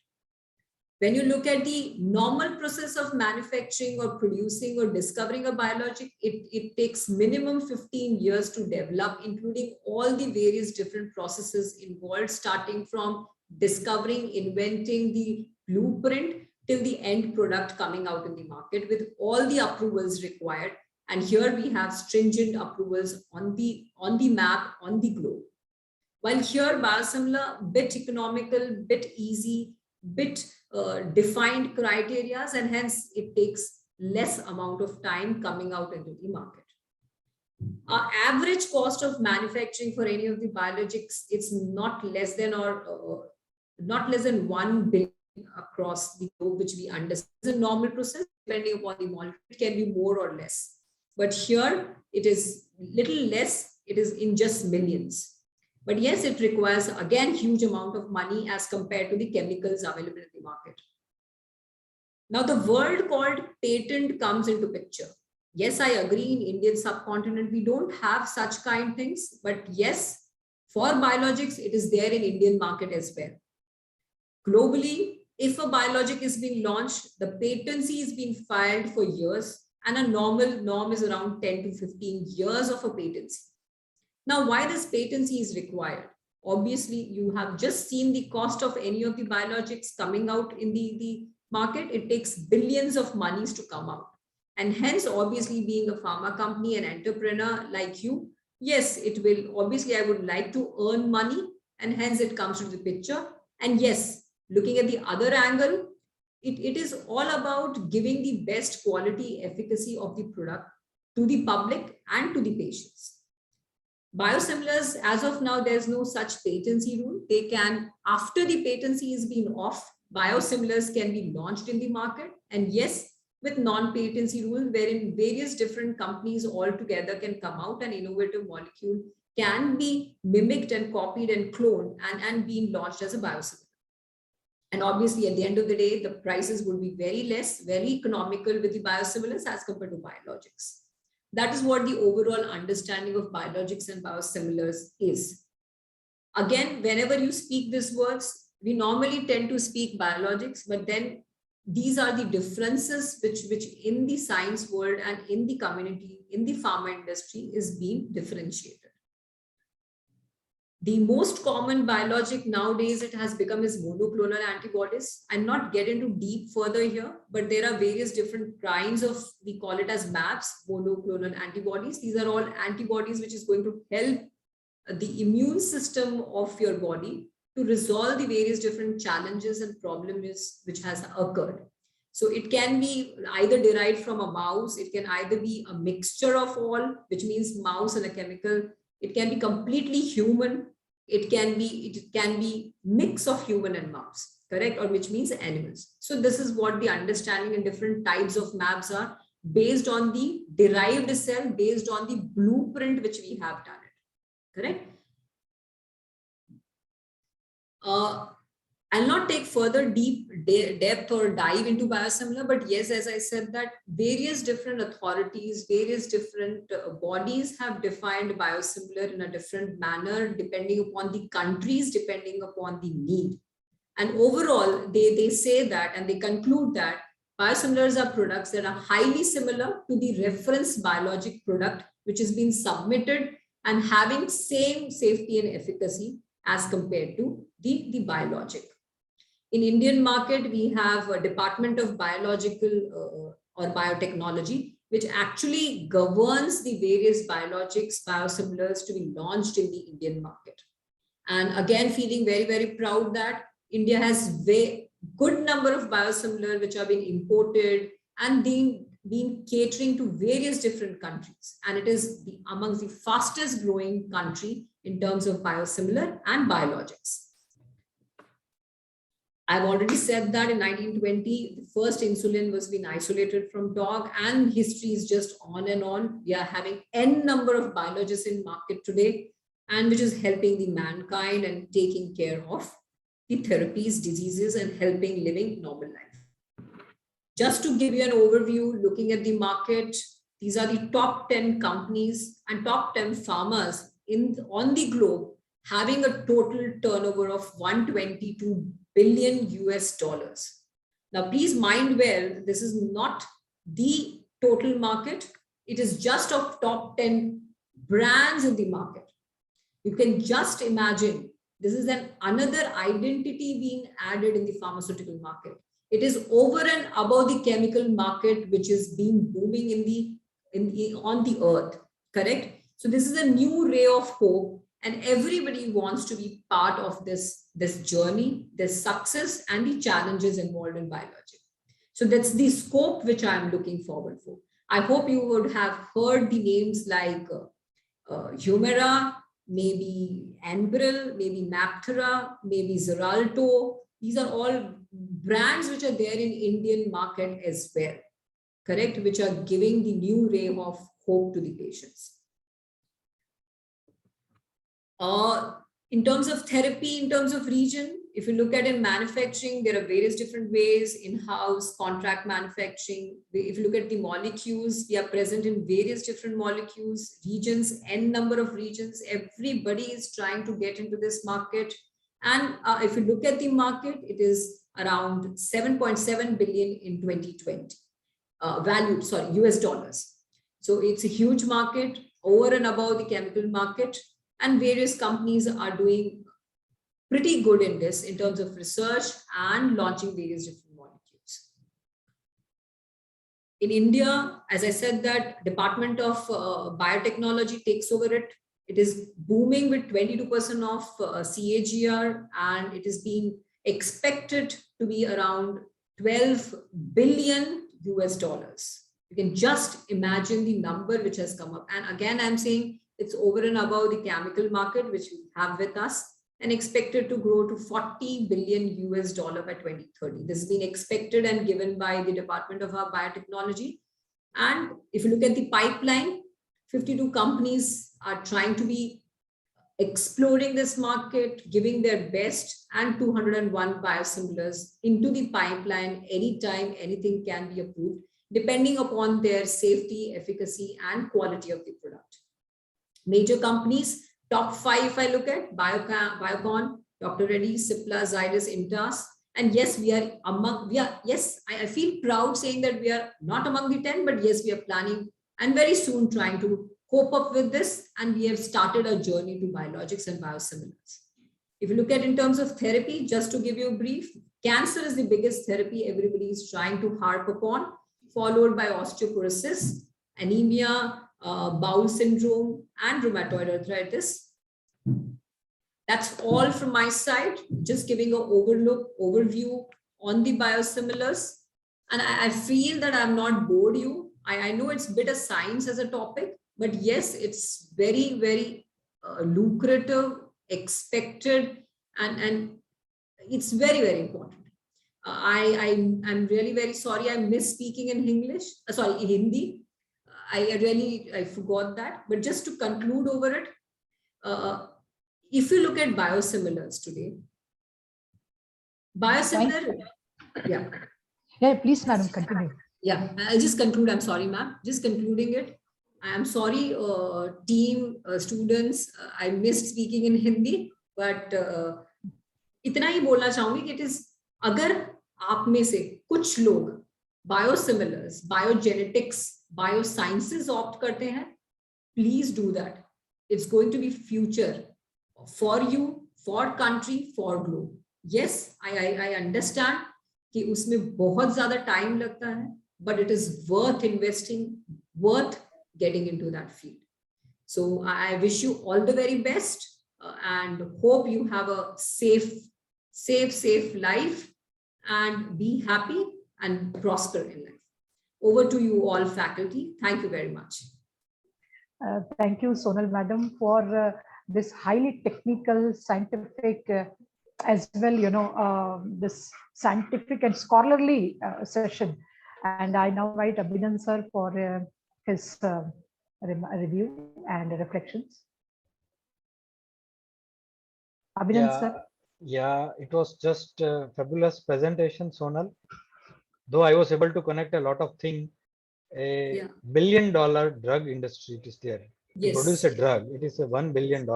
When you look at the normal process of manufacturing or producing or discovering a biologic, it takes minimum 15 years to develop, including all the various different processes involved, starting from discovering, inventing the blueprint till the end product coming out in the market with all the approvals required. And here we have stringent approvals on the map, on the globe. While here biosimilar, bit economical, bit easy, bit defined criteria, and hence it takes less amount of time coming out into the market. Our average cost of manufacturing for any of the biologics, it's not less than not less than 1 billion across the globe, which we understand is a normal process. Depending upon the molecule, it can be more or less. But here it is little less, it is in just millions. But yes, it requires, again, huge amount of money as compared to the chemicals available in the market. Now, the word called patent comes into picture. Yes, I agree, in Indian subcontinent, we don't have such kind of things. But yes, for biologics, it is there in Indian market as well. Globally, if a biologic is being launched, the patency is being filed for years, and a normal norm is around 10 to 15 years of a patency. Now, why this patency is required? Obviously, you have just seen the cost of any of the biologics coming out in the market. It takes billions of monies to come out. And hence, obviously, being a pharma company, an entrepreneur like you, yes, it will, obviously, I would like to earn money, and hence it comes to the picture. And yes, looking at the other angle, it is all about giving the best quality efficacy of the product to the public and to the patients. Biosimilars, as of now, there's no such patency rule. They can, after the patency is being off, biosimilars can be launched in the market. And yes, with non-patency rule, wherein various different companies all together can come out, an innovative molecule can be mimicked and copied and cloned and being launched as a biosimilar. And obviously, at the end of the day, the prices would be very less, very economical with the biosimilars as compared to biologics. That is what the overall understanding of biologics and biosimilars is. Again, whenever you speak these words, we normally tend to speak biologics, but then these are the differences which in the science world and in the community, in the pharma industry is being differentiated. The most common biologic nowadays, it has become is monoclonal antibodies. I'll not get into deep further here, but there are various different kinds of, we call it as MABs, monoclonal antibodies. These are all antibodies which is going to help the immune system of your body to resolve the various different challenges and problems which has occurred. So it can be either derived from a mouse, it can either be a mixture of all, which means mouse and a chemical. It can be completely human. It can be mix of human and mouse, correct? Or which means animals. So this is what the understanding and different types of MABs are based on the derived cell, based on the blueprint which we have done it, correct? I'll not take further deep depth or dive into biosimilar, but yes, as I said, that various different authorities, various different bodies have defined biosimilar in a different manner, depending upon the countries, depending upon the need. And overall, they say that, and they conclude that biosimilars are products that are highly similar to the reference biologic product, which has been submitted and having same safety and efficacy as compared to the biologic. In Indian market, we have a Department of Biological or Biotechnology, which actually governs the various biologics, biosimilars to be launched in the Indian market. And again, feeling very, very proud that India has very good number of biosimilars which are being imported and being catering to various different countries. And it is amongst the fastest growing country in terms of biosimilar and biologics. I've already said that in 1920, the first insulin was being isolated from dog, and history is just on and on. We are having n number of biologics in market today, and which is helping the mankind and taking care of the therapies, diseases, and helping living normal life. Just to give you an overview, looking at the market, these are the top 10 companies and top 10 farmers on the globe having a total turnover of 122 billion US dollars. Now, please mind well, this is not the total market. It is just of top 10 brands in the market. You can just imagine, this is another identity being added in the pharmaceutical market. It is over and above the chemical market, which is being booming on the earth, correct? So this is a new ray of hope, and everybody wants to be part of this journey, this success, and the challenges involved in biology. So that's the scope which I'm looking forward for. I hope you would have heard the names like Humira, maybe Enbrel, maybe Mapthera, maybe Xarelto. These are all brands which are there in Indian market as well, correct? Which are giving the new ray of hope to the patients. In terms of therapy, in terms of region, if you look at in manufacturing, there are various different ways, in-house, contract manufacturing. If you look at the molecules, we are present in various different molecules, regions, n number of regions. Everybody is trying to get into this market. And if you look at the market, it is around 7.7 billion in 2020, US dollars. So it's a huge market over and above the chemical market. And various companies are doing pretty good in this in terms of research and launching various different molecules. In India, as I said, that Department of Biotechnology takes over it. It is booming with 22% of CAGR, and it is being expected to be around 12 billion US dollars. You can just imagine the number which has come up. And again, I'm saying it's over and above the chemical market, which we have with us, and expected to grow to 40 billion US dollar by 2030. This has been expected and given by the Department of Biotechnology. And if you look at the pipeline, 52 companies are trying to be exploring this market, giving their best, and 201 biosimilars into the pipeline. Anytime, anything can be approved, depending upon their safety, efficacy, and quality of the product. Major companies, top 5, if I look at Biocon, Dr. Reddy's, Cipla, Zydus, Intas. And yes, I feel proud saying that we are not among the 10, but yes, we are planning and very soon trying to cope up with this, and we have started a journey to biologics and biosimilars. If you look at in terms of therapy, just to give you a brief, cancer is the biggest therapy everybody is trying to harp upon, followed by osteoporosis, anemia, bowel syndrome, and rheumatoid arthritis. That's all from my side, just giving an overview on the biosimilars. And I feel that I'm not bored you. I know it's a bit of science as a topic, but yes, it's very, very lucrative, expected, and it's very, very important. I'm really very sorry I missed speaking in English, sorry, in Hindi. I forgot that. But just to conclude over it, if you look at biosimilars today, biosimilar, yeah. Yeah, please, madam, continue. Yeah, I'll just conclude. I'm sorry, ma'am. Just concluding it. I'm sorry, team, students. I missed speaking in Hindi, but इतना ही बोलना चाहूंगी कि it is अगर आप में से कुछ लोग biosimilars, biogenetics, biosciences opt करते हैं, please do that. It's going to be future for you, for country, for globe. Yes, I understand कि उसमें बहुत ज़्यादा time लगता है, but it is worth investing, worth getting into that field. So I wish you all the very best and hope you have a safe life and be happy and prosper in life. Over to you all faculty. Thank you very much. Thank you, Sonal madam, for this highly technical, scientific, as well, this scientific and scholarly session. And I now invite Abhinand sir for his review and reflections. Abhinand sir. Yeah, it was just a fabulous presentation, Sonal. Though I was able to connect a lot of things, $1 billion drug industry it is there. Yes. To produce a drug, it is a $1 billion.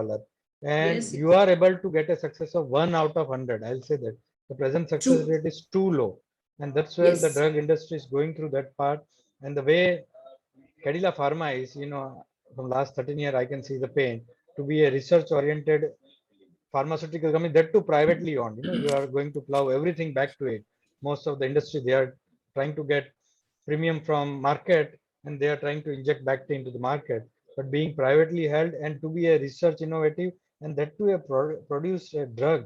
And Yes, you are able to get a success of 1 out of 100. I'll say that the present success rate is too low. And that's where the drug industry is going through that part. And the way Cadila Pharma is, from last 13 years, I can see the pain to be a research-oriented pharmaceutical company, that too privately owned. You are going to plow everything back to it. Most of the industry, they are trying to get premium from market and they are trying to inject back into the market. But being privately held and to be a research innovative and that to produce a drug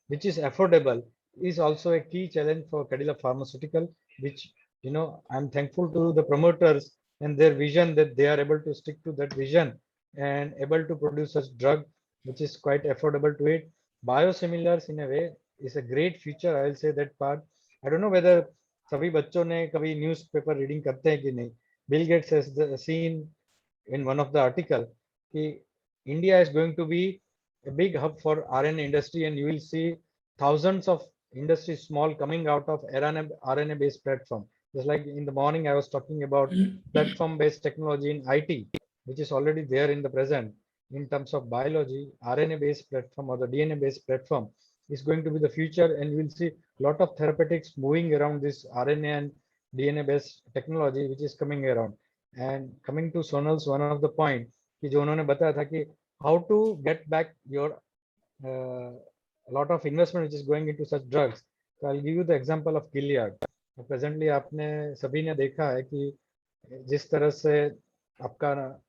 which is affordable is also a key challenge for Cadila Pharmaceutical, which I'm thankful to the promoters and their vision that they are able to stick to that vision and able to produce such drug which is quite affordable to it. Biosimilars in a way is a great future. I'll say that part. I don't know whether सभी बच्चों ने कभी newspaper reading करते हैं कि नहीं. Bill Gates has seen in one of the article कि India is going to be a big hub for RNA industry and you will see thousands of industries small coming out of RNA based platform. Just like in the morning I was talking about platform based technology in IT, which is already there in the present. In terms of biology, RNA based platform or the DNA based platform is going to be the future, and you will see a lot of therapeutics moving around this RNA and DNA based technology which is coming around. And coming to Sonal's one of the point कि जो उन्होंने बताया था कि how to get back your a lot of investment which is going into such drugs. So I'll give you the example of Gilead. Presently आपने सभी ने देखा है कि जिस तरह से आपका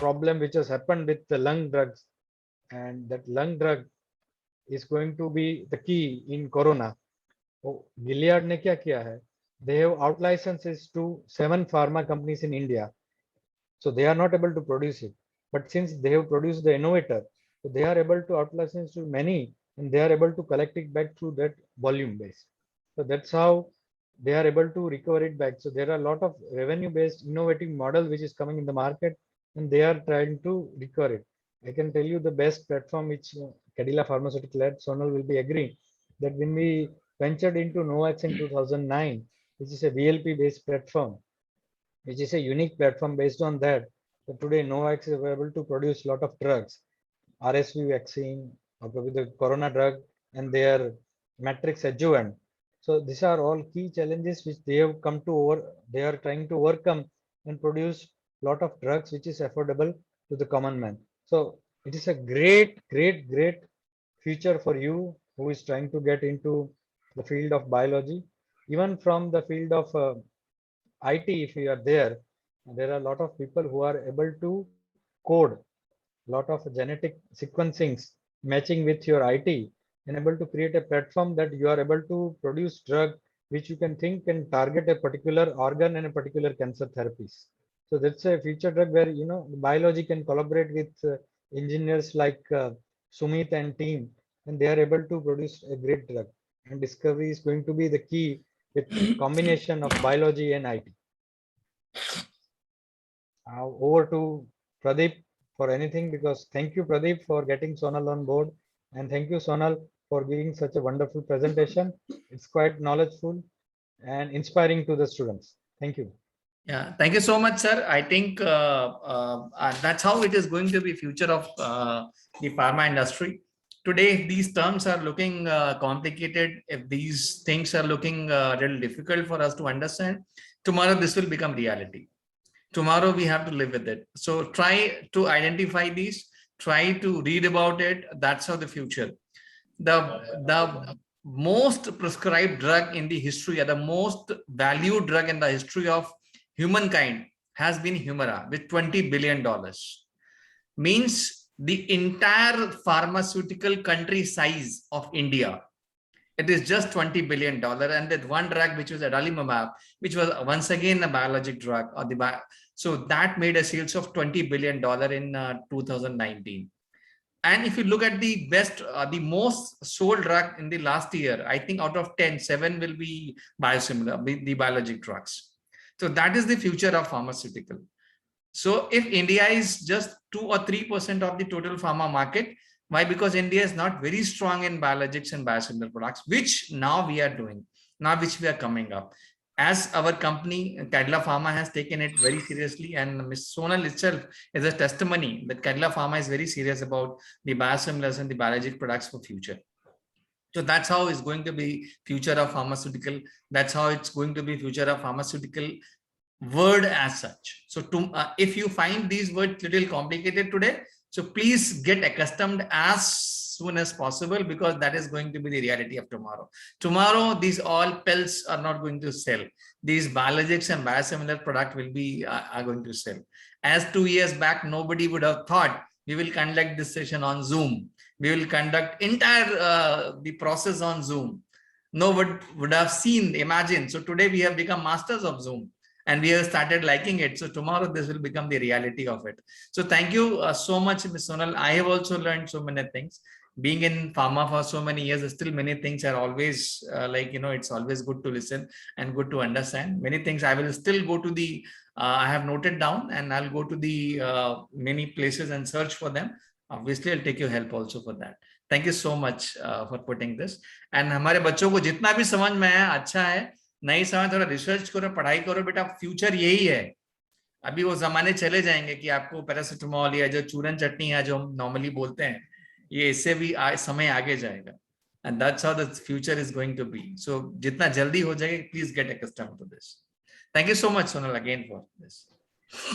problem which has happened with the lung drugs, and that lung drug is going to be the key in corona. So Gilead ने क्या किया है? They have out licenses to 7 pharma companies in India. So they are not able to produce it. But since they have produced the innovator, so they are able to out license to many and they are able to collect it back through that volume base. So that's how they are able to recover it back. So there are a lot of revenue based innovative model which is coming in the market and they are trying to recover it. I can tell you the best platform which Cadila Pharmaceutical had, Sonal will be agreeing that when we ventured into Novax in 2009, which is a VLP based platform, which is a unique platform based on that. So today Novax is able to produce a lot of drugs, RSV vaccine, or probably the corona drug and their matrix adjuvant. So these are all key challenges which they have come to they are trying to overcome and produce a lot of drugs which is affordable to the common man. So it is a great future for you who is trying to get into the field of biology. Even from the field of IT, if you are there are a lot of people who are able to code a lot of genetic sequencings matching with your IT and able to create a platform that you are able to produce drug which you can think can target a particular organ and a particular cancer therapies. So that's a future drug where biology can collaborate with engineers like Sumit and team, and they are able to produce a great drug. And discovery is going to be the key with combination of biology and IT. Now over to Pradeep for anything, because thank you Pradeep for getting Sonal on board, and thank you Sonal for giving such a wonderful presentation. It's quite knowledgeful and inspiring to the students. Thank you. Yeah, thank you so much, sir. I think that's how it is going to be future of the pharma industry. Today, if these terms are looking complicated, if these things are looking a little difficult for us to understand, tomorrow this will become reality. Tomorrow we have to live with it. So try to identify these, try to read about it. That's how the future. The most prescribed drug in the history, or the most valued drug in the history of humankind has been Humira with $20 billion. Means the entire pharmaceutical country size of India, it is just $20 billion. And that one drug, which was adalimumab, which was once again a biologic drug, so that made a sales of $20 billion in 2019. And if you look at the best, the most sold drug in the last year, I think out of 10, 7 will be biosimilar, the biologic drugs. So that is the future of pharmaceutical. So if India is just 2 or 3% of the total pharma market, why? Because India is not very strong in biologics and biosimilar products, which now we are doing, now which we are coming up. As our company, Cadila Pharma, has taken it very seriously, and Ms. Sonal itself is a testimony that Cadila Pharma is very serious about the biosimilars and the biologic products for future. So that's how it's going to be future of pharmaceutical. That's how it's going to be future of pharmaceutical word as such. So if you find these words little complicated today, so please get accustomed as soon as possible, because that is going to be the reality of tomorrow. Tomorrow, these all pills are not going to sell. These biologics and biosimilar product will be are going to sell. As 2 years back, nobody would have thought we will conduct this session on Zoom. We will conduct entire the process on Zoom. No one would have seen, imagine. So today we have become masters of Zoom, and we have started liking it. So tomorrow this will become the reality of it. So thank you so much, Ms. Sonal. I have also learned so many things. Being in pharma for so many years, still many things are always it's always good to listen and good to understand. Many things I will still go to the, I have noted down, and I'll go to the many places and search for them. Obviously, I'll take your help also for that. Thank you so much for putting this. And हमारे बच्चों को जितना भी समझ में आया अच्छा है, नहीं समझ थोड़ा रिसर्च करो, पढ़ाई करो बेटा, फ्यूचर यही है. अभी वो जमाने चले जाएंगे कि आपको पैरासिटामोल या जो चूरन चटनी है जो हम नॉर्मली बोलते हैं, ये इससे भी समय आगे जाएगा. And that's how the future is going to be. So जितना जल्दी हो जाएगा, please get accustomed to this. Thank you so much, Sonal, again for this.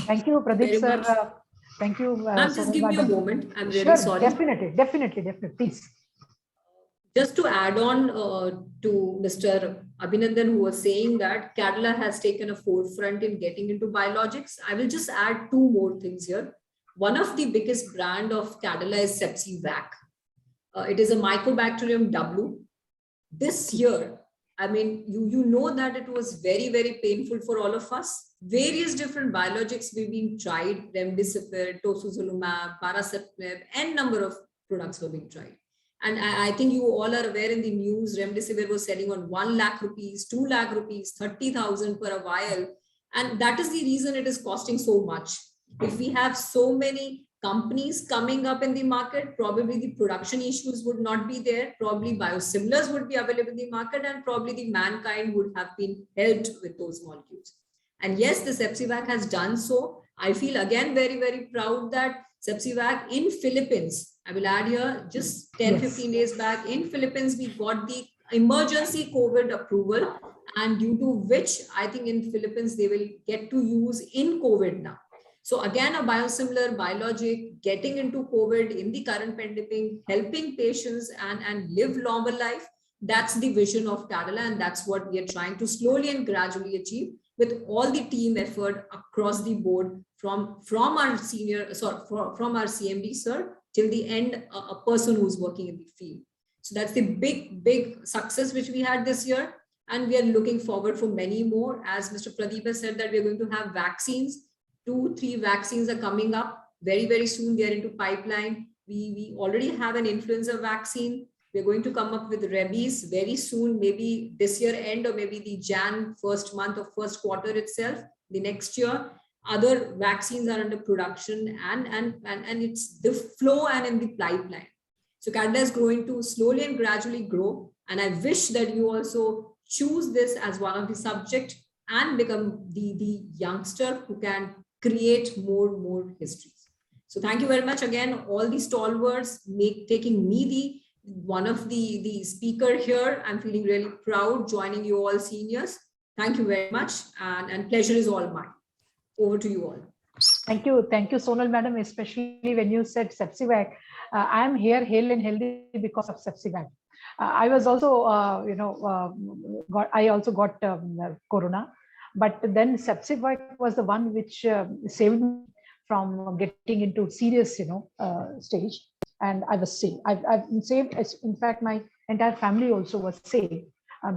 Thank you, Pradeep sir. Thank you. Ma'am, just give me a moment. I'm really sure, sorry. Definitely. Please. Just to add on to Mr. Abhinandan, who was saying that Cadila has taken a forefront in getting into biologics, I will just add 2 more things here. One of the biggest brand of Cadila is Sepsivac. It is a Mycobacterium W. This year, I mean, you know that it was very, very painful for all of us. Various different biologics were being tried, remdesivir, tocilizumab, paracetamol, n number of products were being tried. And I think you all are aware in the news, remdesivir was selling on 1 lakh rupees, 2 lakh rupees, 30,000 per a vial. And that is the reason it is costing so much. If we have so many companies coming up in the market, probably the production issues would not be there. Probably biosimilars would be available in the market, and probably the mankind would have been helped with those molecules. And yes, the Sepsivac has done so. I feel again very, very proud that Sepsivac in Philippines, I will add here, just 10, 15 days back in Philippines, we got the emergency COVID approval. and due to which I think in Philippines they will get to use in COVID now. So again, a biosimilar biologic getting into COVID in the current pandemic, helping patients and live longer life. That's the vision of Cadila, and that's what we are trying to slowly and gradually achieve with all the team effort across the board from our from our CMD sir till the end, a person who's working in the field. So that's the big success which we had this year. And we are looking forward for many more. As Mr. Pradeep has said that we're going to have vaccines. 2-3 vaccines are coming up very soon. They are into pipeline. We already have an influenza vaccine. We're going to come up with rabies very soon, maybe this year end or maybe the Jan first month or first quarter itself, the next year. Other vaccines are under production and it's the flow and in the pipeline. So Cadila is going to slowly and gradually grow. And I wish that you also choose this as one of the subject and become the youngster who can create more histories. So thank you very much again, all the stalwarts taking me one of the speaker here. I'm feeling really proud joining you all seniors. Thank you very much, and pleasure is all mine. Over to you all. Thank you, Sonal madam, especially when you said Sepsivac. I am here hale and healthy because of Sepsivac. I was also, I also got corona, but then Sepsivac was the one which saved me from getting into serious, stage, and I was saved. I've been saved. In fact, my entire family also was saved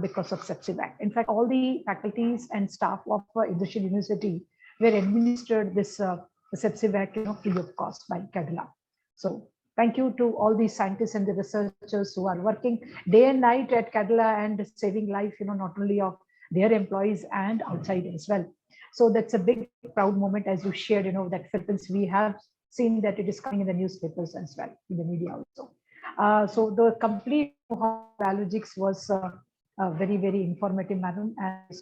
because of Sepsivac. In fact, all the faculties and staff of Indrashil University were administered this Sepsivac, free of cost by Cadila. So thank you to all the scientists and the researchers who are working day and night at Cadila and saving life, not only of their employees and outside as well. So that's a big proud moment, as you shared, that Philippines, we have seen that it is coming in the newspapers as well, in the media also. So the complete biologics was a very informative, madam, and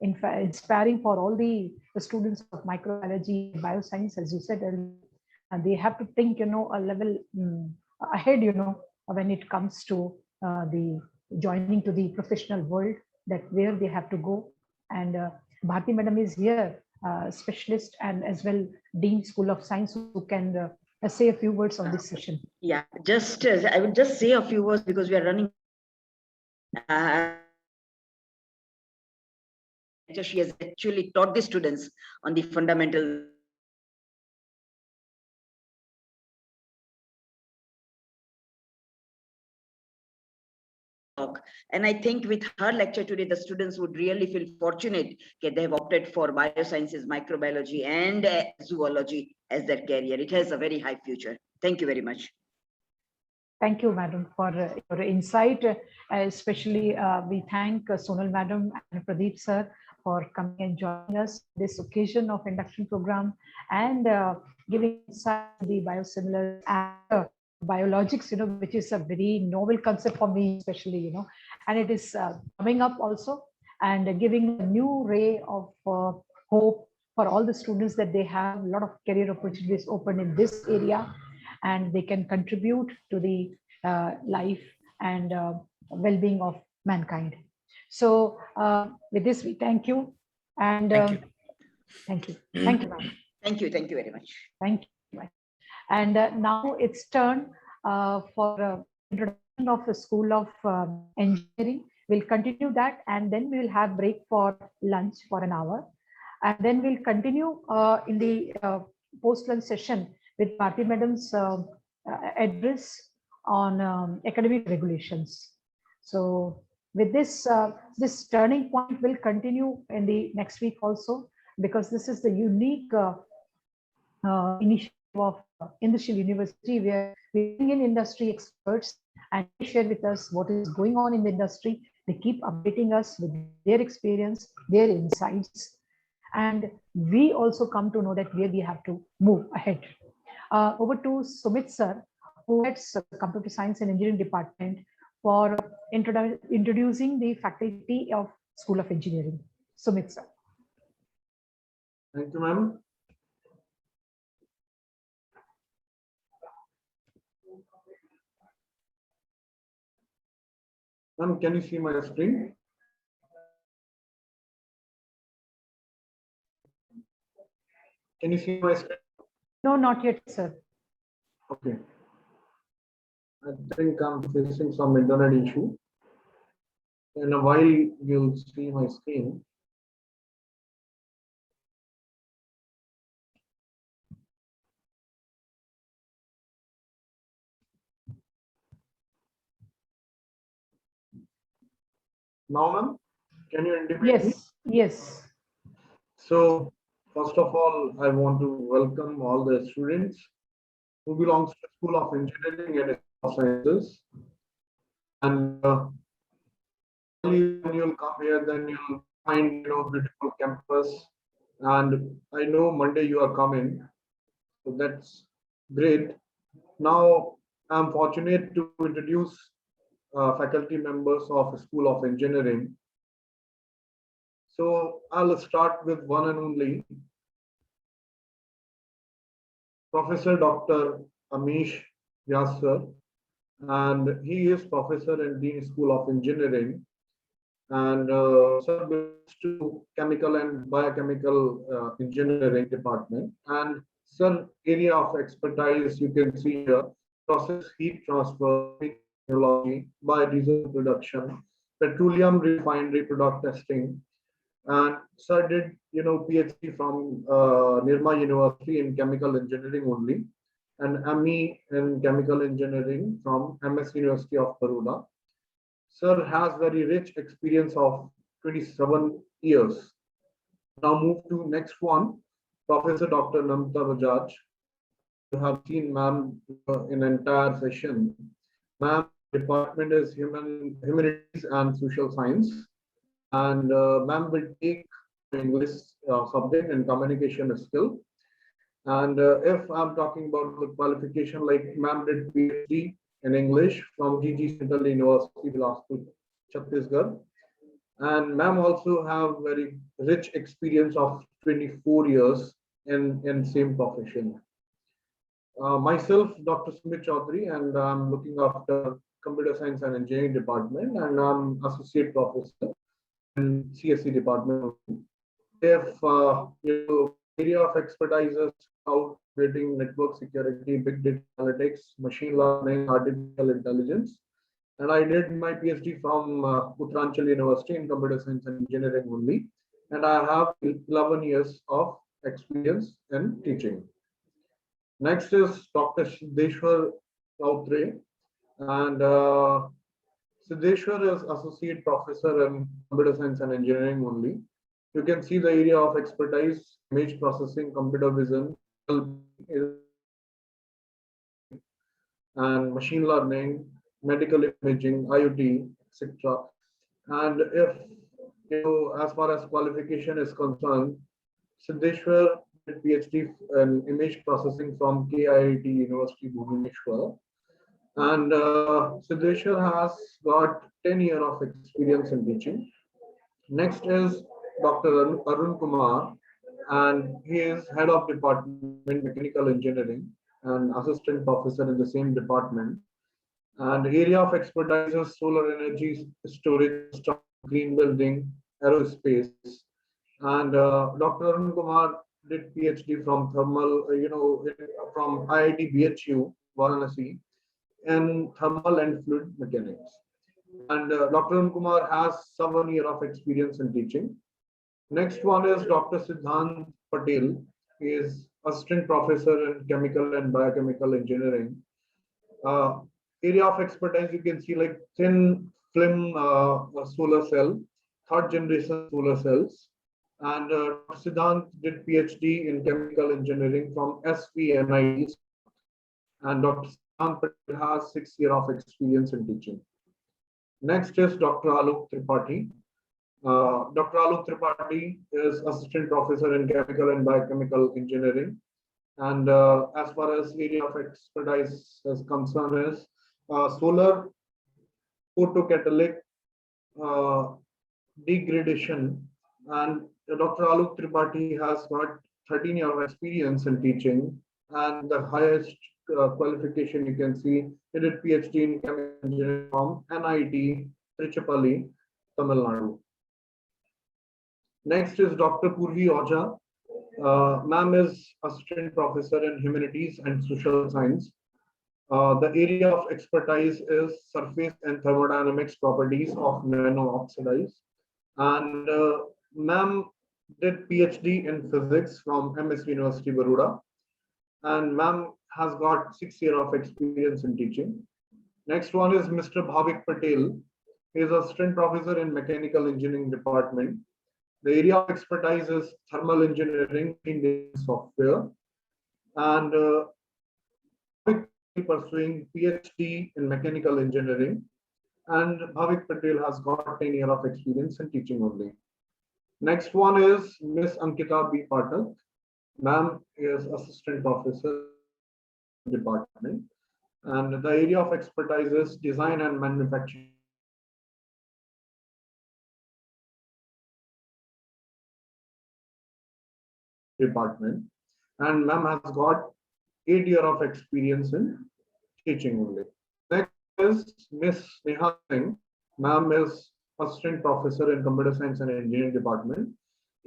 in fact inspiring for all the students of microbiology, bioscience, as you said, and they have to think, a level ahead, when it comes to the joining to the professional world, that where they have to go. And Bharti madam is here, specialist and as well Dean School of Science, who can say a few words on this session. Yeah, just I will just say a few words because we are running. She has actually taught the students on the fundamental. And I think with her lecture today, the students would really feel fortunate that they have opted for biosciences, microbiology, and zoology as their career. It has a very high future. Thank you very much. Thank you, madam, for your insight. Especially, we thank Sonal madam and Pradeep sir for coming and joining us this occasion of induction program and giving insight to the biosimilars and biologics, which is a very novel concept for me, especially, and it is coming up also and giving a new ray of hope for all the students, that they have a lot of career opportunities open in this area, and they can contribute to the life and well-being of mankind. So with this, we thank you. And thank you. Thank you, ma'am. Thank you very much. Thank you. And now it's turn for introduction of the School of Engineering. We'll continue that, and then we will have break for lunch for an hour. And then we'll continue in the post-lunch session with Bharti madam's address on academic regulations. So with this, this turning point will continue in the next week also, because this is the unique initiative of Indrashil University, where we bring in industry experts and they share with us what is going on in the industry. They keep updating us with their experience, their insights, and we also come to know that where we have to move ahead. Over to Sumit sir, who heads Computer Science and Engineering Department, for introducing the faculty of School of Engineering. Sumit sir. Thank you, ma'am. Ma'am, can you see my screen? Can you see my screen? No, not yet, sir. Okay. I think I'm facing some internet issue. In a while, you'll see my screen. Now, ma'am, can you indicate me? Yes, yes. So, first of all, I want to welcome all the students who belongs to the School of Engineering and Sciences. And when you'll come here, then you'll find beautiful campus. And I know Monday you are coming, so that's great. Now I'm fortunate to introduce faculty members of School of Engineering. So I'll start with one and only Professor Dr. Amish Vyas sir, and he is Professor and Dean School of Engineering. And sir belongs to Chemical and Biochemical Engineering Department. And sir area of expertise you can see here: process heat transfer, technology, biodiesel production, petroleum refinery product testing. And sir did PhD from Nirma University in chemical engineering only, and ME in chemical engineering from MS University of Baroda. Sir has very rich experience of 27 years. Now move to next one, Professor Dr. Namita Bajaj. You have seen ma'am in entire session. Ma'am department is humanities and social science, and ma'am will take English subject and communication skill. And if I'm talking about the qualification, like ma'am did PhD in English from GG Central University, Bilaspur, Chhattisgarh. And ma'am also have very rich experience of 24 years in same profession. Myself, Dr. Sumit Chaudhary, and I'm looking after Computer Science and Engineering Department, and I'm Associate Professor in CSE Department. If area of expertise is cloud computing, network security, big data analytics, machine learning, artificial intelligence. And I did my PhD from Uttaranchal University in computer science and engineering only. And I have 11 years of experience in teaching. Next is Dr. Siddheshwar Chowdhury. And Siddheshwar is Associate Professor in computer science and engineering only. You can see the area of expertise: image processing, computer vision, and machine learning, medical imaging, IoT, etc. And if as far as qualification is concerned, Siddheshwar did PhD in image processing from KIIT University, Bhubaneswar. And Siddheshwar has got 10 years of experience in teaching. Next is Dr. Arun Kumar, and he is head of department mechanical engineering and assistant professor in the same department. And the area of expertise is solar energy storage, green building, aerospace. And Dr. Arun Kumar did PhD from thermal, from IIT BHU, Varanasi, in thermal and fluid mechanics. And Dr. Arun Kumar has 7 years of experience in teaching. Next one is Dr. Siddhant Patel. He is assistant professor in chemical and biochemical engineering. Area of expertise you can see like thin film solar cell, third generation solar cells. And Siddhant did PhD in chemical engineering from SVNIT. And Dr. Siddhant Patel has 6 years of experience in teaching. Next is Dr. Alok Tripathi. Dr. Alok Tripathi is assistant professor in chemical and biochemical engineering. And as far as area of expertise is concerned is solar photocatalytic degradation. And Dr. Alok Tripathi has got 13 years of experience in teaching, and the highest qualification you can see, he did PhD in chemical engineering from NIT, Trichinopalli, Tamil Nadu. Next is Dr. Purvi Oja. Ma'am is assistant professor in humanities and social science. The area of expertise is surface and thermodynamics properties of nano-oxidize. And ma'am did PhD in physics from MS University, Baroda. And ma'am has got 6 years of experience in teaching. Next one is Mr. Bhavik Patel. He is assistant professor in mechanical engineering department. The area of expertise is thermal engineering, Indian software. And pursuing PhD in mechanical engineering, and Bhavik Patel has got 10 years of experience in teaching only. Next one is Miss Ankita B. Pathak. Ma'am is assistant professor department, and the area of expertise is design and manufacturing. Department, and ma'am has got 8 years of experience in teaching only. Next is Miss Neha Singh. Ma'am is assistant professor in computer science and engineering department.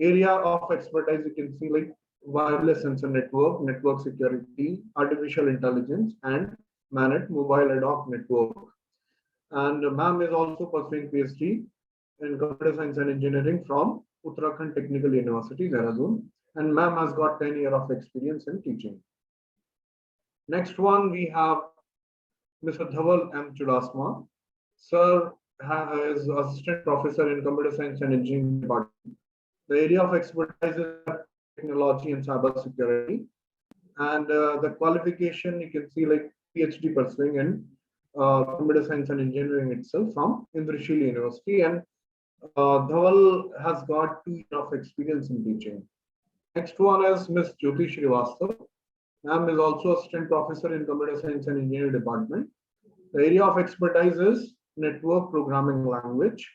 Area of expertise you can see like wireless sensor network, network security, artificial intelligence, and managed mobile ad hoc network. And ma'am is also pursuing PhD in computer science and engineering from Uttarakhand Technical University, Dehradun. And ma'am has got 10 years of experience in teaching. Next one we have Mr. Dhaval M. Chudasma. Sir is assistant professor in computer science and engineering department. The area of expertise is technology and cyber security. And the qualification you can see like PhD pursuing in computer science and engineering itself from Indrashil University. And Dhaval has got 2 years of experience in teaching. Next one is Ms. Jyoti Srivastava. Ma'am is also assistant professor in computer science and engineering department. The area of expertise is network programming language,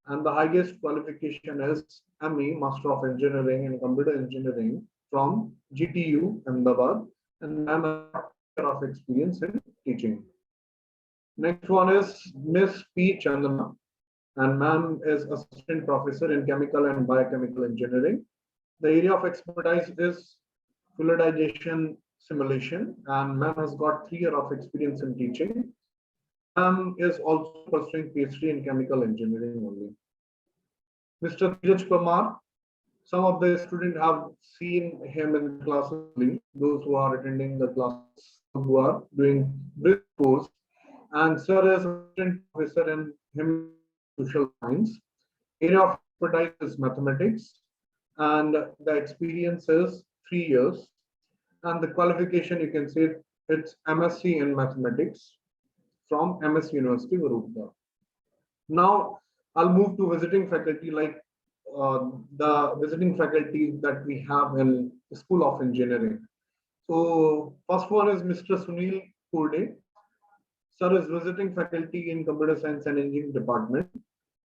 and the highest qualification is ME, Master of Engineering in Computer Engineering from GTU, Ahmedabad, and ma'am has a year of experience in teaching. Next one is Miss P. Chandana, and ma'am is assistant professor in chemical and biochemical engineering. The area of expertise is fluidization simulation, and ma'am has got 3 years of experience in teaching. Ma'am is also pursuing PhD in chemical engineering only. Mr. Dheeraj Kumar, some of the students have seen him in classes, those who are attending the classes, who are doing this course. And sir is assistant professor in social science. Area of expertise is mathematics, and the experience is 3 years. And the qualification you can say it's MSc in mathematics from MS University, Baroda. Now I'll move to visiting faculty, like the visiting faculty that we have in the School of Engineering. So first one is Mr. Sunil Kurde. Sir is visiting faculty in Computer Science and Engineering Department,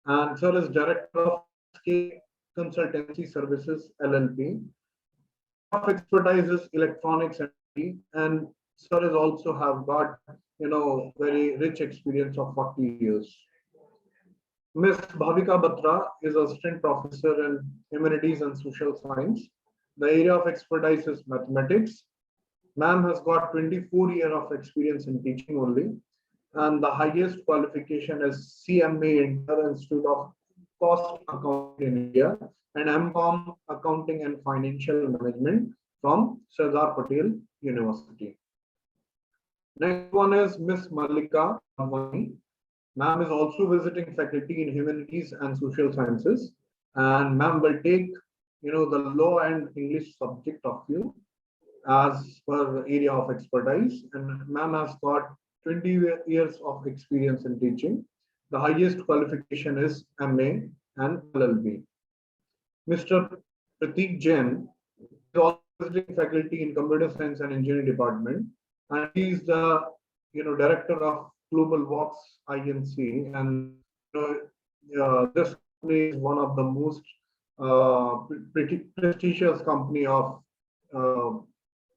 and sir is director of SK Consultancy Services LLP. Of expertise is electronics and sir is also have got very rich experience of 40 years. Ms. Bhavika Batra is assistant professor in humanities and social science. The area of expertise is mathematics. Ma'am has got 24 years of experience in teaching only, and the highest qualification is CMA Inter Institute of Cost Accounting in India, and MCOM Accounting and Financial Management from Sardar Patel University. Next one is Miss Malika Avani. Ma'am is also visiting faculty in humanities and social sciences, and ma'am will take the law and English subject of you as per area of expertise, and ma'am has got 20 years of experience in teaching. The highest qualification is MA and LLB. Mr. Pratik Jain is also visiting faculty in computer science and engineering department, and he is the director of Global Vox INC, and this company is one of the most prestigious company of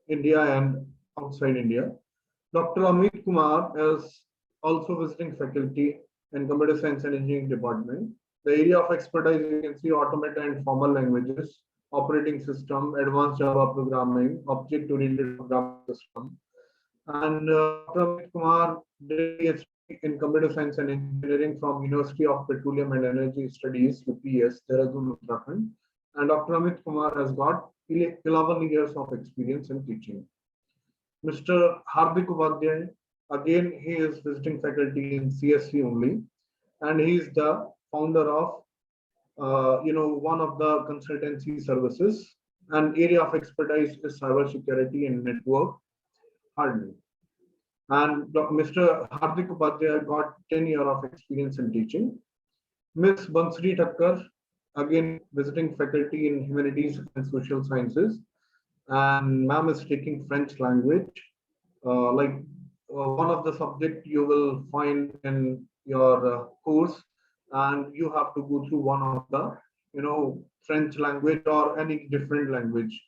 India and outside India. Dr. Amit Kumar is also visiting faculty in computer science and engineering department. The area of expertise you can see automata and formal languages, operating system, advanced Java programming, object-oriented programming system. And Dr. Amit Kumar did PhD in computer science and engineering from University of Petroleum and Energy Studies, UPS, Dehradun, Uttarakhand. And Dr. Amit Kumar has got 11 years of experience in teaching. Mr. Hardik Upadhyay, again, he is visiting faculty in CSC only, and he is the founder of one of the consultancy services. An area of expertise is cybersecurity and network hardening. And Mr. Hardik Upadhyay got 10 years of experience in teaching. Ms. Bansri Thakkar, again visiting faculty in humanities and social sciences, and ma'am is taking French language. One of the subject you will find in your course, and you have to go through one of the French language or any different language.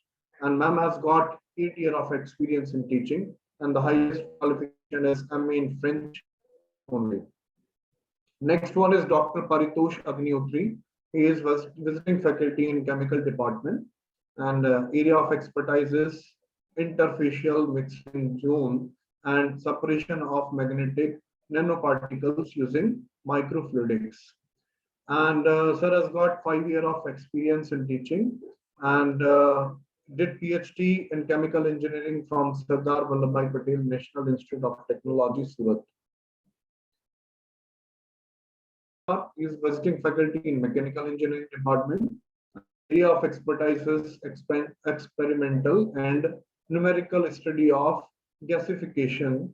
And ma'am has got 8 years of experience in teaching, and the highest qualification is MA in French only. Next one is Dr. Paritosh Agnihotri. He is visiting faculty in chemical department, and area of expertise is interfacial mixing zone and separation of magnetic nanoparticles using microfluidics. And sir has got 5 years of experience in teaching, and did PhD in chemical engineering from Sardar Vallabhbhai Patel National Institute of Technology, Surat. He is visiting faculty in mechanical engineering department. Area of expertise is experimental and numerical study of gasification,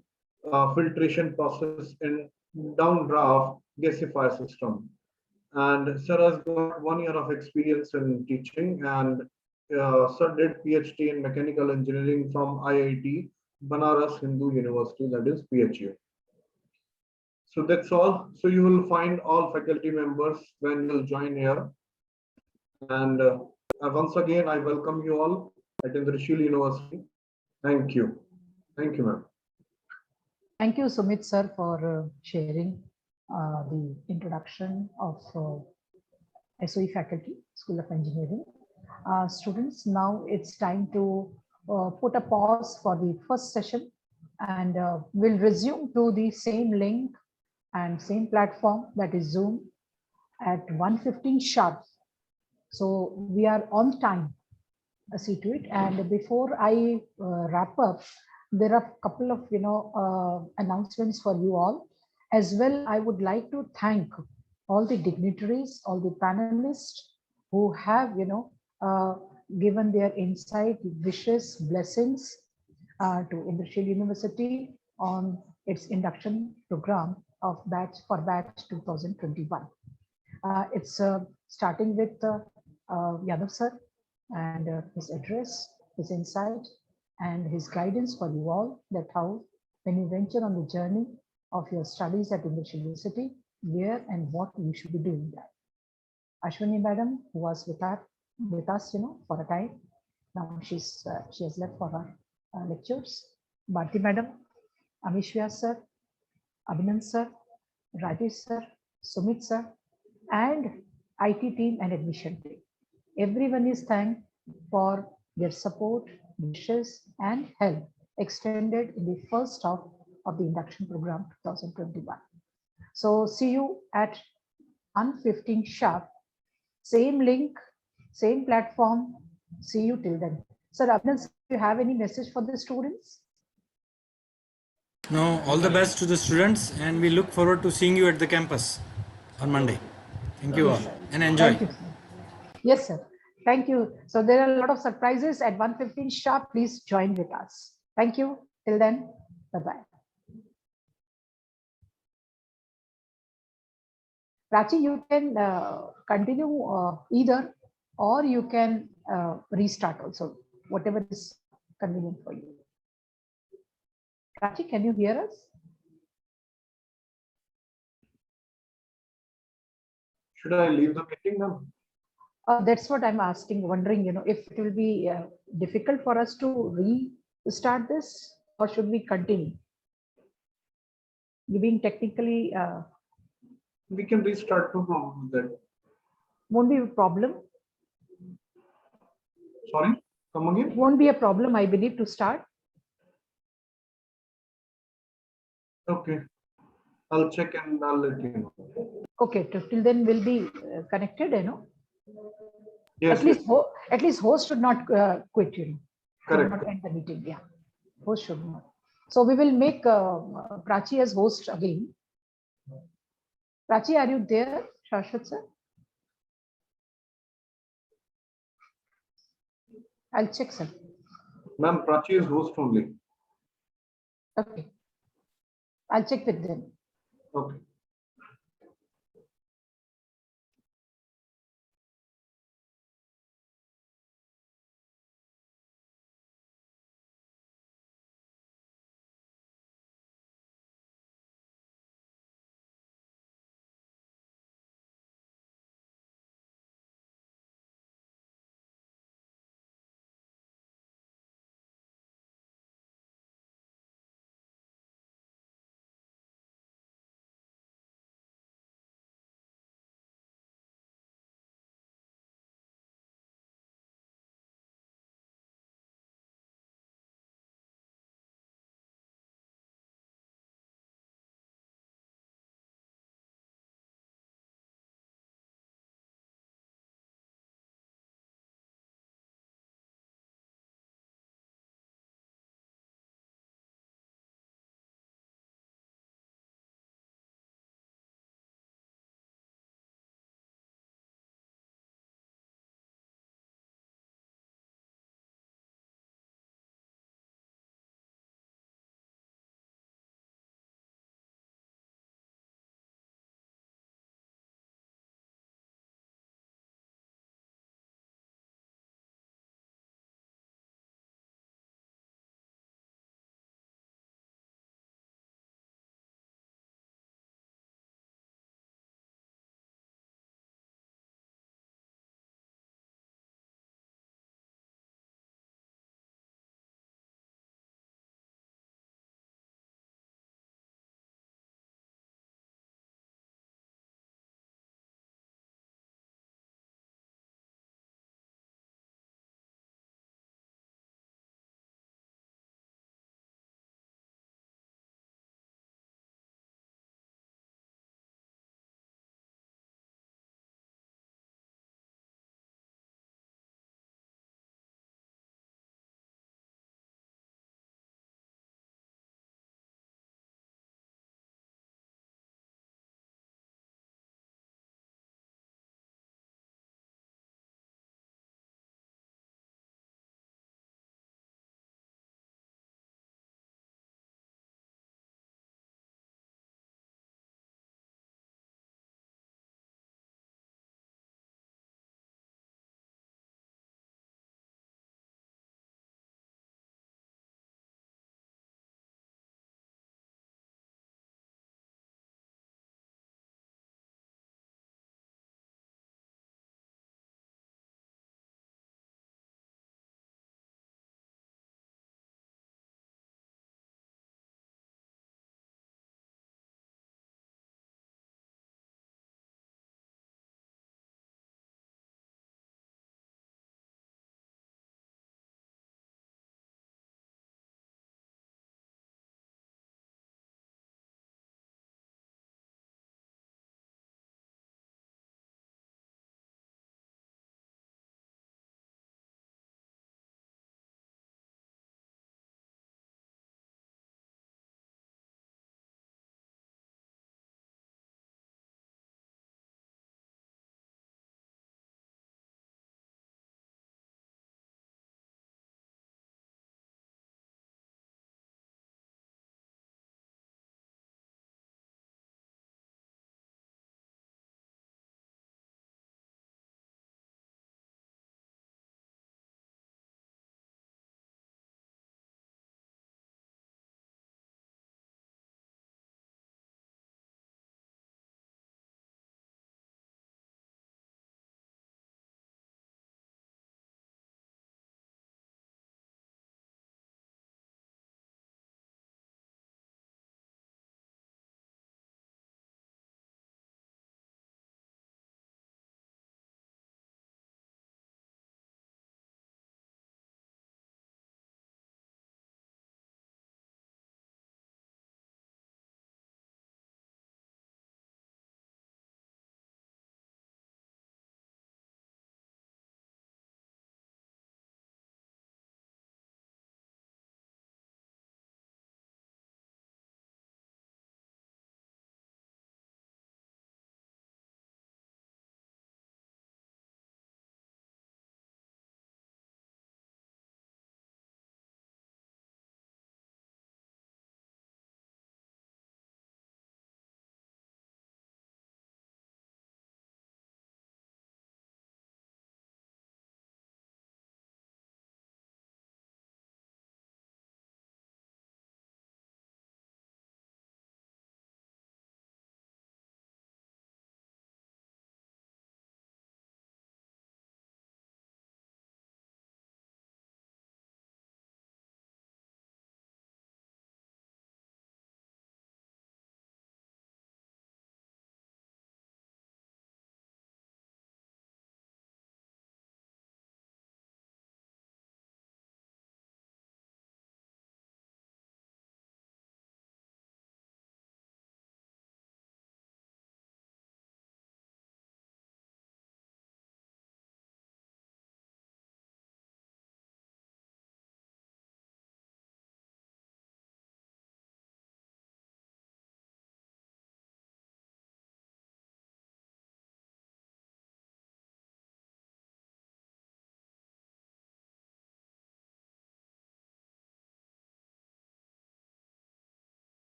filtration process in downdraft gasifier system. And sir has got 1 year of experience in teaching, and sir did PhD in mechanical engineering from IIT Banaras Hindu University, that is PHU. So that's all. So you will find all faculty members when you'll join here. And once again, I welcome you all at Indrashil University. Thank you. Thank you, ma'am. Thank you, Sumit sir, for sharing the introduction of SOE faculty, School of Engineering. Students, now it's time to put a pause for the first session, and we'll resume to the same link and same platform, that is Zoom, at 1:15 sharp. So we are on time, see to it. And before I wrap up, there are a couple of announcements for you all. As well, I would like to thank all the dignitaries, all the panelists who have given their insight, wishes, blessings to Indrashil University on its induction program of batch 2021. It's starting with Yadav sir and his address, his insight, and his guidance for you all, that how when you venture on the journey of your studies at Induction University, where and what you should be doing that. Ashwini madam, who was with us, for a time. Now she has left for her lectures. Bharti madam, Amish Vyas sir, Abhinand sir, Rajesh sir, Sumit sir, and IT team and admission team. Everyone is thanked for their support, wishes, and help extended in the first half of the induction program 2021. So see you at 1:15 sharp, same link, same platform. See you till then. Sir, Abhinand, do you have any message for the students? No, all the best to the students, and we look forward to seeing you at the campus on Monday. Thank you all, and enjoy. Thank you, sir. Yes, sir. Thank you. So there are a lot of surprises at 1:15 sharp. Please join with us. Thank you. Till then, bye-bye. Prachi, you can continue either, or you can restart also, whatever is convenient for you. Prachi, can you hear us? Should I leave the meeting now? That's what I'm asking, wondering, if it will be difficult for us to restart this, or should we continue? You being technically... we can restart, no problem with that. Won't be a problem? Sorry, come again. It won't be a problem, I believe, to start. Okay, I'll check and I'll let you know. Okay, till then we'll be connected, Yes, at least host should not quit, Should Correct. not end the meeting. Yeah, host should not. So we will make Prachi as host again. Prachi, are you there, Shashwat sir? I'll check, sir. Ma'am, Prachi is host only. Okay. I'll check with them. Okay.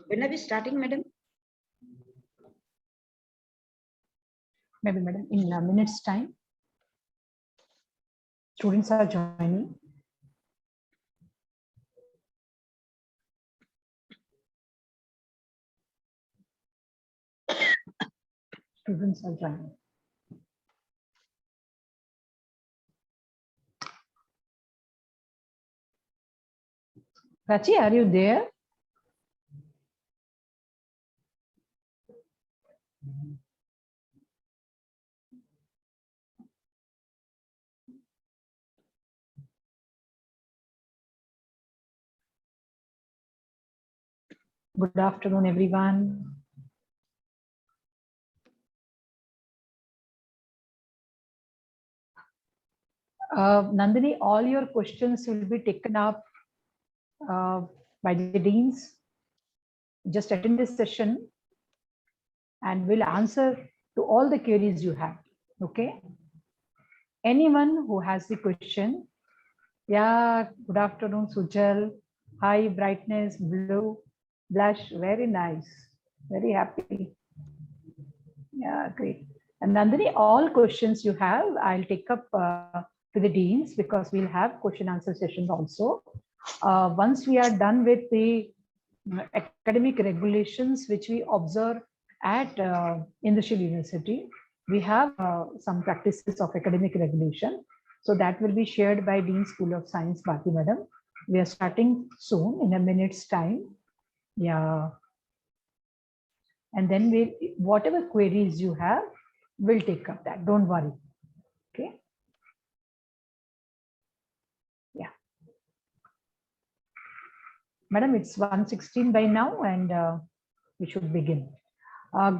When are we starting, madam? Maybe, madam, in a minute's time. Students are joining. Students are joining. Prachi, are you there? Good afternoon, everyone. Nandini, all your questions will be taken up by the deans. Just attend this session and we'll answer to all the queries you have. Okay. Anyone who has the question. Yeah, good afternoon, Sujal. Hi, brightness, blue, blush, very nice. Very happy. Yeah, great. And Nandini, all questions you have, I'll take up to the deans because we'll have question answer sessions also. Once we are done with the academic regulations which we observe at Indrashil University, we have some practices of academic regulation. So that will be shared by Dean School of Science, Bharti Madam. We are starting soon in a minute's time. Yeah. And then we, whatever queries you have, we'll take up that. Don't worry. Okay. Yeah. Madam, it's 1:16 by now and we should begin.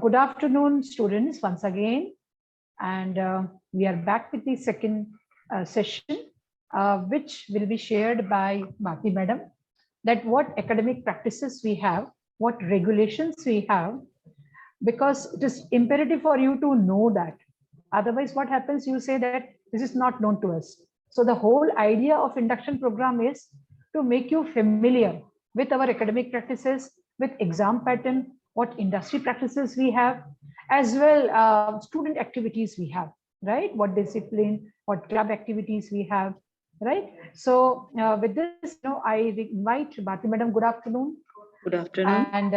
Good afternoon, students, once again. And we are back with the second session, which will be shared by Bharti Madam, that what academic practices we have, what regulations we have, because it is imperative for you to know that. Otherwise, what happens, you say that this is not known to us. So the whole idea of induction program is to make you familiar with our academic practices, with exam pattern, what industry practices we have, as well student activities we have, right? What discipline, what club activities we have, right? So with this, I invite Bharti Madam. Good afternoon. Good afternoon. And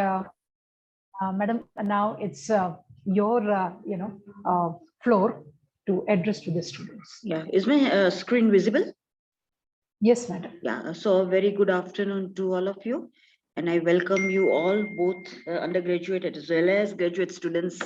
Madam, now it's your floor to address to the students. Yeah, is my screen visible? Yes, madam. Yeah, so very good afternoon to all of you. And I welcome you all, both undergraduate as well as graduate students,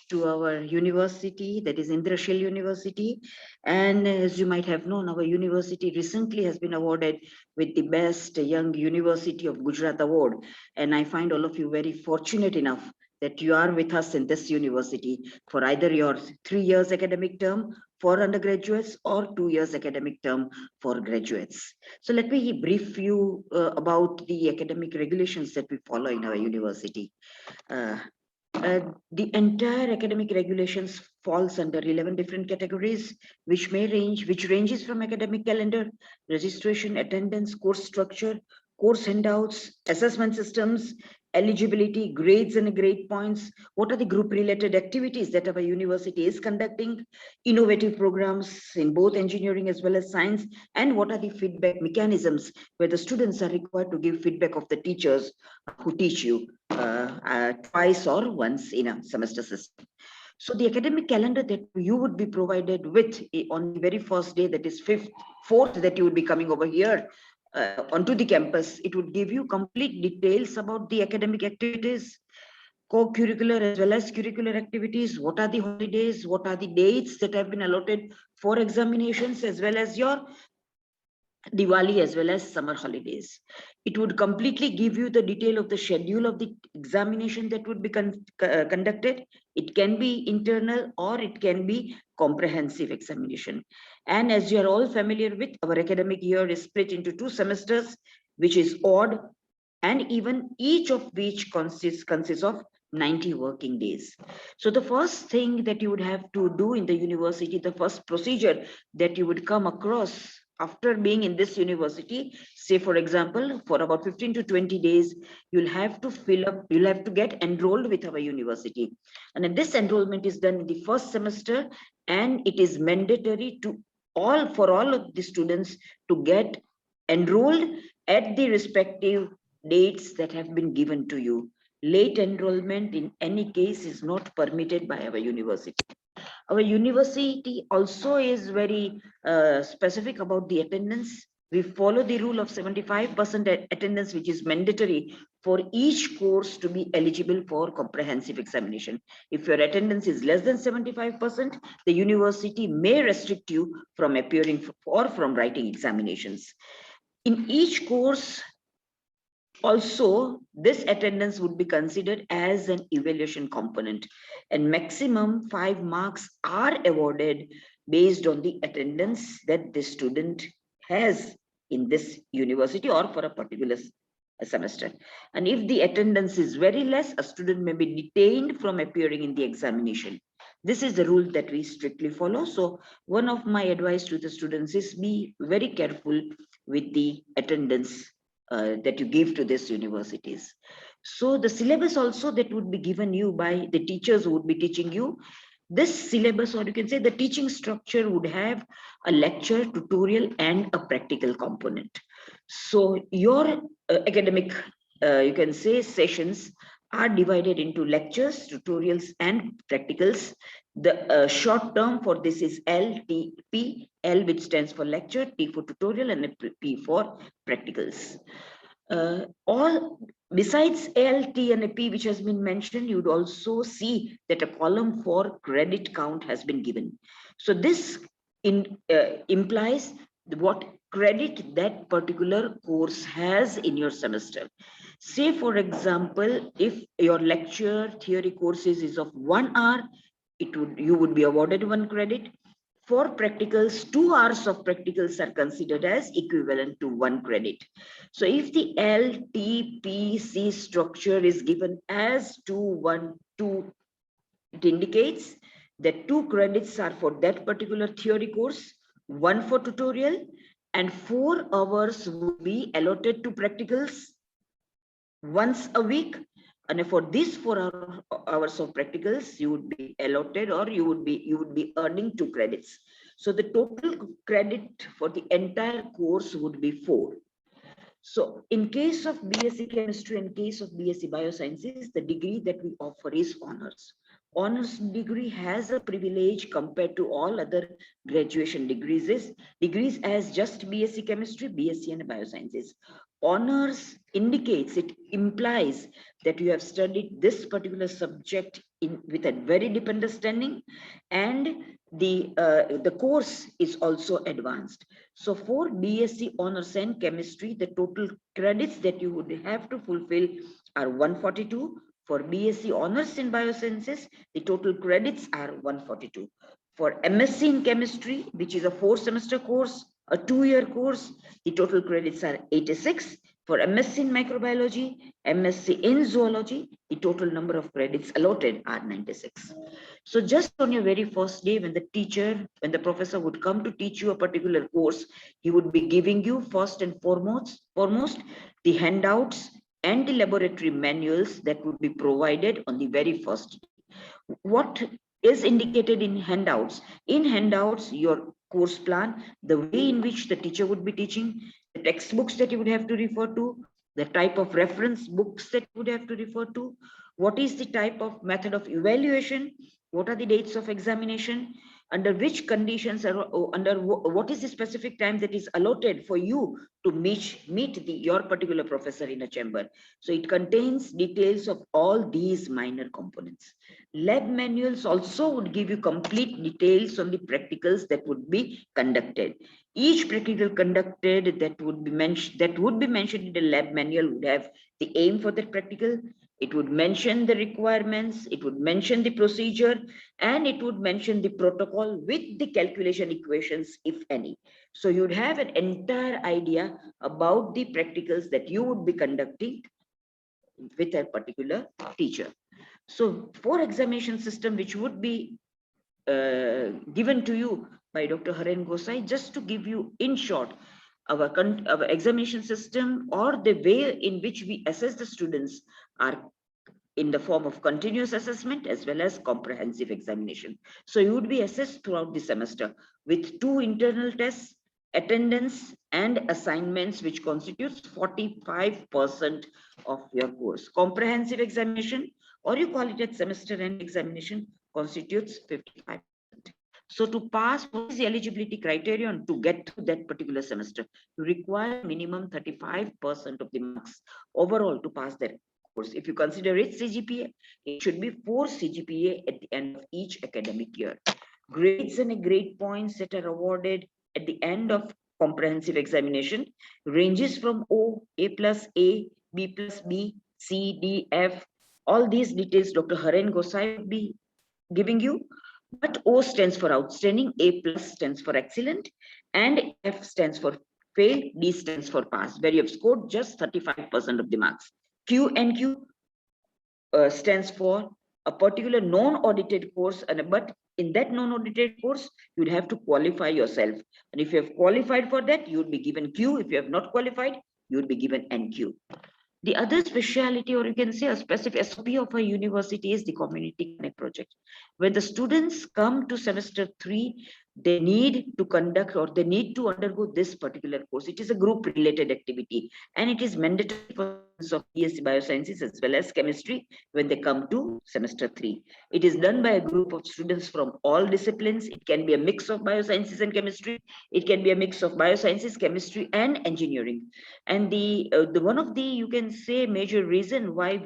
to our university, that is Indrashil University. And as you might have known, our university recently has been awarded with the Best Young University of Gujarat Award. And I find all of you very fortunate enough that you are with us in this university for either your 3 years academic term for undergraduates or 2 years academic term for graduates. So let me brief you about the academic regulations that we follow in our university. The entire academic regulations falls under 11 different categories, which ranges from academic calendar, registration, attendance, course structure, course handouts, assessment systems, eligibility, grades and grade points, what are the group related activities that our university is conducting, innovative programs in both engineering as well as science, and what are the feedback mechanisms where the students are required to give feedback of the teachers who teach you twice or once in a semester system. So the academic calendar that you would be provided with on the very first day, that is 4th, that you would be coming over here onto the campus, it would give you complete details about the academic activities, co-curricular as well as curricular activities, what are the holidays, what are the dates that have been allotted for examinations, as well as your Diwali as well as summer holidays. It would completely give you the detail of the schedule of the examination that would be conducted. It can be internal or it can be comprehensive examination. And as you are all familiar with, our academic year is split into 2 semesters, which is odd, and even each of which consists of 90 working days. So the first thing that you would have to do in the university, the first procedure that you would come across after being in this university, say for example, for about 15 to 20 days, you'll have to get enrolled with our university. And this enrollment is done in the first semester, and it is mandatory for all of the students to get enrolled at the respective dates that have been given to you. Late enrollment in any case is not permitted by our university. Our university also is very specific about the attendance. We follow the rule of 75% attendance, which is mandatory for each course to be eligible for comprehensive examination. If your attendance is less than 75%, the university may restrict you from appearing or from writing examinations. In each course, also, this attendance would be considered as an evaluation component, and maximum 5 marks are awarded based on the attendance that the student has in this university or for a particular semester. And if the attendance is very less, a student may be detained from appearing in the examination. This is the rule that we strictly follow. So one of my advice to the students is be very careful with the attendance that you give to these universities. So the syllabus also that would be given you by the teachers who would be teaching you, this syllabus, or you can say the teaching structure, would have a lecture, tutorial, and a practical component. So your academic, you can say, sessions are divided into lectures, tutorials, and practicals. The short term for this is LTP, L which stands for lecture, T for tutorial, and P for practicals. All besides L, T, and P, which has been mentioned, you'd also see that a column for credit count has been given. So this implies what credit that particular course has in your semester. Say, for example, if your lecture theory courses is of 1 hour, you would be awarded 1 credit. For practicals, 2 hours of practicals are considered as equivalent to 1 credit. So if the LTPC structure is given as 2-1-2, it indicates that 2 credits are for that particular theory course, 1 for tutorial, and 4 hours will be allotted to practicals once a week. And for these 4 hours of practicals, you would be allotted, or you would be earning 2 credits. So the total credit for the entire course would be 4. So in case of BSc Chemistry and case of BSc Biosciences, the degree that we offer is honors. Honors degree has a privilege compared to all other graduation degrees as just BSc Chemistry, BSc and Biosciences. Honors indicates, it implies that you have studied this particular subject with a very deep understanding, and the course is also advanced. So for BSc Honors and Chemistry, the total credits that you would have to fulfill are 142. For BSc Honors in Biosciences, the total credits are 142. For MSc in Chemistry, which is a 4-semester course, a 2-year course, the total credits are 86. For MSc in Microbiology, MSc in Zoology, the total number of credits allotted are 96. So just on your very first day, when the professor would come to teach you a particular course, he would be giving you first and foremost the handouts and the laboratory manuals that would be provided on the very first day. What is indicated in handouts? In handouts, your course plan, the way in which the teacher would be teaching, the textbooks that you would have to refer to, the type of reference books that you would have to refer to, what is the type of method of evaluation, what are the dates of examination, under which conditions, what is the specific time that is allotted for you to meet your particular professor in a chamber. So it contains details of all these minor components. Lab manuals also would give you complete details on the practicals that would be conducted. Each practical conducted that would be mentioned in the lab manual would have the aim for that practical. It would mention the requirements, it would mention the procedure, and it would mention the protocol with the calculation equations, if any. So you'd have an entire idea about the practicals that you would be conducting with a particular teacher. So for examination system, which would be given to you by Dr. Haren Gosai. Just to give you in short, our examination system or the way in which we assess the students are in the form of continuous assessment as well as comprehensive examination. So you would be assessed throughout the semester with 2 internal tests, attendance and assignments, which constitutes 45% of your course. Comprehensive examination, or you call it at semester end examination, constitutes 55%. So to pass, what is the eligibility criterion to get to that particular semester? You require minimum 35% of the marks overall to pass that course. If you consider it CGPA, it should be 4 CGPA at the end of each academic year. Grades and grade points that are awarded at the end of comprehensive examination ranges from O, A plus A, B plus B, C, D, F. All these details Dr. Haren Gosai will be giving you. But O stands for outstanding, A plus stands for excellent, and F stands for fail, D stands for pass, where you have scored just 35% of the marks. Q and Q stands for a particular non-audited course, but in that non-audited course, you'd have to qualify yourself. And if you have qualified for that, you would be given Q. If you have not qualified, you would be given NQ. The other speciality, or you can say a specific SOP of a university, is the Community Connect project. When the students come to semester 3, they need to conduct or they need to undergo this particular course. It is a group related activity and it is mandatory for students of BSc Biosciences as well as chemistry when they come to semester 3. It is done by a group of students from all disciplines. It can be a mix of biosciences and chemistry. It can be a mix of biosciences, chemistry and engineering. And the one of the, you can say, major reason why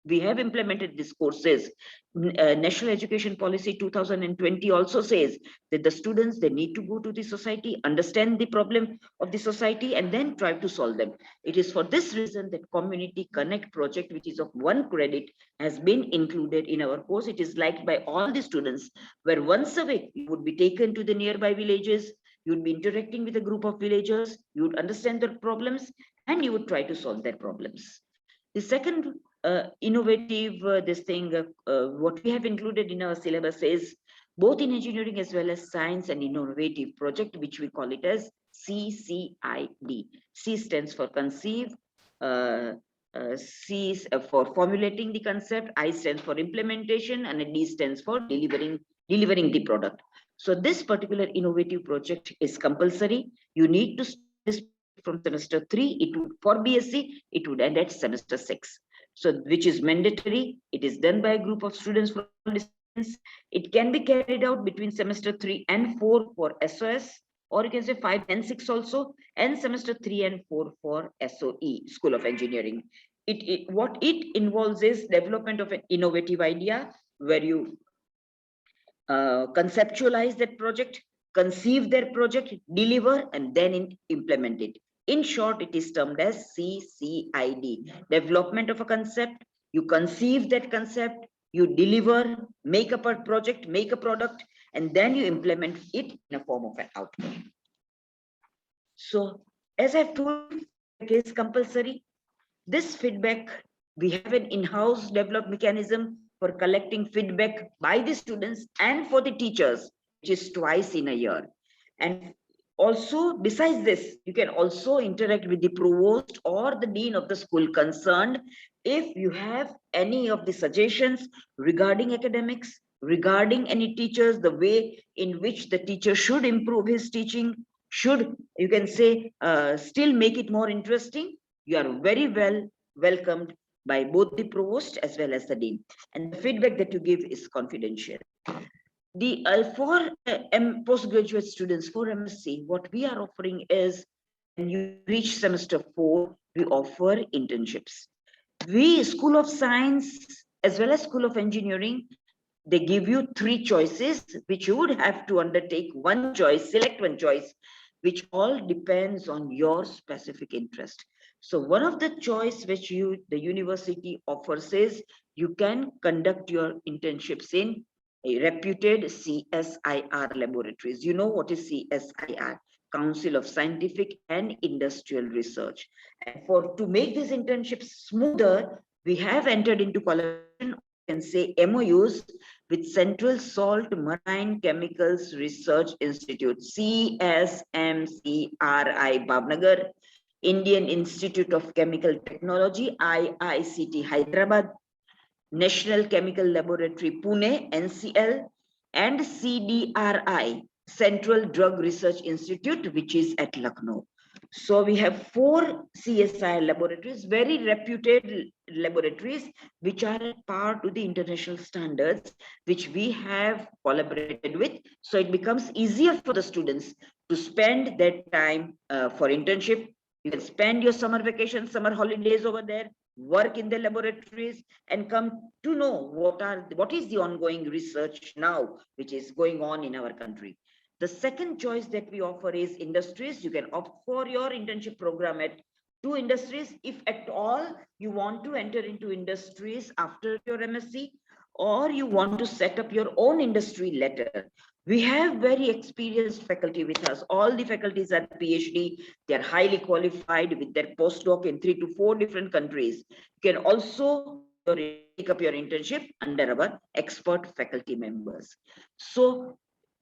we have implemented these courses, National Education Policy 2020 also says that the students, they need to go to the society, understand the problem of the society and then try to solve them. It is for this reason that Community Connect project, which is of 1 credit, has been included in our course. It is liked by all the students, where once a week you would be taken to the nearby villages, you would be interacting with a group of villagers, you would understand their problems and you would try to solve their problems. The second innovative what we have included in our syllabus is both in engineering as well as science and innovative project, which we call it as CCID. C stands for conceive, C is for formulating the concept, I stands for implementation, and D stands for delivering the product. So this particular innovative project is compulsory. You need to start this from semester 3. It would, for BSc, it would end at semester 6. So which is mandatory. It is done by a group of students from distance. It can be carried out between semester 3 and 4 for SOS, or you can say 5 and 6 also, and semester 3 and 4 for SOE, School of Engineering. What it involves is development of an innovative idea where you conceptualize that project, conceive their project, deliver, and then implement it. In short, it is termed as CCID, development of a concept. You conceive that concept, you deliver, make a project, make a product, and then you implement it in a form of an outcome. So, as I've told you, it is compulsory. This feedback, we have an in-house developed mechanism for collecting feedback by the students and for the teachers, which is twice in a year. And also, besides this, you can also interact with the provost or the dean of the school concerned if you have any of the suggestions regarding academics, regarding any teachers, the way in which the teacher should improve his teaching, should, you can say, still make it more interesting. You are very well welcomed by both the provost as well as the dean. And the feedback that you give is confidential. The for postgraduate students, for MSc, what we are offering is, when you reach semester 4, we offer internships. We, School of Science as well as School of Engineering, they give you 3 choices, which you would have to undertake one choice, select one choice, which all depends on your specific interest. So one of the choice which the university offers is you can conduct your internships in a reputed CSIR laboratories. You know what is CSIR? Council of Scientific and Industrial Research. And to make these internships smoother, we have entered into collaboration can say MOUs with Central Salt Marine Chemicals Research Institute, CSMCRI Bhavnagar, Indian Institute of Chemical Technology, IICT Hyderabad, National Chemical Laboratory Pune, NCL, and CDRI, Central Drug Research Institute, which is at Lucknow. So we have 4 CSI laboratories, very reputed laboratories, which are part to the international standards, which we have collaborated with. So it becomes easier for the students to spend their time for internship. You can spend your summer vacation, summer holidays over there, work in the laboratories, and come to know what is the ongoing research now, which is going on in our country. The second choice that we offer is industries. You can opt for your internship program at 2 industries, if at all you want to enter into industries after your MSc, or you want to set up your own industry later. We have very experienced faculty with us. All the faculties are PhD. They are highly qualified with their postdoc in 3 to 4 different countries. You can also take up your internship under our expert faculty members. So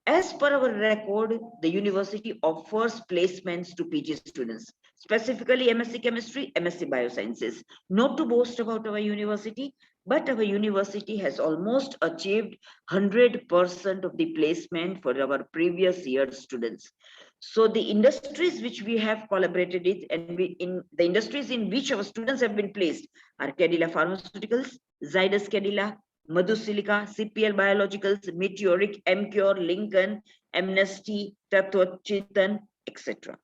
as per our record, the university offers placements to PG students, specifically MSc Chemistry, MSc Biosciences. Not to boast about our university, but our university has almost achieved 100% of the placement for our previous year students. So the industries which we have collaborated with, and in the industries in which our students have been placed are Cadila Pharmaceuticals, Zydus Cadila, Madhusilica, CPL Biologicals, Meteoric, MCure, Lincoln, Amnesty, Tattva Chintan, etc.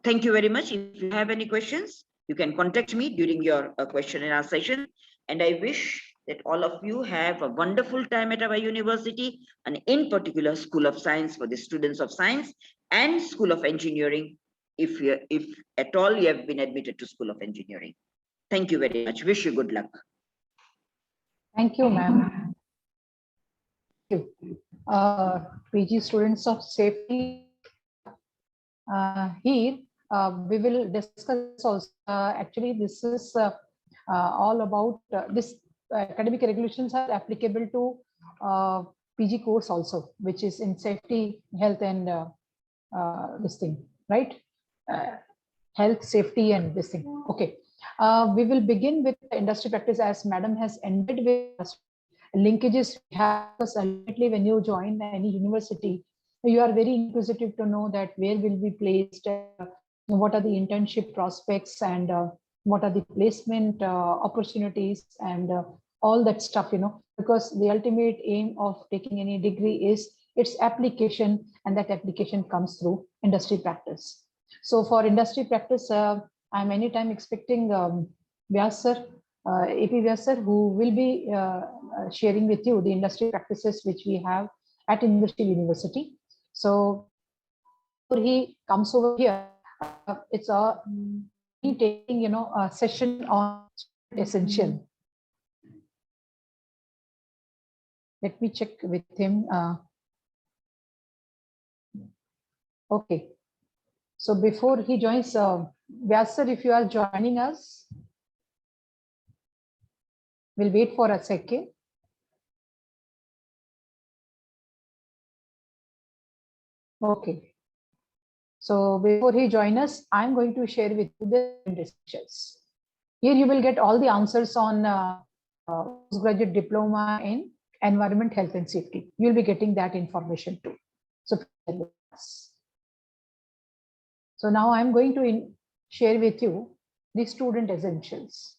Thank you very much. If you have any questions, you can contact me during your question and answer session. And I wish that all of you have a wonderful time at our university, and in particular School of Science for the students of science, and School of Engineering, if at all you have been admitted to School of Engineering. Thank you very much. Wish you good luck. Thank you, ma'am. PG students of safety, here we will discuss also. Actually, this is all about this academic regulations are applicable to PG course also, which is in safety, health, and this thing, right? Health, safety, and this thing. Okay. We will begin with the industry practice, as madam has ended with linkages we have, because ultimately when you join any university, you are very inquisitive to know that where will be placed, what are the internship prospects, and what are the placement opportunities, and all that stuff, because the ultimate aim of taking any degree is its application, and that application comes through industry practice. So for industry practice, I'm anytime expecting Vyas sir, AP Vyas sir, who will be sharing with you the industry practices which we have at Industrial University. So before he comes over here, it's he taking a session on essential. Let me check with him. Okay. So before he joins, Vyas sir, if you are joining us, we'll wait for a second. Okay. So before he joins us, I'm going to share with you the essentials. Here you will get all the answers on postgraduate diploma in environment, health, and safety. You'll be getting that information too. So now I'm going to share with you the student essentials.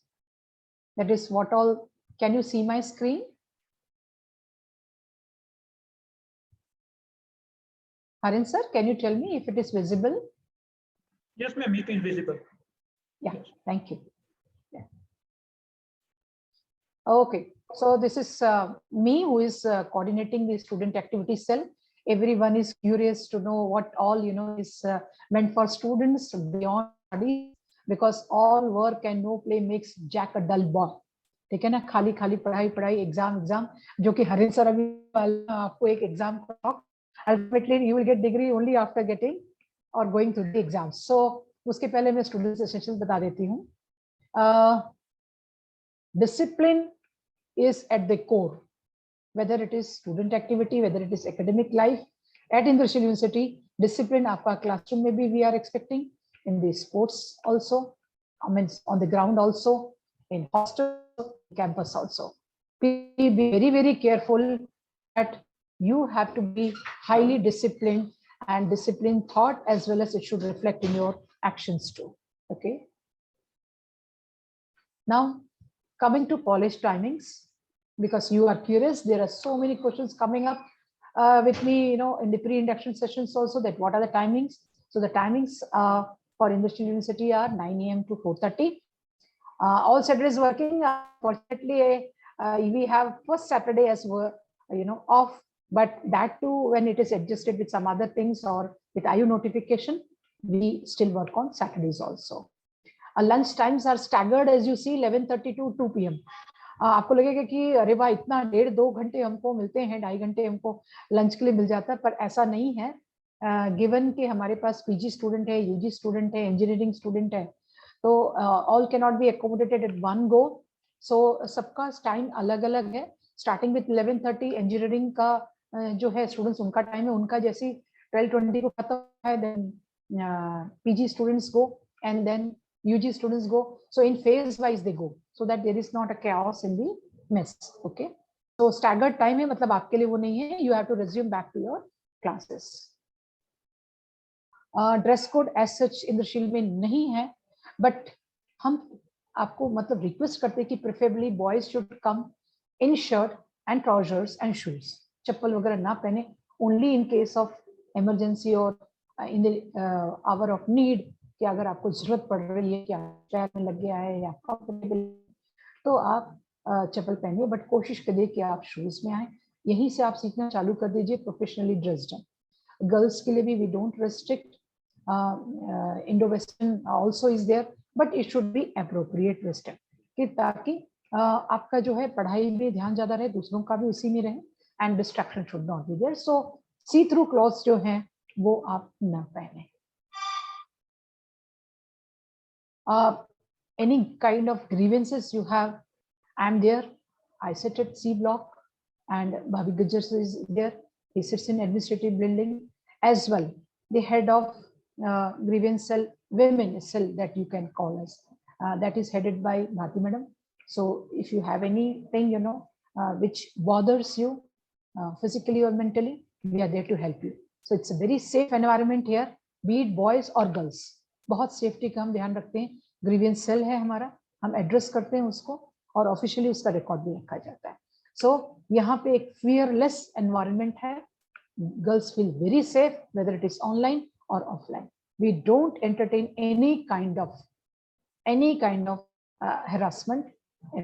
That is what all. Can you see my screen? Harin sir, can you tell me if it is visible? Yes, ma'am, it is visible. Yeah, thank you. Yeah. Okay, so this is me who is coordinating the student activity cell. Everyone is curious to know what all is meant for students beyond studies, because all work and no play makes Jack a dull boy. ठीक है ना, खाली खाली पढ़ाई पढ़ाई exam exam, जो कि हरिन sir अभी आपको एक exam ultimately you will get degree only after getting or going through the exams. So उसके पहले मैं students essentials बता देती हूँ. Discipline is at the core, whether it is student activity, whether it is academic life at Indrashil University. Discipline आपका classroom में भी we are expecting, in the sports also, I mean on the ground also, in hostel, campus also. Be very, very careful that you have to be highly disciplined, and disciplined thought as well as it should reflect in your actions too. Okay. Now coming to college timings, because you are curious, there are so many questions coming up with me, you know, in the pre-induction sessions also, that what are the timings. So the timings for Industrial University are 9 AM to 4:30. All Saturdays working. Fortunately, we have first Saturday as well, you know, off, but that too, when it is adjusted with some other things or with IU notification, we still work on Saturdays also. Lunch times are staggered, as you see, 11:30 to 2 PM. आपको लगेगा कि अरे वाह, इतना 1.5-2 घंटे हमको मिलते हैं, 2.5 घंटे हमको लंच के लिए मिल जाता है, पर ऐसा नहीं है। गिवन कि हमारे पास पीजी स्टूडेंट है, यूजी स्टूडेंट है, इंजीनियरिंग स्टूडेंट है, तो all can not be accommodated at one go. So सबका टाइम अलग अलग है। स्टार्टिंग विथ 11:30 इंजीनियरिंग का जो है स्टूडेंट्स, उनका टाइम है, उनका जैसे 12:20 को खत्म है, then PG students go and then UG students go. So in phase wise they go, so that there is not a chaos in the mess. Okay, so staggered time है, मतलब आपके लिए वो नहीं है, you have to resume back to your classes. Dress code as such इंद्रशील में नहीं है, but हम आपको मतलब रिक्वेस्ट करते हैं कि preferably boys should come in shirt and trousers and shoes. चप्पल वगैरह ना पहने, only in case of emergency or in the hour of need, कि अगर आपको जरूरत पड़ रही है, क्या पैर में लग गया है या कंफर्टेबल, तो आप चप्पल पहनिए, बट कोशिश करिए कि आप शूज में आए। यहीं से आप सीखना चालू कर दीजिए प्रोफेशनली ड्रेस्ड। गर्ल्स के लिए भी we don't restrict, Indo western also is there, but it should be appropriate western, कि ताकि आपका जो है पढ़ाई में ध्यान ज्यादा रहे, दूसरों का भी उसी में रहे, and distraction should not be there. So see through clothes जो हैं वो आप ना पहने। Any kind of grievances you have, I'm there. I sit at C block, and Bhavi Gujjar is there. He sits in administrative building as well. The head of grievance cell, women cell that you can call us, that is headed by Bharti madam. So if you have anything, you know, which bothers you physically or mentally, we are there to help you. So it's a very safe environment here, be it boys or girls. बहुत safety का हम ध्यान रखते हैं। Grievance cell है हमारा, हम address करते हैं उसको, और ऑफिशियली उसका रिकॉर्ड भी रखा जाता है। सो यहाँ पे एक फियरलेस एनवायरनमेंट है। Girls feel very safe whether it is online और offline. We don't entertain any kind of harassment,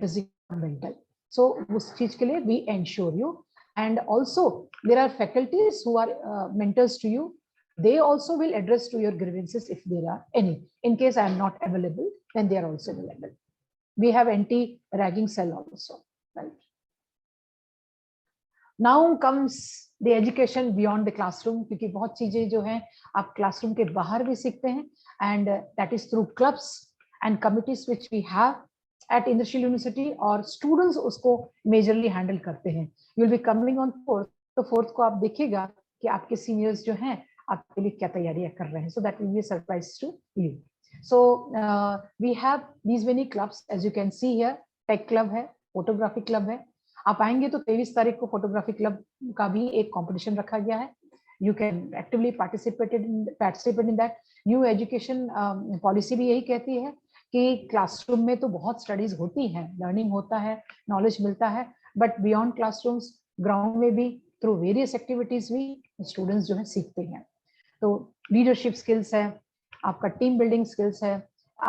physical, mental. So उस चीज के लिए we ensure you, and also there are faculties who are mentors to you. They also will address to your grievances if there are any. In case I am not available, then they are also available. We have anti-ragging cell also. Right. Now comes the education beyond the classroom, क्योंकि बहुत चीजें जो हैं आप classroom के बाहर भी सीखते हैं, and that is through clubs and committees which we have at Indrashil University, और students उसको majorly handle करते हैं. You will be coming on 4th, तो 4th को आप देखिएगा कि आपके seniors जो हैं आपके लिए क्या तैयारियां कर रहे हैं, so that will be a surprise to you. So we have these many clubs, as you can see here. Tech club है, photography club है। आप आएंगे तो 23 तारीख को फोटोग्राफी क्लब का भी एक कंपटीशन रखा गया है। You can actively participate in that. New education policy भी यही कहती है कि क्लासरूम में तो बहुत स्टडीज होती हैं, लर्निंग होता है, नॉलेज मिलता है, बट बियॉन्ड क्लासरूम्स ग्राउंड में भी थ्रू वेरियस एक्टिविटीज भी स्टूडेंट्स जो है सीखते हैं। तो लीडरशिप स्किल्स है, आपका टीम बिल्डिंग स्किल्स है,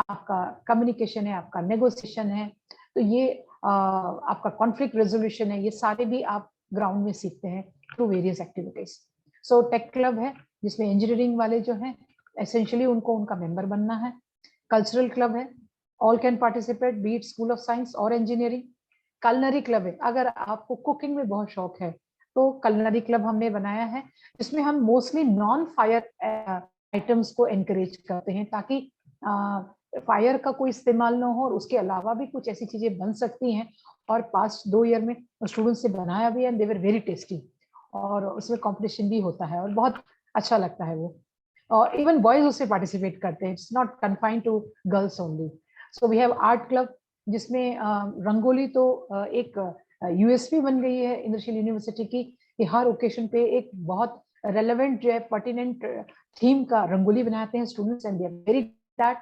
आपका कम्युनिकेशन है, आपका नेगोशिएशन है, तो ये आपका कॉन्फ्लिक्ट रेजोल्यूशन है, ये सारे भी आप ग्राउंड में सीखते हैं through various activities. So tech club है जिसमें इंजीनियरिंग वाले जो हैं एसेंशियली उनको उनका मेंबर बनना है। कल्चरल क्लब है, all can participate, B it school of science और इंजीनियरिंग। कलनरी क्लब है, अगर आपको कुकिंग में बहुत शौक है तो कलनरी क्लब हमने बनाया है, जिसमें हम मोस्टली नॉन फायर आइटम्स को एनकरेज करते हैं, ताकि फायर का कोई इस्तेमाल ना हो और उसके अलावा भी कुछ ऐसी चीजें बन सकती हैं, और पास्ट 2 ईयर में स्टूडेंट्स से बनाया भी है, and they were very tasty, और उसमें कंपटीशन भी होता है और बहुत अच्छा लगता है वो, और इवन बॉयज उससे पार्टिसिपेट करते हैं, it's not confined to girls only. So we have art club, जिसमें रंगोली तो एक यूएसपी बन गई है इंद्रशील यूनिवर्सिटी की, कि हर ओकेशन पे एक बहुत रेलेवेंट जो है पर्टिनेंट थीम का रंगोली बनाते हैं students, and they are very that,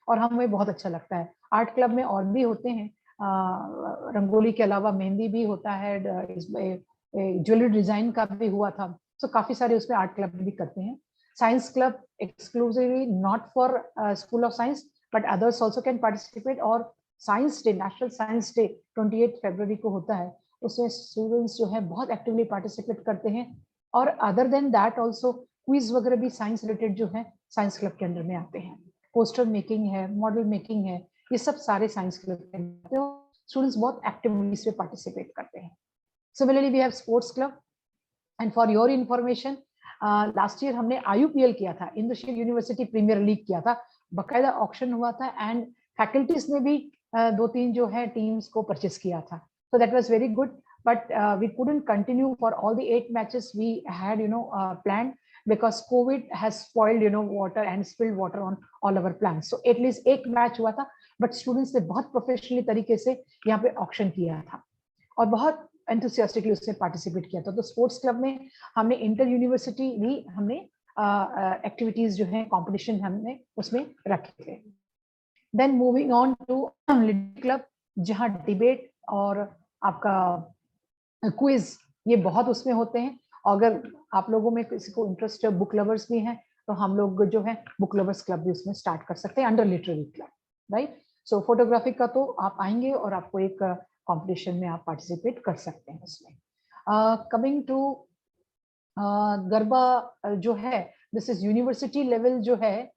और हमें बहुत अच्छा लगता है। आर्ट क्लब में और भी होते हैं, रंगोली के अलावा मेहंदी भी होता है, ज्वेलरी डिजाइन का भी हुआ था, तो काफी सारे उसमें आर्ट क्लब भी करते हैं। Science club exclusively not for school of science, but others also can participate, और science day, national science day 28 फरवरी को होता है, उसमें स्टूडेंट्स जो है बहुत एक्टिवली पार्टिसिपेट करते हैं, और other than that also quiz वगैरह भी साइंस रिलेटेड जो है साइंस क्लब के अंडर में आते हैं। पोस्टर मेकिंग है, मॉडल मेकिंग है, ये सब सारे साइंस क्लब के अंदर स्टूडेंट्स बहुत एक्टिवली इसमें पार्टिसिपेट करते हैं। Similarly we have sports club, and for your information, last year हमने IUPL किया था, इंद्रशील यूनिवर्सिटी प्रीमियर लीग किया था, बकायदा ऑक्शन हुआ था, एंड फैकल्टीज ने भी 2-3 जो है टीम्स को परचेस किया था, so that was very good, but we couldn't continue for all the 8 matches we had planned, because COVID has spoiled water and spilled water on all our plans. So at least एक match हुआ था, but students ने बहुत professionally तरीके से यहाँ पे auction किया था और बहुत एंथुसियास्टिकली उसमें पार्टिसिपेट किया था। तो स्पोर्ट्स क्लब में हमने इंटर यूनिवर्सिटी भी हमने एक्टिविटीज जो है कंपटीशन हमने उसमें रखे थे। Then moving on to literary club, जहाँ डिबेट और आपका क्विज ये बहुत उसमें होते हैं। अगर आप लोगों में किसी को इंटरेस्ट है, बुक लवर्स भी हैं, तो हम लोग जो है बुक लवर्स क्लब भी उसमें स्टार्ट कर सकते हैं अंडर लिटरेरी क्लब, राइट। सो फोटोग्राफी का तो आप आएंगे और आपको एक कंपटीशन में आप पार्टिसिपेट कर सकते हैं उसमें। कमिंग टू गरबा जो है, दिस इज यूनिवर्सिटी लेवल जो है।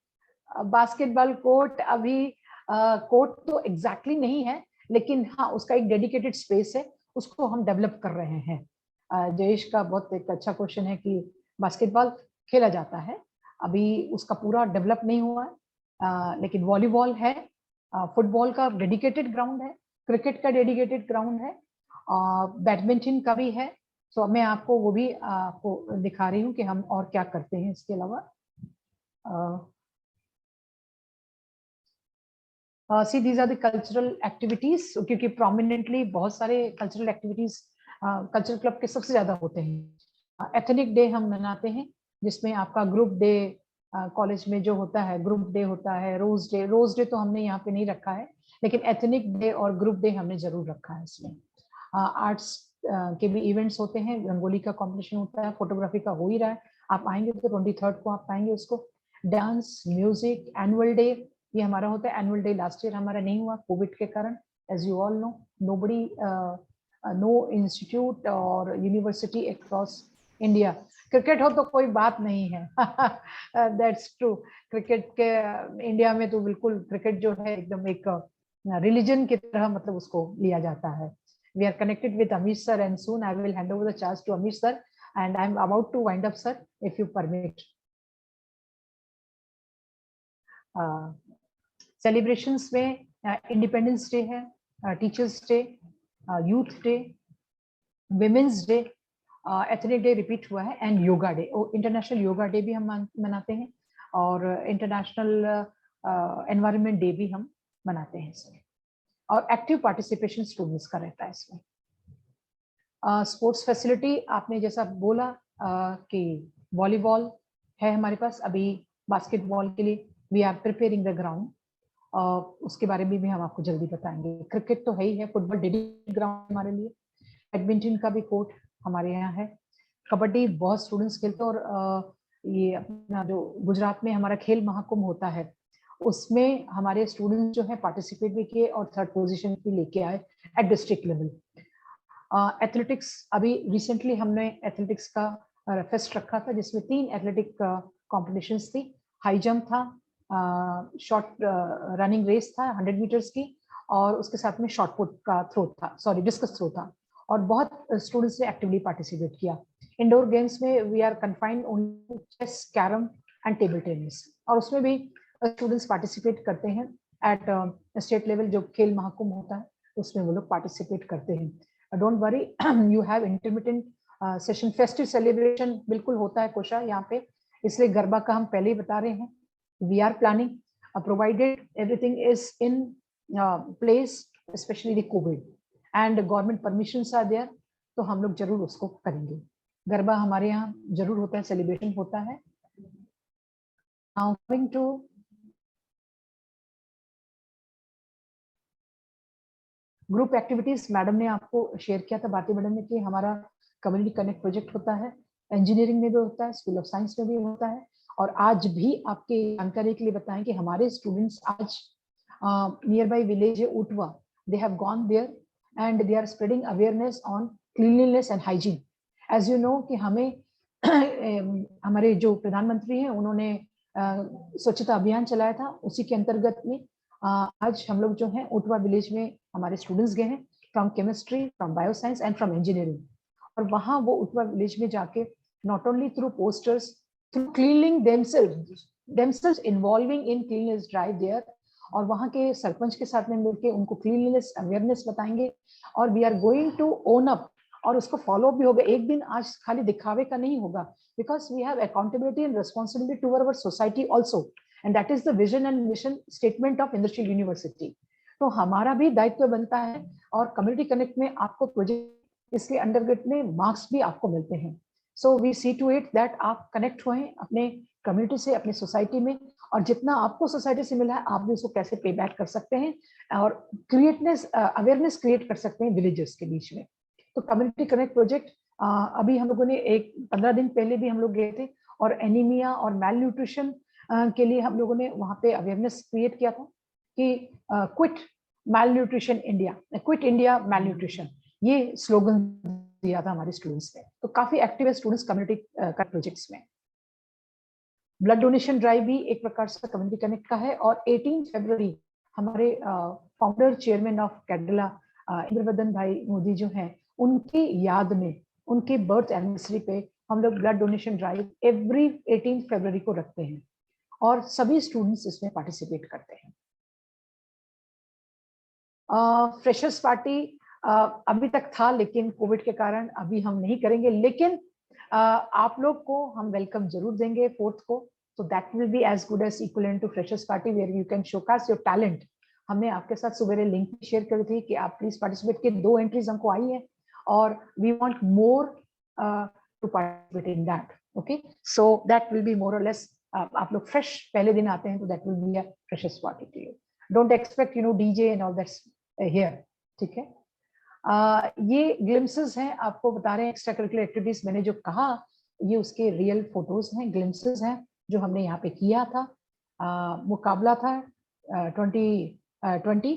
बास्केटबॉल कोर्ट अभी कोर्ट तो एग्जैक्टली नहीं है, लेकिन हाँ उसका एक डेडिकेटेड स्पेस है, उसको हम डेवलप कर रहे हैं। जयेश का बहुत एक अच्छा क्वेश्चन है कि बास्केटबॉल खेला जाता है, अभी उसका पूरा डेवलप नहीं हुआ है, लेकिन वॉलीबॉल है, फुटबॉल का डेडिकेटेड ग्राउंड है, क्रिकेट का डेडिकेटेड ग्राउंड है, बैडमिंटन का भी है। तो मैं आपको वो भी आपको दिखा रही हूँ कि हम और क्या करते हैं इसके अलावा। See these are the cultural activities, क्योंकि प्रोमिनेंटली बहुत सारे कल्चरल एक्टिविटीज कल्चरल क्लब के सबसे ज्यादा होते हैं। एथनिक डे हम मनाते हैं, जिसमें आपका ग्रुप डे कॉलेज में जो होता है, ग्रुप डे होता है, रोज डे तो हमने यहाँ पे नहीं रखा है, लेकिन एथनिक डे और ग्रुप डे हमने जरूर रखा है इसमें। आर्ट्स के भी इवेंट्स होते हैं, रंगोली का कंपटीशन होता है, फोटोग्राफी का हो ही रहा है, आप आएंगे तो 23 को आप पाएंगे उसको। डांस, म्यूजिक, एनुअल डे ये हमारा होता है। एनुअल डे लास्ट ईयर हमारा नहीं हुआ कोविड के कारण, as you all know, nobody no institute और यूनिवर्सिटी अक्रॉस इंडिया। क्रिकेट हो तो कोई बात नहीं है, दैट्स ट्रू। क्रिकेट के इंडिया में तो बिल्कुल क्रिकेट जो है एकदम एक रिलीजन की तरह मतलब उसको लिया जाता है। We are connected with Amish sir, and soon I will hand over the charge to Amish sir, and I'm about to wind up, sir, if you permit. Celebrations में इंडिपेंडेंस डे है, teachers day, youth day, women's day, ethnic day repeat हुआ है, and yoga day, international yoga day भी हम मनाते हैं, और international environment day भी हम मनाते हैं इसमें, और एक्टिव पार्टिसिपेशन स्टूडेंट्स का रहता है इसमें। स्पोर्ट्स फैसिलिटी आपने जैसा बोला कि वॉलीबॉल है हमारे पास, अभी बास्केटबॉल के लिए we are preparing the ground, उसके बारे में भी हम आपको जल्दी बताएंगे। क्रिकेट तो है ही है, फुटबॉल डेडिकेटेड ग्राउंड हमारे लिए, बैडमिंटन का भी कोर्ट हमारे यहाँ है, कबड्डी बहुत स्टूडेंट्स खेलते हैं, और ये अपना जो गुजरात में हमारा खेल महाकुंभ होता है उसमें हमारे स्टूडेंट्स जो है पार्टिसिपेट भी किए और 3rd पोजीशन भी लेके आए एट डिस्ट्रिक्ट लेवल। एथलेटिक्स अभी रिसेंटली हमने एथलेटिक्स का फेस्ट रखा था, जिसमें 3 एथलेटिक कॉम्पिटिशन्स थी। हाई जंप था, शॉर्ट रनिंग रेस था 100 मीटर्स की, और उसके साथ में शॉर्ट पुट का थ्रो था, सॉरी डिस्कस थ्रो था, और बहुत स्टूडेंट्स ने एक्टिवली पार्टिसिपेट किया। इंडोर गेम्स में we are confined only chess, carrom and table tennis, और उसमें भी स्टूडेंट्स पार्टिसिपेट करते हैं। एट स्टेट लेवल जो खेल महाकुंभ होता है उसमें वो लोग पार्टिसिपेट करते हैं। Don't worry, you have intermittent session, festive celebration बिल्कुल होता है कोशा यहाँ पे, इसलिए गरबा का हम पहले ही बता रहे हैं। We are planning provided everything is in place, specially the Covid and government permissions are there, तो हम लोग जरूर उसको करेंगे। गरबा हमारे यहाँ जरूर होता है, सेलिब्रेशन होता है। Now coming to group activities, madam ने आपको शेयर किया था, भारती मैडम ने, कि हमारा कम्युनिटी कनेक्ट प्रोजेक्ट होता है, इंजीनियरिंग में भी होता है, स्कूल ऑफ साइंस में भी होता है। और आज भी आपके जानकारी के लिए बताएं कि हमारे स्टूडेंट्स आज nearby village Utwa, they have gone there and they are spreading awareness on cleanliness and hygiene. As you know कि हमें हमारे जो प्रधानमंत्री हैं उन्होंने स्वच्छता अभियान चलाया था, उसी के अंतर्गत में आज हम लोग जो हैं उटवा विलेज में हमारे स्टूडेंट्स गए हैं from chemistry, from bio science and from engineering. और वहाँ वो उटवा विलेज में जाके not only through posters, through cleaning themselves involving in cleanness drive there, और वहाँ के सरपंच के साथ में मिलकर उनको क्लीनलीनेस अवेयरनेस बताएंगे। और we are going to own up, और उसको फॉलो भी होगा। एक दिन आज खाली दिखावे का नहीं होगा, because we have accountability and responsibility to our society also, and that is the vision and mission statement of Indrashil university. तो हमारा भी दायित्व बनता है, और कम्युनिटी कनेक्ट में आपको प्रोजेक्ट इसके अंतर्गत में मार्क्स भी आपको मिलते हैं। So we see to it that आप कनेक्ट हुए अपने कम्युनिटी से, अपनी सोसाइटी में, और जितना आपको सोसाइटी से मिला है आप भी उसको कैसे पे बैक कर सकते हैं और अवेयरनेस क्रिएट कर सकते हैं विलेजेस के बीच में। तो कम्युनिटी कनेक्ट प्रोजेक्ट अभी हम लोगों ने 15 दिन पहले भी हम लोग गए थे, और एनीमिया और मैल न्यूट्रिशन के लिए हम लोगों ने वहाँ पे अवेयरनेस क्रिएट किया था कि क्विट मैल न्यूट्रिशन इंडिया, क्विट इंडिया मैल न्यूट्रिशन, ये स्लोगन दिया था हमारे स्टूडेंट्स ने। तो काफी एक्टिव है स्टूडेंट्स कम्युनिटी का प्रोजेक्ट्स में। ब्लड डोनेशन ड्राइव भी एक प्रकार से कम्युनिटी कनेक्ट का है, और 18 फरवरी हमारे founder chairman of Cadila Indravadan भाई मोदी जो हैं, उनकी याद में, उनके बर्थ एनिवर्सरी पे हम लोग ब्लड डोनेशन ड्राइव एवरी 18 फरवरी को रखते हैं, और सभी स्टूडेंट्स इसमें पार्टिसिपेट करते हैं। फ्रेशर्स पार्टी अभी तक था, लेकिन कोविड के कारण अभी हम नहीं करेंगे, लेकिन आप लोग को हम वेलकम जरूर देंगे 4th को। तो that will be as good as equivalent to freshers party where you can showcase your talent. हमने आपके साथ सुबह लिंक शेयर करी थी कि आप प्लीज पार्टिसिपेट, के 2 एंट्रीज हमको आई है, और we want more to participate in that. Okay, so that will be more और लेस, आप लोग फ्रेश पहले दिन आते हैं तो that will be a freshers party to you. Don't expect DJ and all that's here, ठीक है। ये ग्लिम्सेस हैं, आपको बता रहे हैं एक्स्ट्रा करिकुलर एक्टिविटीज। मैंने जो कहा ये उसके रियल फोटोज हैं, ग्लिम्सेस हैं जो हमने यहाँ पे किया था। मुकाबला था 2020,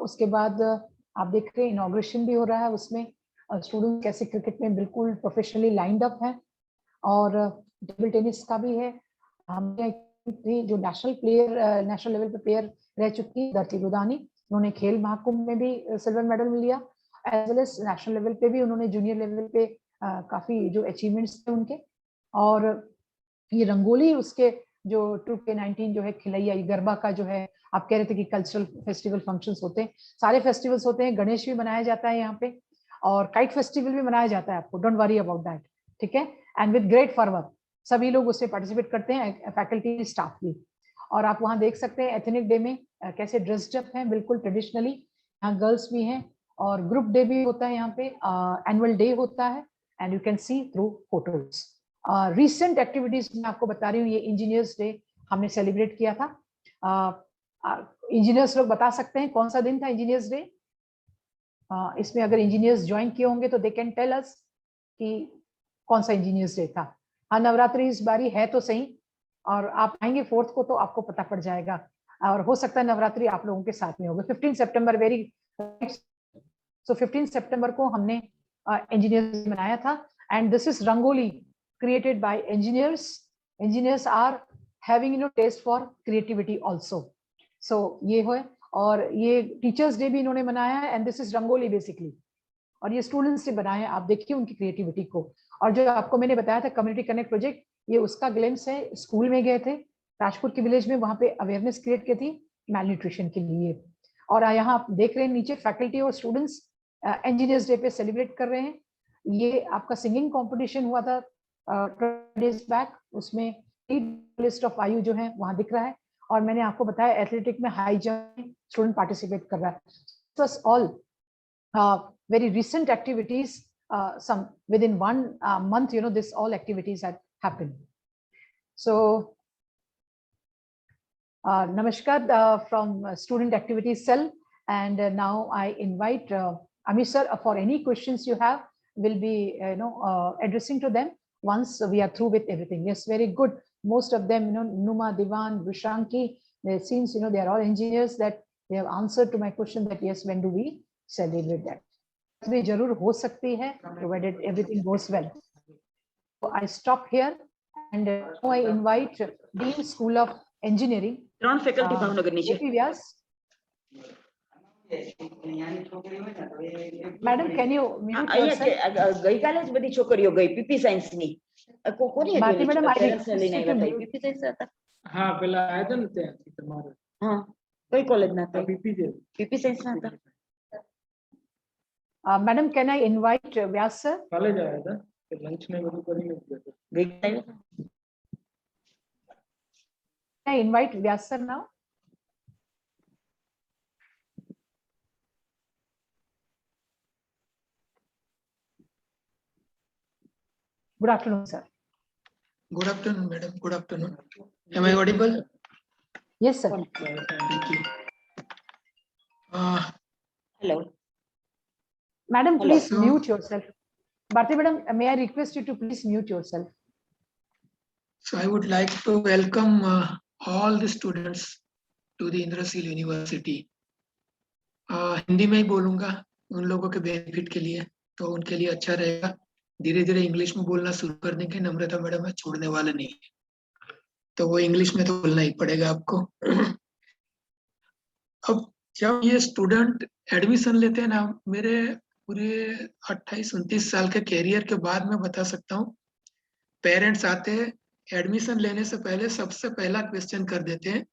उसके बाद आप देख रहे हैं इनॉग्रेशन भी हो रहा है, उसमें स्टूडेंट कैसे क्रिकेट में बिल्कुल प्रोफेशनली लाइंड अप है, और टेबल टेनिस का भी है। हमने जो नेशनल लेवल पे प्लेयर रह चुकी धरती रुदानी, उन्होंने खेल महाकुंभ में भी सिल्वर मेडल लिया, as well as national level पे भी उन्होंने जूनियर लेवल पे काफी जो अचीवमेंट्स थे उनके। और ये रंगोली उसके जो 2K19 जो है खिलैया, ये गरबा का जो है, आप कह रहे थे कि कल्चरल फेस्टिवल फंक्शंस होते हैं, सारे फेस्टिवल्स होते हैं, गणेश भी मनाया जाता है यहाँ पे, और काइट फेस्टिवल भी मनाया जाता है, आपको डोंट वरी अबाउट दैट, ठीक है। एंड विद ग्रेट फॉरवर्ड सभी लोग उससे पार्टिसिपेट करते हैं, फैकल्टी स्टाफ भी। और आप वहाँ देख सकते हैं एथनिक डे में कैसे ड्रेस्ड अप हैं, बिल्कुल ट्रेडिशनली, यहाँ गर्ल्स भी हैं, और ग्रुप डे भी होता है यहाँ पे, एनुअल डे होता है, and you can see through photos. Recent activities में आपको बता रही हूँ, ये इंजीनियर्स डे हमने सेलिब्रेट किया था। इंजीनियर्स लोग बता सकते हैं कौन सा दिन था इंजीनियर्स डे? इसमें अगर इंजीनियर्स ज्वाइन किए होंगे तो दे कैन टेल अस कि कौन सा इंजीनियर्स डे था। हाँ, नवरात्रि इस बारी है तो सही, और आप आएंगे 4th को तो आपको पता पड़ जाएगा, और हो सकता है नवरात्रि आप लोगों के साथ में होगा। 15 सितंबर, वेरी सो 15 सितंबर को हमने इंजीनियर्स मनाया था, and this is rangoli created by engineers. Engineers are having taste for creativity also. So ये है, और ये टीचर्स डे भी इन्होंने मनाया है, and this is rangoli basically, और ये स्टूडेंट्स ने बनाया है। आप देखिए उनकी क्रिएटिविटी को। और जो आपको मैंने बताया था कम्युनिटी कनेक्ट प्रोजेक्ट, ये उसका ग्लिम्स है। स्कूल में गए थे राजपुर के विलेज में, वहाँ पे अवेयरनेस क्रिएट की थी malnutrition के लिए। और यहाँ आप देख रहे हैं नीचे फैकल्टी और स्टूडेंट्स इंजीनियर्स डे पे सेलिब्रेट कर रहे हैं। ये आपका सिंगिंग कंपटीशन हुआ था 20 days बैक, उसमें लिस्ट ऑफ आयु जो है वहाँ दिख रहा है। और मैंने आपको बताया एथलेटिक में हाई जंप स्टूडेंट पार्टिसिपेट कर रहा है। It was all very recent activities. Some within 1 month, this all activities had happened. So namaskar from student activities cell, and now I invite Amish sir for any questions you have. Will be addressing to them once we are through with everything. Yes, very good. Most of them, Numa, Divan, Vishanki, it seems they are all engineers that they have answered to my question that yes, when do we celebrate that? भी जरूर हो सकती है, provided everything goes well. So I stop here and now I invite Dean School of Engineering. Non-faculty Bhavnagar नीचे. Vyas. Madam, can you mute yourself? ગઈ કાલે જ બધી છોકરીઓ ગઈ પીપી સાયન્સ ની. કોની હતી? Madam, I પેરેન્ટ્સ લઈને આવ્યા હતા. પીપી સાયન્સ હતા. હા, પેલા આયા હતા ને ત્યાંથી તમારે. હા, કઈ કોલેજ ના હતા? પીપી સાયન્સ ના હતા. Madam, can I invite Vyas sir? કાલે જ આયા હતા. લંચ ને બધું કરીને ગયા. ગઈ આવ્યા હતા. Can I invite Vyas sir now? Good afternoon, sir. Good afternoon, madam. Good afternoon. Am I audible? Yes, sir. Thank you. Hello. Madam, Hello. please mute yourself. Bharti madam, may I request you to please mute yourself? So I would like to welcome all the students to the Indrashil University. Hindi में ही बोलूंगा उन लोगों के benefit के लिए, तो उनके लिए अच्छा रहेगा। धीरे धीरे इंग्लिश में बोलना शुरू कर देंगे। नम्रता मैडम है, छोड़ने वाले नहीं है, तो वो इंग्लिश में तो बोलना ही पड़ेगा आपको। अब जब ये स्टूडेंट एडमिशन लेते हैं ना, मेरे पूरे 28-29 साल के कैरियर के बाद मैं बता सकता हूँ, पेरेंट्स आते हैं एडमिशन लेने से पहले सबसे पहला क्वेश्चन कर देते हैं,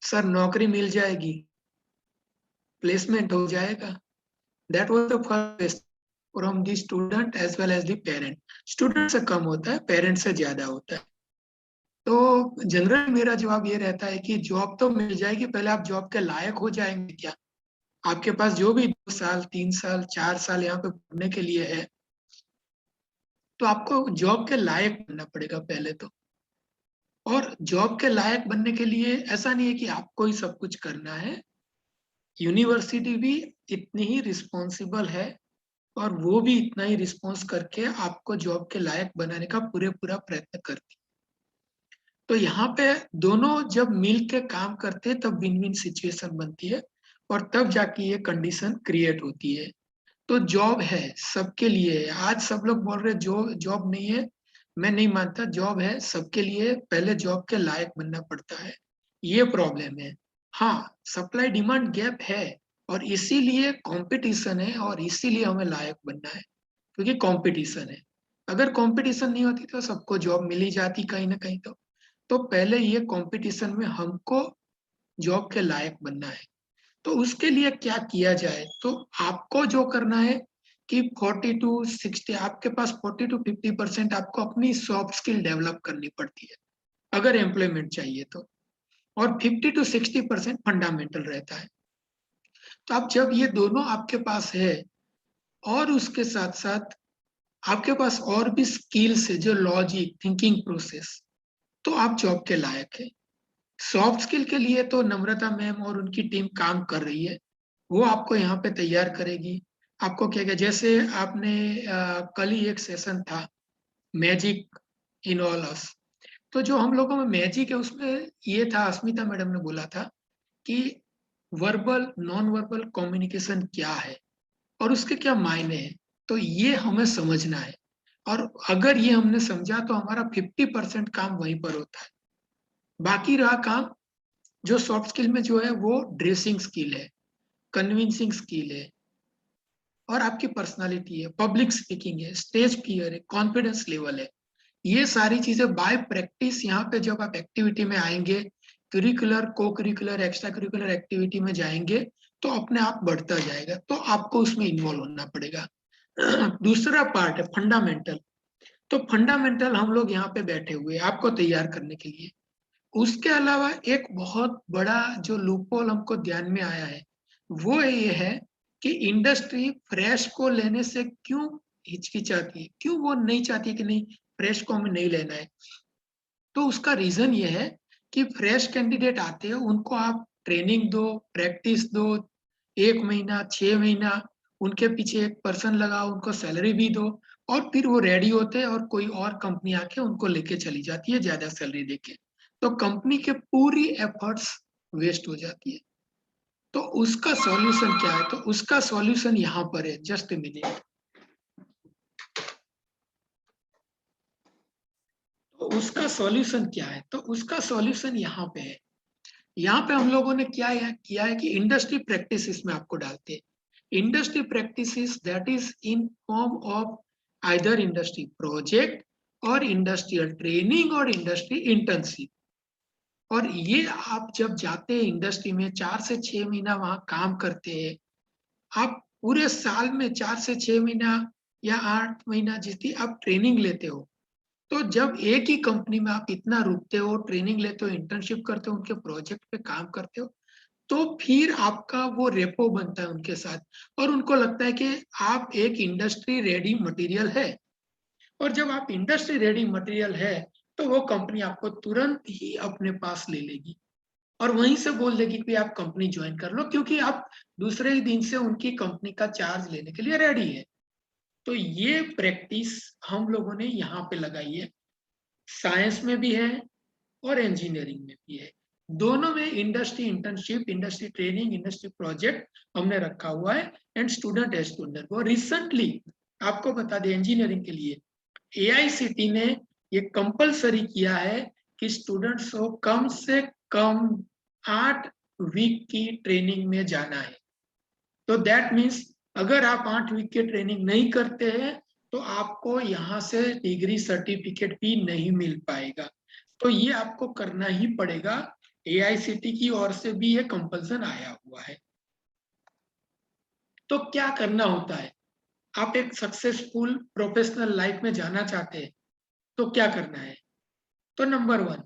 सर नौकरी मिल जाएगी, प्लेसमेंट हो जाएगा। That was the first question from the student as well as the parent. Student से कम होता है, पेरेंट से ज्यादा होता है। तो जनरली मेरा जवाब ये रहता है कि जॉब तो मिल जाएगी, पहले आप जॉब के लायक हो जाएंगे क्या? आपके पास जो भी 2 साल 3 साल 4 साल यहाँ पे पढ़ने के लिए है, तो आपको जॉब के लायक बनना पड़ेगा पहले तो। और जॉब के लायक बनने के लिए ऐसा नहीं है कि आपको ही सब कुछ करना है, यूनिवर्सिटी भी इतनी ही रिस्पॉन्सिबल है और वो भी इतना ही रिस्पॉन्स करके आपको जॉब के लायक बनाने का पूरा प्रयत्न करती है। तो यहाँ पे दोनों जब मिल के काम करते हैं तब विन विन सिचुएशन बनती है और तब जाके ये कंडीशन क्रिएट होती है। तो जॉब है सबके लिए। आज सब लोग बोल रहे जॉब नहीं है, मैं नहीं मानता, जॉब है सबके लिए। पहले जॉब के लायक बनना पड़ता है, ये प्रॉब्लम है। हाँ, सप्लाई डिमांड गैप है और इसीलिए कंपटीशन है और इसीलिए हमें लायक बनना है, क्योंकि कंपटीशन है। अगर कंपटीशन नहीं होती तो सबको जॉब मिल ही जाती कहीं ना कहीं। तो पहले ये कंपटीशन में हमको जॉब के लायक बनना है। तो उसके लिए क्या किया जाए? तो आपको जो करना है कि 40 to 60, आपके पास 40 to 50% आपको अपनी सॉफ्ट स्किल डेवलप करनी पड़ती है अगर एम्प्लॉयमेंट चाहिए तो, और 50 to 60% फंडामेंटल रहता है। तो आप जब ये दोनों आपके पास है और उसके साथ साथ आपके पास और भी स्किल्स है, जो लॉजिक, थिंकिंग प्रोसेस, तो आप जॉब के लायक है। सॉफ्ट स्किल के लिए तो नम्रता मैम और उनकी टीम काम कर रही है, वो आपको यहाँ पे तैयार करेगी। आपको क्या क्या, जैसे आपने कल ही एक सेशन था मैजिक इन ऑल अस, तो जो हम लोगों में मैजिक है उसमें ये था, अस्मिता मैडम ने बोला था कि वर्बल नॉन वर्बल कम्युनिकेशन क्या है और उसके क्या मायने हैं, तो ये हमें समझना है। और अगर ये हमने समझा तो हमारा 50% काम वहीं पर होता है। बाकी रहा काम जो सॉफ्ट स्किल में जो है वो ड्रेसिंग स्किल है, कन्विंसिंग स्किल है और आपकी पर्सनालिटी है, पब्लिक स्पीकिंग है, स्टेज फियर है, कॉन्फिडेंस लेवल है। ये सारी चीजें बाय प्रैक्टिस यहाँ पे जब आप एक्टिविटी में आएंगे करिकुलर, को करिकुलर, एक्स्ट्रा करिकुलर एक्टिविटी में जाएंगे तो अपने आप बढ़ता जाएगा, तो आपको उसमें इन्वॉल्व होना पड़ेगा। दूसरा पार्ट है फंडामेंटल। तो फंडामेंटल हम लोग यहाँ पे बैठे हुए आपको तैयार करने के लिए। उसके अलावा एक बहुत बड़ा जो लूपहोल हमको ध्यान में आया है वो ये है कि इंडस्ट्री फ्रेश को लेने से क्यों हिचकिचाती है, क्यों वो नहीं चाहती कि नहीं फ्रेश को हमें नहीं लेना है। तो उसका रीजन ये है कि फ्रेश कैंडिडेट आते हैं, उनको आप ट्रेनिंग दो, प्रैक्टिस दो, 1 महीना 6 महीना उनके पीछे एक पर्सन लगाओ, उनको सैलरी भी दो, और फिर वो रेडी होते हैं और कोई और कंपनी आके उनको लेके चली जाती है ज्यादा सैलरी देके। तो कंपनी के पूरी एफर्ट्स वेस्ट हो जाती है। तो उसका सॉल्यूशन क्या है? तो उसका सॉल्यूशन यहाँ पर है, जस्ट ए मिनट। तो उसका सॉल्यूशन क्या है? तो उसका सॉल्यूशन यहाँ पे है। यहाँ पे हम लोगों ने क्या किया है कि इंडस्ट्री प्रैक्टिस इसमें आपको डालते हैं। Industry practice that is in form of either industry project और इंडस्ट्रियल ट्रेनिंग और इंडस्ट्री इंटर्नशिप। और ये आप जब जाते हैं इंडस्ट्री में 4 से 6 महीना वहां काम करते हैं, आप पूरे साल में 4 से 6 महीना या 8 महीना जितनी आप ट्रेनिंग लेते हो, तो जब एक ही कंपनी में आप इतना रुकते हो, ट्रेनिंग लेते हो, इंटर्नशिप करते हो, उनके प्रोजेक्ट पे काम करते हो, तो फिर आपका वो रेपो बनता है उनके साथ, और उनको लगता है कि आप एक इंडस्ट्री रेडी मटेरियल है। और जब आप इंडस्ट्री रेडी मटेरियल है तो वो कंपनी आपको तुरंत ही अपने पास ले लेगी और वहीं से बोल देगी कि आप कंपनी ज्वाइन कर लो, क्योंकि आप दूसरे ही दिन से उनकी कंपनी का चार्ज लेने के लिए रेडी है। तो ये प्रैक्टिस हम लोगों ने यहाँ पे लगाई है। साइंस में भी है और इंजीनियरिंग में भी है, दोनों में industry internship, industry training, industry project हमने रखा हुआ है। एंड स्टूडेंट है स्टूडेंट वो रिसेंटली आपको बता दें, इंजीनियरिंग के लिए AICT ने ये कंपलसरी किया है कि स्टूडेंट्स को कम से कम 8 वीक की ट्रेनिंग में जाना है। तो दैट मीन्स अगर आप 8 वीक की ट्रेनिंग नहीं करते हैं तो आपको यहाँ से डिग्री सर्टिफिकेट भी नहीं मिल पाएगा। तो ये आपको करना ही पड़ेगा, AICT की ओर से भी ये कंपल्सन आया हुआ है। तो क्या करना होता है? आप एक सक्सेसफुल प्रोफेशनल लाइफ में जाना चाहते हैं तो क्या करना है? तो number 1,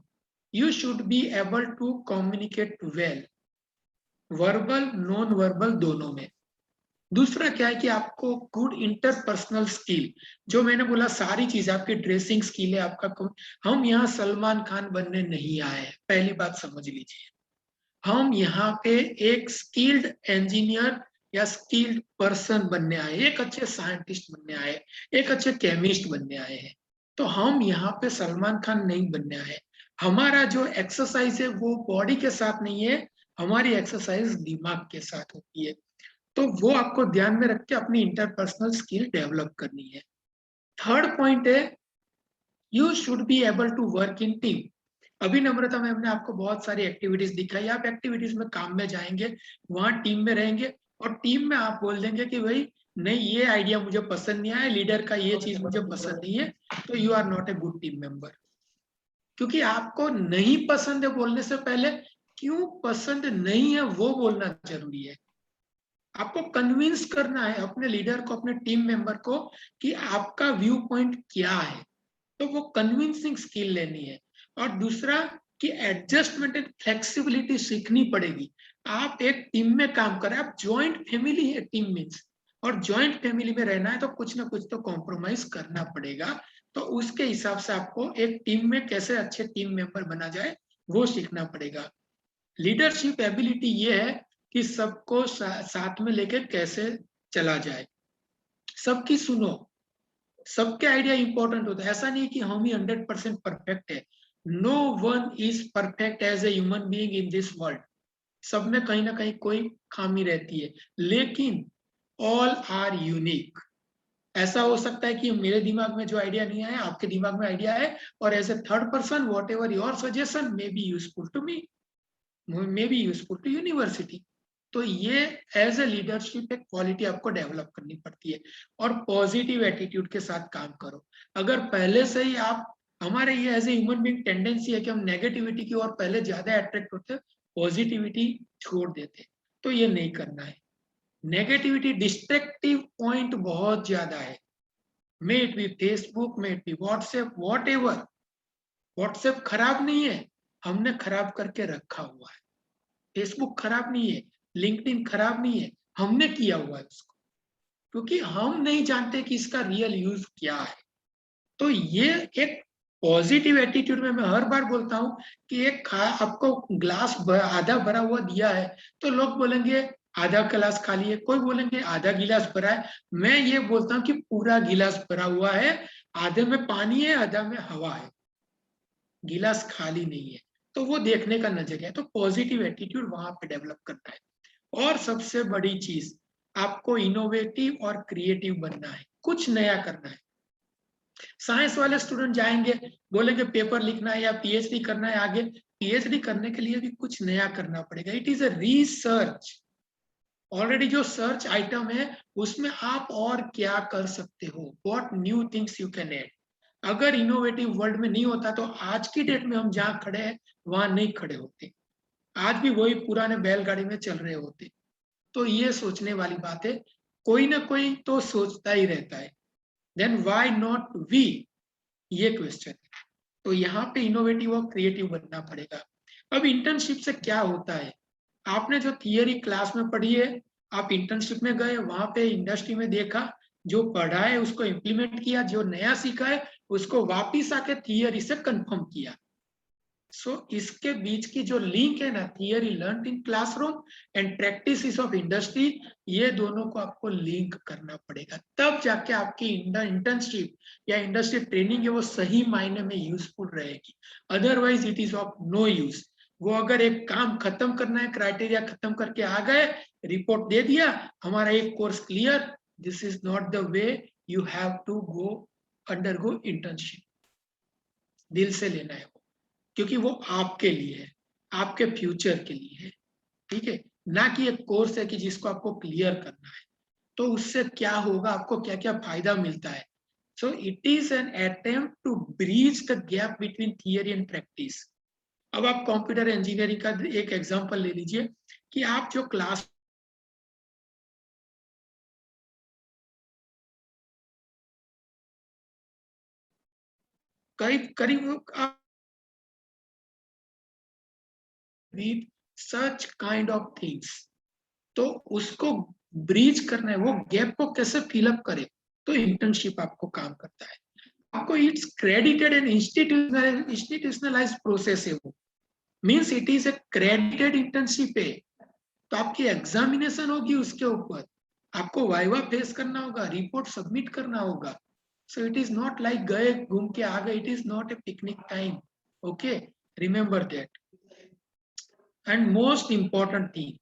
you should be able to communicate well, verbal non verbal दोनों में। दूसरा क्या है कि आपको गुड इंटरपर्सनल स्किल, जो मैंने बोला सारी चीज, आपकी ड्रेसिंग स्किल है, आपका हम यहाँ सलमान खान बनने नहीं आए हैं, पहली बात समझ लीजिए। हम यहाँ पे एक स्किल्ड इंजीनियर या स्किल्ड पर्सन बनने आए, एक अच्छे साइंटिस्ट बनने आए, एक अच्छे केमिस्ट बनने आए हैं। तो हम यहाँ पे सलमान खान नहीं बनने आए। हमारा जो एक्सरसाइज है वो बॉडी के साथ नहीं है, हमारी एक्सरसाइज दिमाग के साथ होती है। तो वो आपको ध्यान में रख के अपनी इंटरपर्सनल स्किल डेवलप करनी है। थर्ड पॉइंट है, you should be able to work in team. अभी नम्रता मैम ने आपको बहुत सारी एक्टिविटीज दिखाई, आप एक्टिविटीज में काम में जाएंगे, वहां टीम में रहेंगे और टीम में आप बोल देंगे कि भाई नहीं ये आइडिया मुझे पसंद नहीं आया, लीडर का ये चीज मुझे पसंद नहीं है, तो you are not a good team member. क्योंकि आपको नहीं पसंद है बोलने से पहले क्यों पसंद नहीं है वो बोलना जरूरी है। आपको कन्विंस करना है अपने लीडर को, अपने टीम मेंबर को कि आपका व्यू पॉइंट क्या है, तो वो कन्विंसिंग स्किल लेनी है। और दूसरा कि एडजस्टमेंट एंड फ्लेक्सिबिलिटी सीखनी पड़ेगी। आप एक टीम में काम कर रहे हैं, आप ज्वाइंट फैमिली है टीम मीन्स, और ज्वाइंट फैमिली में रहना है तो कुछ ना कुछ तो कॉम्प्रोमाइज करना पड़ेगा। तो उसके हिसाब से आपको एक टीम में कैसे अच्छे टीम मेंबर बना जाए वो सीखना पड़ेगा। लीडरशिप एबिलिटी ये है कि सबको साथ में लेकर कैसे चला जाए, सबकी सुनो, सबके आइडिया इंपॉर्टेंट होता है। ऐसा नहीं कि हम ही 100% परफेक्ट है। No one is perfect as a human being in this world. सब में कहीं ना कहीं कोई खामी रहती है, लेकिन ऑल आर यूनिक। ऐसा हो सकता है कि मेरे दिमाग में जो आइडिया नहीं आया आपके दिमाग में आइडिया है, और as a third person whatever your suggestion may be useful to me, may be useful to university. तो ये एज ए लीडरशिप एक क्वालिटी आपको डेवलप करनी पड़ती है। और पॉजिटिव एटीट्यूड के साथ काम करो। अगर पहले से ही आप हमारे ये as a human being tendency है कि हम नेगेटिविटी की ओर पहले ज्यादा अट्रैक्ट होते, पॉजिटिविटी छोड़ देते। तो ये नहीं करना है। नेगेटिविटी डिस्ट्रैक्टिव पॉइंट बहुत ज्यादा है, may it be Facebook, may it be WhatsApp, what ever. WhatsApp खराब नहीं है, हमने खराब करके रखा हुआ है। फेसबुक खराब नहीं है, लिंक्डइन खराब नहीं है, हमने किया हुआ है उसको, क्योंकि हम नहीं जानते कि इसका रियल यूज क्या है। तो ये एक पॉजिटिव एटीट्यूड में मैं हर बार बोलता हूं कि एक आपको ग्लास आधा भरा हुआ दिया है तो लोग बोलेंगे आधा गिलास खाली है, कोई बोलेंगे आधा गिलास भरा है। मैं ये बोलता हूं कि पूरा गिलास भरा हुआ है, आधे में पानी है, आधा में हवा है, गिलास खाली नहीं है। तो वो देखने का नजरिया है। तो पॉजिटिव एटीट्यूड वहां पे डेवलप करना है। और सबसे बड़ी चीज, आपको इनोवेटिव और क्रिएटिव बनना है, कुछ नया करना है। साइंस वाले स्टूडेंट जाएंगे, बोलेंगे पेपर लिखना है या पीएचडी करना है आगे, पीएचडी करने के लिए भी कुछ नया करना पड़ेगा। It is a research. Already जो सर्च आइटम है उसमें आप और क्या कर सकते हो, what new things you can add. अगर इनोवेटिव वर्ल्ड में नहीं होता तो आज की डेट में हम जहाँ खड़े हैं वहां नहीं खड़े होते, आज भी वही पुराने बैलगाड़ी में चल रहे होते। तो ये सोचने वाली बात है, कोई ना कोई तो सोचता ही रहता है, देन व्हाई नॉट वी, ये क्वेश्चन है। तो यहाँ पे इनोवेटिव और क्रिएटिव बनना पड़ेगा। अब इंटर्नशिप से क्या होता है, आपने जो थियरी क्लास में पढ़ी है, आप इंटर्नशिप में गए, वहां पे इंडस्ट्री में देखा, जो पढ़ा है उसको इम्प्लीमेंट किया, जो नया सीखा है उसको वापिस आके थियरी से कंफर्म किया। सो इसके बीच की जो लिंक है ना, theory learn in classroom and practice of industry, ये दोनों को आपको लिंक करना पड़ेगा, तब जाके आपकी इंटर्नशिप या इंडस्ट्री ट्रेनिंग है वो सही मायने में यूजफुल रहेगी। Otherwise it is of no use. वो अगर एक काम खत्म करना है, क्राइटेरिया खत्म करके आ गए, रिपोर्ट दे दिया, हमारा एक course clear, this is not the way you have to go undergo internship. दिल से लेना है वो, क्योंकि वो आपके लिए है, आपके फ्यूचर के लिए है, ठीक है, ना कि एक कोर्स है कि जिसको आपको क्लियर करना है। तो उससे क्या होगा, आपको क्या क्या फायदा मिलता है। So it is an attempt to breach the gap between theory and practice. अब आप कंप्यूटर इंजीनियरिंग का एक एग्जांपल ले लीजिए कि आप जो क्लास करीब with such kind of things, तो उसको ब्रीच करना है, वो गैप को कैसे फिलअप करे, तो इंटर्नशिप आपको काम करता है। आपको it's credited and institutionalise process है, वो means it is a credited internship है। तो आपकी एग्जामिनेशन होगी, उसके ऊपर आपको वाइवा फेस करना होगा, रिपोर्ट सबमिट करना होगा। सो इट इज नॉट लाइक गए घूम के आ गए, it is not a picnic time. Okay, remember that. And most important thing,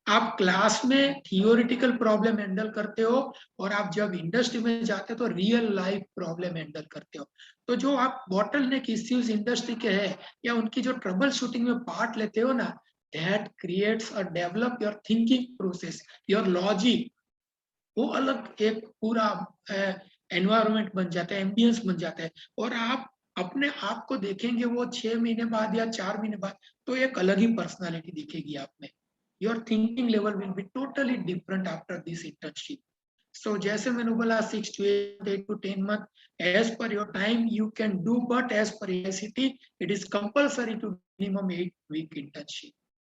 आप क्लास में थियोरिटिकल प्रॉब्लम हैंडल करते हो और आप जब इंडस्ट्री में जाते हो तो रियल लाइफ प्रॉब्लम हैंडल करते हो। तो जो आप बॉटलनेक इश्यूज इंडस्ट्री के हैं या उनकी जो ट्रबल शूटिंग में पार्ट लेते हो ना, दैट क्रिएट्स और develop your thinking process, your logic. वो अलग एक पूरा एनवायरनमेंट बन जाता है, एम्बियंस बन जाता है। और आप अपने आप को देखेंगे वो 6 महीने बाद या 4 महीने बाद, तो एक अलग ही पर्सनालिटी दिखेगी आप में। Your thinking level will be totally different after this internship. So जैसे मैंने बोला 6 to 8 to 10 month, as per your time you can do, but as per ICT it is compulsory to minimum 8-week internship.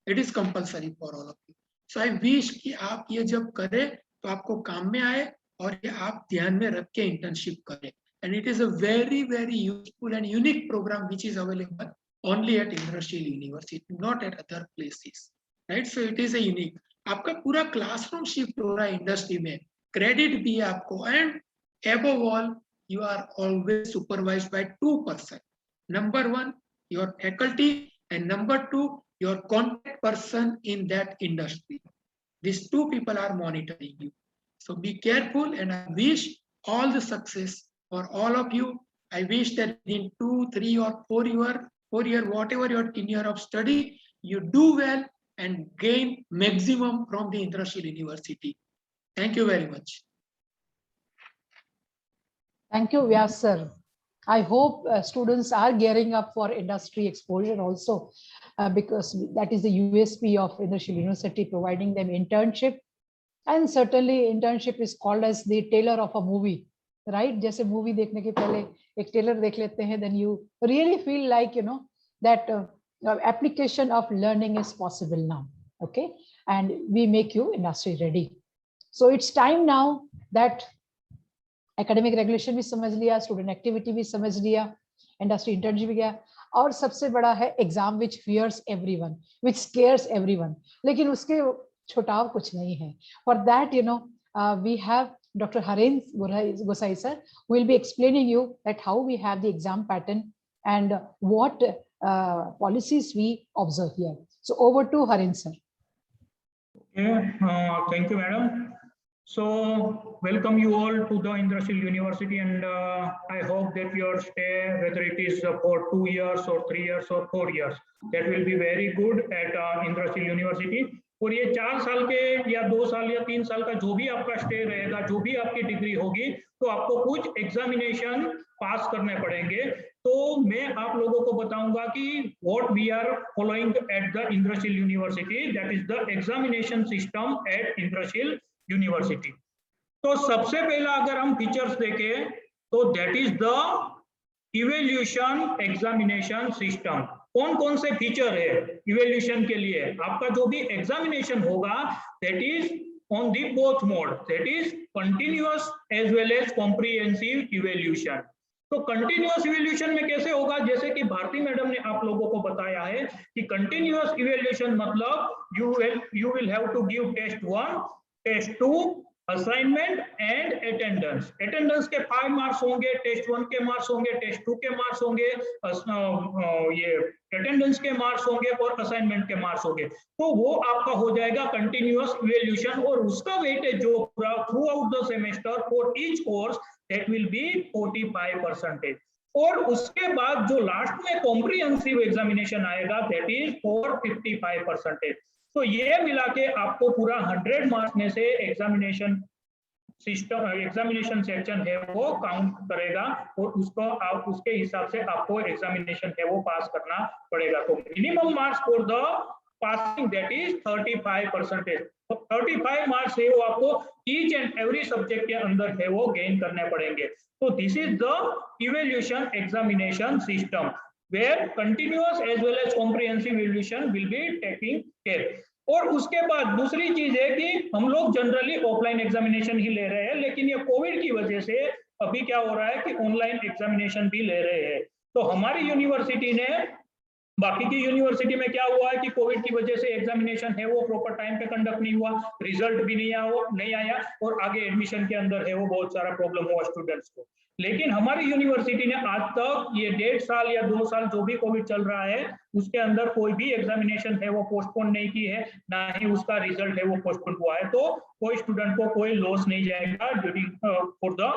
It is compulsory for all of you. So I wish कि आप ये जब करें तो आपको काम में आए और ये आप ध्यान में रख के इंटर्नशिप करें। And it is a very very useful and unique program which is available only at Indrashil University, not at other places. Right, so it is a unique. आपका पूरा क्लासरूम शिफ्ट हो रहा है इंडस्ट्री में, credit भी है आपको, and above all you are always supervised by 2 person, number 1 your faculty and number 2 your contact person in that industry. This 2 people are monitoring you. So be careful and I wish all the success for all of you. I wish that in 2, 3 or 4 year whatever your tenure of study, you do well and gain maximum from the Indrashil University. Thank you very much. Thank you, Vyas sir. I hope students are gearing up for industry exposure also, because that is the USP of Indrashil University, providing them internship. And certainly internship is called as the trailer of a movie, right? जैसे movie देखने के पहले एक trailer देख लेते हैं, then you really feel like, you know, that application of learning is possible now, okay? And we make you industry ready. So it's time now that academic regulation भी समझ लिया, स्टूडेंट एक्टिविटी भी समझ लिया, industry internship भी गया, और सबसे बड़ा है exam which fears everyone, which scares everyone, लेकिन उसके छुटाव कुछ नहीं है. For that, you know, we have Dr. Haren Gosai sir, who will be explaining you that how we have the exam pattern and what policies we observe here. So over to Haren sir. Okay, thank you, madam. So welcome you all to the Indrashil University, and I hope that your stay, whether it is for 2 years or 3 years or 4 years, that will be very good at Indrashil University. और ये 4 साल के या 2 साल या 3 साल का जो भी आपका स्टे रहेगा, जो भी आपकी डिग्री होगी, तो आपको कुछ एग्जामिनेशन पास करने पड़ेंगे. तो मैं आप लोगों को बताऊंगा कि what we are following at the Indrashil University, that is the examination system at Indrashil university. तो सबसे पहला अगर हम फीचर्स देखें तो that is the evaluation examination system. कौन कौन से फीचर है इवैल्यूएशन के लिए? आपका जो भी एग्जामिनेशन होगा that is on the both mode, that is continuous as well as comprehensive evaluation. तो कंटिन्यूअस इवैल्यूएशन में कैसे होगा? जैसे कि भारती मैडम ने आप लोगों को बताया है कि कंटिन्यूअस इवैल्यूएशन मतलब you will have to give test 1, test 2, assignment and attendance. Attendance के 5 मार्क्स होंगे, टेस्ट 1 के मार्क्स होंगे, टेस्ट 2 के मार्क्स होंगे, ये अटेंडेंस के मार्क्स होंगे और असाइनमेंट के मार्क्स होंगे. तो वो आपका हो जाएगा कंटिन्यूअस इवैल्यूएशन, और उसका वेटेज जो पूरा through out the semester for each course that will B 45%. और उसके बाद जो लास्ट में कॉम्प्रिहेंसिव एग्जामिनेशन आएगा दैट इज फॉर 55%. तो ये मिला के आपको पूरा 100 मार्क्स में से एग्जामिनेशन सिस्टम, एग्जामिनेशन सेक्शन है वो काउंट करेगा, और उसको आप उसके हिसाब से आपको एग्जामिनेशन है वो पास करना पड़ेगा. तो minimum marks for the passing that is 35%. तो 35 मार्क्स है वो आपको ईच एंड एवरी सब्जेक्ट के अंदर है वो गेन करने पड़ेंगे. तो this is the evaluation examination system where continuous as well as comprehensive evaluation will be taking care. और उसके बाद दूसरी चीज है कि हम लोग जनरली ऑफलाइन एग्जामिनेशन ही ले रहे हैं, लेकिन ये कोविड की वजह से अभी क्या हो रहा है कि ऑनलाइन एग्जामिनेशन भी ले रहे हैं. तो हमारी यूनिवर्सिटी ने, बाकी की यूनिवर्सिटी में क्या हुआ है कि कोविड की वजह से एग्जामिनेशन है वो प्रॉपर टाइम पे कंडक्ट नहीं हुआ, रिजल्ट भी नहीं आया, और आगे एडमिशन के अंदर है वो बहुत सारा प्रॉब्लम हुआ स्टूडेंट्स को. लेकिन हमारी यूनिवर्सिटी ने आज तक ये 1.5 साल या 2 साल जो भी कोविड चल रहा है उसके अंदर कोई भी एग्जामिनेशन है वो पोस्टपोन नहीं की है, ना ही उसका रिजल्ट है वो पोस्टपोन हुआ है. तो कोई स्टूडेंट को कोई लॉस नहीं जाएगा during for the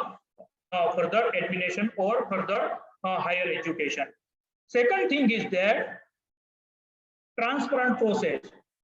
further admission और further higher education. Second thing is that transparent process.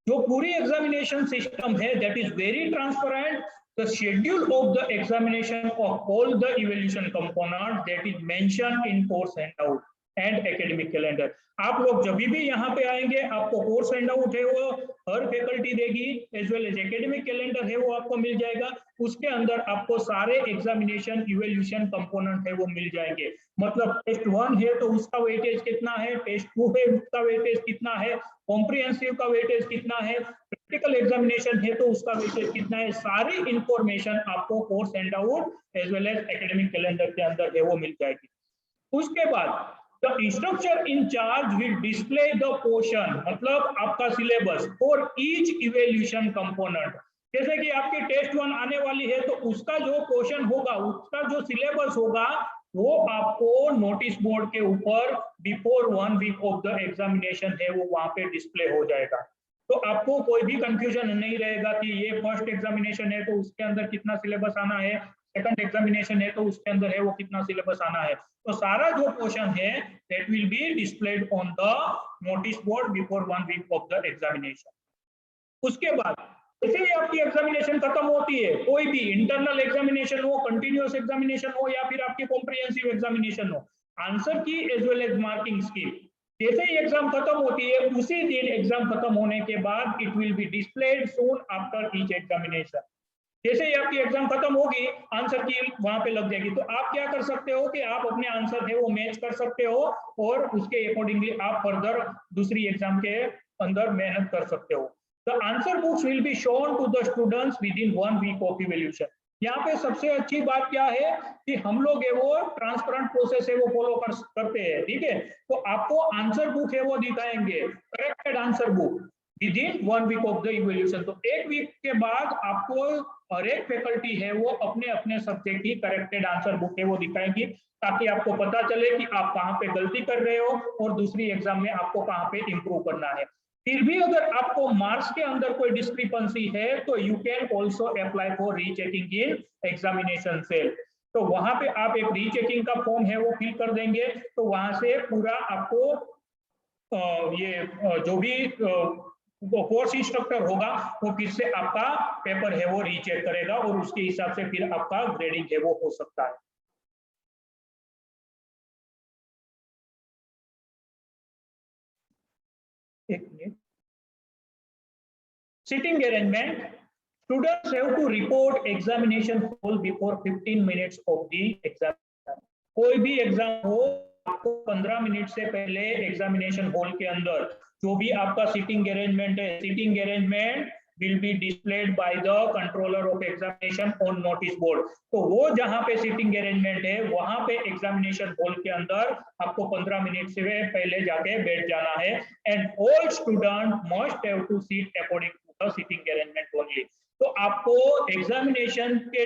जो पूरी एग्जामिनेशन सिस्टम है that is very transparent. The schedule of the examination of all the evaluation components that is mentioned in course handout and academic calendar. आप लोग जब भी यहाँ पे आएंगे आपको कोर्स हैंडआउट है वो हर फैकल्टी देगी, as well as academic calendar है वो आपको मिल जाएगा. उसके अंदर आपको सारे एग्जामिनेशन इवैल्यूएशन कंपोनेंट है वो मिल जाएंगे. मतलब टेस्ट 1 है तो उसका वेटेज कितना है, टेस्ट 2 है उसका वेटेज कितना है, कॉम्प्रिहेंसिव का वेटेज कितना है, प्रैक्टिकल एग्जामिनेशन है तो उसका वेटेज कितना है, सारी इंफॉर्मेशन आपको course handout as well as academic calendar के अंदर है वो मिल जाएगी. उसके बाद The instructor in charge will display the portion, मतलब आपका syllabus for each evaluation component. जैसे कि आपकी टेस्ट 1 आने वाली है तो उसका जो पोर्शन होगा, उसका जो सिलेबस होगा वो आपको नोटिस बोर्ड के ऊपर before 1 week of the examination है वो वहां पे डिस्प्ले हो जाएगा. तो आपको कोई भी कंफ्यूजन नहीं रहेगा कि ये फर्स्ट एग्जामिनेशन है तो उसके अंदर कितना सिलेबस आना है, सेकंड एग्जामिनेशन है तो उसके अंदर है वो कितना सिलेबस आना है. तो सारा जो पोर्शन है that will be displayed on the notice board before 1 week of the examination. उसके बाद जैसे ही आपकी एग्जामिनेशन खत्म होती है, कोई भी इंटरनल एग्जामिनेशन हो, कंटिन्यूअस एग्जामिनेशन हो या फिर आपकी कॉम्प्रिहेंसिव एग्जामिनेशन हो, answer key as well as marking scheme. जैसे ही एग्जाम खत्म होती है उसी दिन एग्जाम खत्म होने के बाद it will be displayed soon after each examination. जैसे ही आपकी एग्जाम खत्म होगी आंसर की वहां पे लग जाएगी, तो आप क्या कर सकते हो कि आप अपने आंसर है वो मैच कर सकते हो और उसके अकॉर्डिंगली आप फर्दर दूसरी एग्जाम के अंदर मेहनत कर सकते हो। The answer books will be shown to the students within 1 week of evaluation. यहाँ पे सबसे अच्छी बात क्या है कि हम लोग है वो ट्रांसपेरेंट प्रोसेस है वो फॉलो करते हैं, ठीक है। तो आपको आंसर बुक है वो दिखाएंगे, corrected answer book within 1 week of the evaluation. तो 1 वीक के बाद आपको हर एक फैकल्टी है वो अपने अपने सब्जेक्ट की करेक्टेड आंसर बुक है वो दिखाएगी, ताकि आपको पता चले कि आप कहाँ पे गलती कर रहे हो और दूसरी एग्जाम में आपको कहाँ पे इंप्रूव करना है। फिर भी अगर आपको मार्क्स के अंदर कोई डिस्क्रिपेंसी है तो you can also apply for rechecking in examination cell. तो वहां पे आप एक रीचेकिंग का फॉर्म है वो फिल कर देंगे, तो वहां से पूरा आपको ये जो भी कोर्स इंस्ट्रक्टर होगा वो फिर से आपका पेपर है वो रीचेक करेगा और उसके हिसाब से फिर आपका ग्रेडिंग है वो हो सकता है। एक minute. Sitting arrangement. Students have to report examination hall before 15 minutes of the exam. कोई भी एग्जाम हो आपको 15 मिनट से पहले एग्जामिनेशन हॉल के अंदर जो भी आपका सिटिंग अरेंजमेंट है, sitting arrangement will be displayed by the controller of examination on notice board। तो वो जहां पे सिटिंग अरेंजमेंट है वहां पे एग्जामिनेशन हॉल के अंदर आपको 15 मिनट से पहले जाके बैठ जाना है। And all student must have to seat according to the sitting arrangement only. तो आपको एग्जामिनेशन के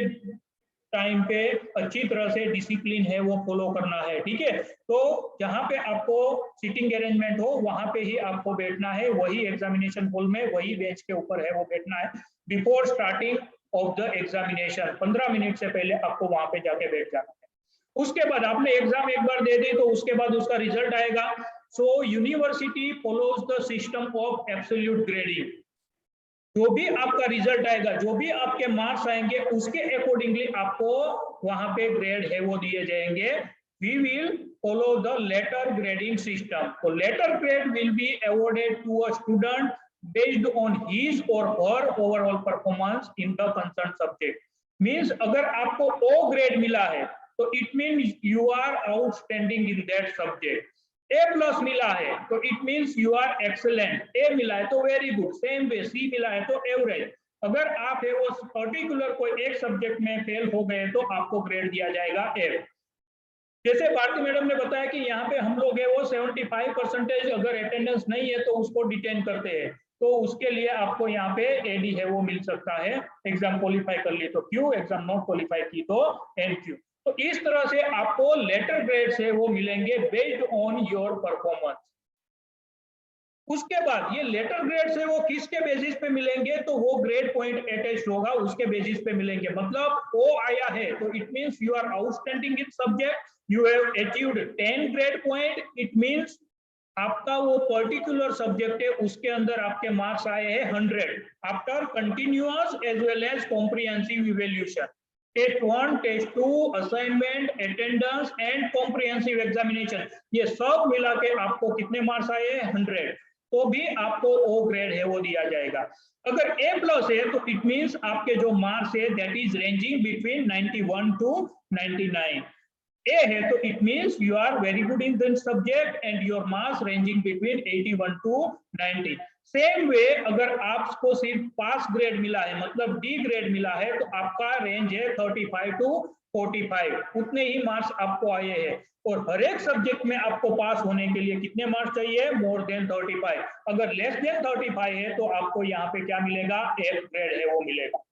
टाइम पे अच्छी तरह से डिसिप्लिन है वो फॉलो करना है, ठीक है। तो जहां पे आपको सीटिंग अरेंजमेंट हो वहां पे ही आपको बैठना है, वही एग्जामिनेशन हॉल में वही बेंच के ऊपर है वो बैठना है। Before starting of the examination 15 minute से पहले आपको वहां पे जाके बैठ जाना है। उसके बाद आपने एग्जाम एक बार दे दी तो उसके बाद उसका रिजल्ट आएगा। So university follows the system of absolute grading. जो भी आपका रिजल्ट आएगा, जो भी आपके मार्क्स आएंगे उसके अकॉर्डिंगली आपको वहां पे ग्रेड है वो दिए जाएंगे। We will follow the letter grading system. तो letter grade will be awarded to a student based on his और her overall performance in the concern subject. Means अगर आपको ओ ग्रेड मिला है तो it means you are outstanding in that subject. A plus मिला है तो it means you are excellent. A मिला है तो very good. Same way C मिला है तो एवरेज। अगर आप है वो पर्टिकुलर कोई एक सब्जेक्ट में फेल हो गए तो आपको ग्रेड दिया जाएगा एफ। जैसे भारती मैडम ने बताया कि यहाँ पे हम लोग है वो 75% अगर अटेंडेंस नहीं है तो उसको डिटेन करते हैं, तो उसके लिए आपको यहाँ पे एडी है वो मिल सकता है। एग्जाम क्वालिफाई कर लिए तो क्यू, एग्जाम नॉट क्वालिफाई की तो एन क्यू। तो इस तरह से आपको लेटर ग्रेड्स है वो मिलेंगे बेस्ड ऑन योर परफॉर्मेंस। उसके बाद ये लेटर ग्रेड्स है वो किसके बेसिस पे मिलेंगे, तो वो ग्रेड पॉइंट अटैच्ड होगा उसके बेसिस पे मिलेंगे। मतलब ओ आया है तो it means you are outstanding in subject, you have achieved 10 grade point. It means आपका वो पर्टिकुलर सब्जेक्ट है उसके अंदर आपके मार्क्स आए हैं 100 after continuous as well as comprehensive evaluation. Test 1, test 2, assignment, attendance and comprehensive examination, ये सब मिला के आपको कितने मार्क्स आए हैं 100, तो भी आपको ओ ग्रेड है वो दिया जाएगा। अगर ए प्लस है तो इट मींस आपके जो मार्क्स है that is ranging between 91 to 99। A है तो it means you are very good in this subject and your marks ranging between 81 to 90। Same way अगर आपको सिर्फ पास ग्रेड मिला है मतलब डी ग्रेड मिला है तो आपका रेंज है 35 टू 45, उतने ही मार्क्स आपको आए हैं। और हर एक सब्जेक्ट में आपको पास होने के लिए कितने मार्क्स चाहिए, मोर देन 35। अगर लेस देन 35 है तो आपको यहाँ पे क्या मिलेगा, एफ ग्रेड है वो मिलेगा।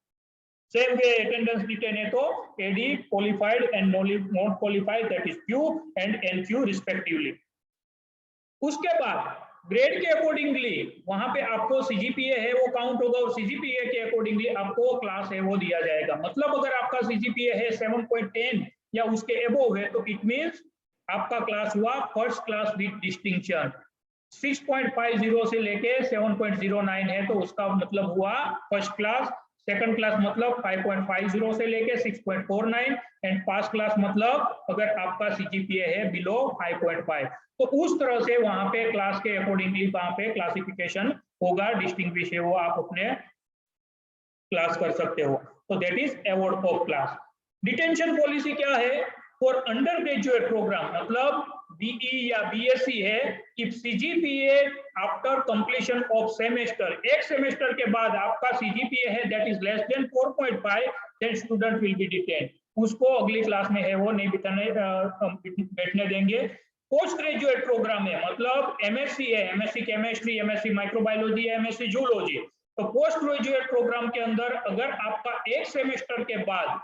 सेम वे अटेंडेंस डिटेन है तो AD qualified and not qualified that is Q and N Q respectively. उसके बाद ग्रेड के अकॉर्डिंगली वहां पे आपको सीजीपीए है वो काउंट होगा और सीजीपीए के अकॉर्डिंगली आपको क्लास है वो दिया जाएगा। मतलब अगर आपका सीजीपीए है 7.10 या उसके अबव है तो इट मींस आपका क्लास हुआ फर्स्ट क्लास विद डिस्टिंक्शन। 6.50 से लेके 7.09 है तो उसका मतलब हुआ फर्स्ट क्लास। सेकंड क्लास मतलब 5.50 से लेके 6.49 एंड पास क्लास मतलब अगर आपका सीजीपीए है बिलो 5.5। तो उस तरह से वहां पे क्लास के अकॉर्डिंगली वहां पे क्लासिफिकेशन होगा, डिस्टिंग्विश है वो आप अपने क्लास कर सकते हो। तो that is award of class. Detention policy क्या है? फॉर अंडर ग्रेजुएट प्रोग्राम मतलब बीई या बीएससी है, if CGPA after completion of semester, एक सेमेस्टर के बाद आपका सीजीपीए है that is less than 4.5, then student will be detain. उसको अगली क्लास में है वो नहीं बैठने देंगे। पोस्ट ग्रेजुएट प्रोग्राम है मतलब एमएससी है, MSc chemistry, MSc microbiology, MSc zoology. तो पोस्ट ग्रेजुएट प्रोग्राम के अंदर अगर आपका एक सेमेस्टर के बाद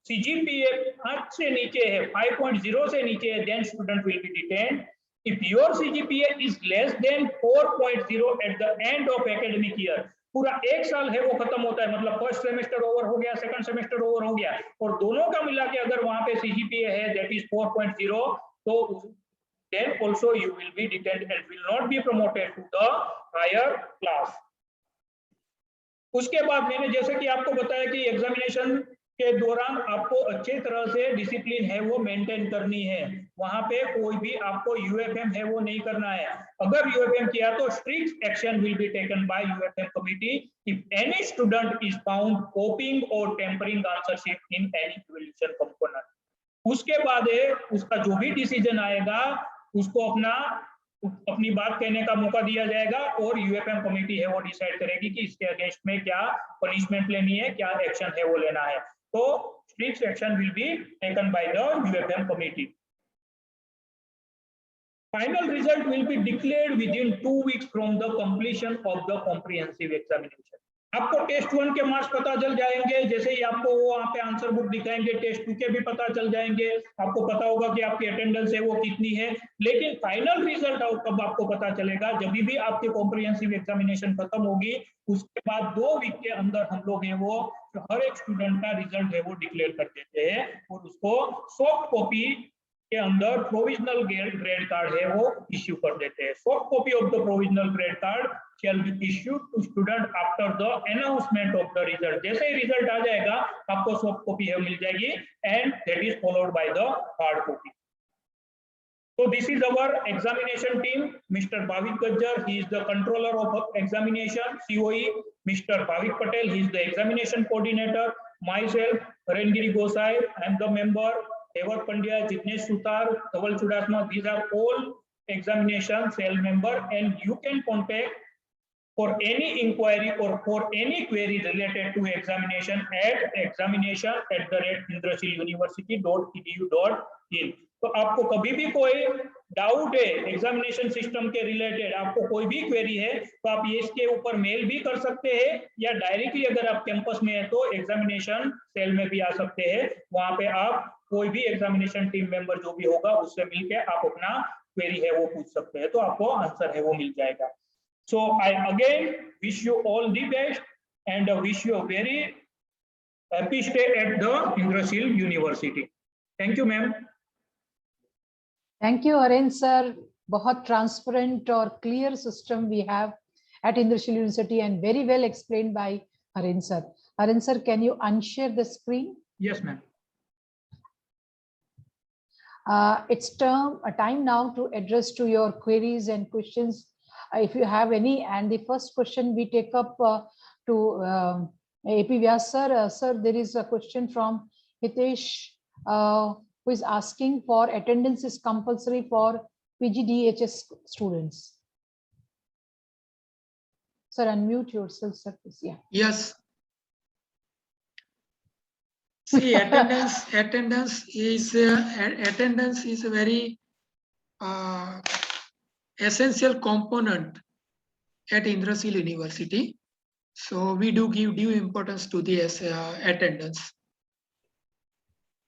सीजीपीए 5 से नीचे है, 5.0 से नीचे है, then student will be detained. If your CGPA is less than 4.0 at the end of academic year, पूरा एक साल है वो खत्म होता है, मतलब फर्स्ट सेमेस्टर ओवर हो गया, सेकंड सेमेस्टर ओवर हो गया, और दोनों का मिला के अगर वहां पे सीजीपीए है दैट इज 4.0, तो then also you will be detained and will not be promoted to the higher class. उसके बाद मैंने जैसे कि आपको बताया कि एग्जामिनेशन के दौरान आपको अच्छे तरह से डिसिप्लिन है वो मेंटेन करनी है। वहां पे कोई भी आपको यूएफएम है वो नहीं करना है। अगर यूएफएम किया तो strict action will be taken by UFM committee if any student is found copying और tampering answer sheet in any evaluation component. उसके बाद उसका जो भी डिसीजन आएगा उसको अपनी बात कहने का मौका दिया जाएगा और यूएफएम कमेटी है वो डिसाइड करेगी कि इसके अगेंस्ट में क्या पनिशमेंट लेनी है, क्या एक्शन है वो लेना है। तो strict action will be taken by the UFM committee. Final result will be declared with in 2 weeks from the completion of the comprehensive examination. आपको टेस्ट 1 के मार्क्स पता चल जाएंगे, जैसे ही आपको वो वहाँ पे आंसर बुक दिखाएंगे, टेस्ट 2 के भी पता चल जाएंगे, आपको पता होगा कि आपकी अटेंडेंस है वो कितनी है। लेकिन फाइनल रिजल्ट कब आपको पता चलेगा? जब भी आपकी कॉम्प्रिहेंसिव एग्जामिनेशन खत्म होगी, उसके बाद 2 वीक के अंदर हम लोग हैं वो हर एक स्टूडेंट का रिजल्ट है वो डिक्लेयर कर देते हैं और उसको सॉफ्ट कॉपी के अंदर प्रोविजनल ग्रेड कार्ड है वो इश्यू कर देते हैं। Soft copy of the provisional grade card shall be issued to student after the announcement of the result। जैसे ही रिजल्ट आ जाएगा आपको सॉफ्ट कॉपी है मिल जाएगी and that is followed by the hard copy. So this is our examination team. Mr. Bhavik Gajjar, he is the controller of examination, COE. Mr. Bhavik Patel, he is the examination coordinator. Myself, Rengiri Gosai, I am the member. Evar Pandya, Jitnesh Sutar, Dhaval Chudasma, these are all examination cell member, and you can contact for any inquiry or for any query related to examination at examination@indrashiluniversity.edu.in। तो आपको कभी भी कोई doubt है examination system के related, आपको कोई भी क्वेरी है तो आप ये इसके ऊपर मेल भी कर सकते हैं या डायरेक्टली अगर आप कैंपस में है तो एग्जामिनेशन सेल में भी आ सकते हैं। वहां पे आप कोई भी एग्जामिनेशन टीम मेंबर जो भी होगा उससे मिलके आप अपना क्वेरी है वो पूछ सकते हैं, तो आपको आंसर है वो मिल जाएगा। So I again wish you all the best and wish you a very happy stay at the Indrashil University. Thank you, ma'am. Thank you, Haren sir. बहुत transparent और clear system we have at Indrashil University and very well explained by Haren sir. Haren sir, can you unshare the screen? Yes, ma'am. It's time now to address to your queries and questions. If you have any, and the first question we take up to AP Vyas sir. Sir, there is a question from Hitesh who is asking for attendance is compulsory for PGDHS students. Sir, unmute yourself, sir, please. Yeah. Yes. See, attendance is a very essential component at Indrashil University. So we do give due importance to the attendance.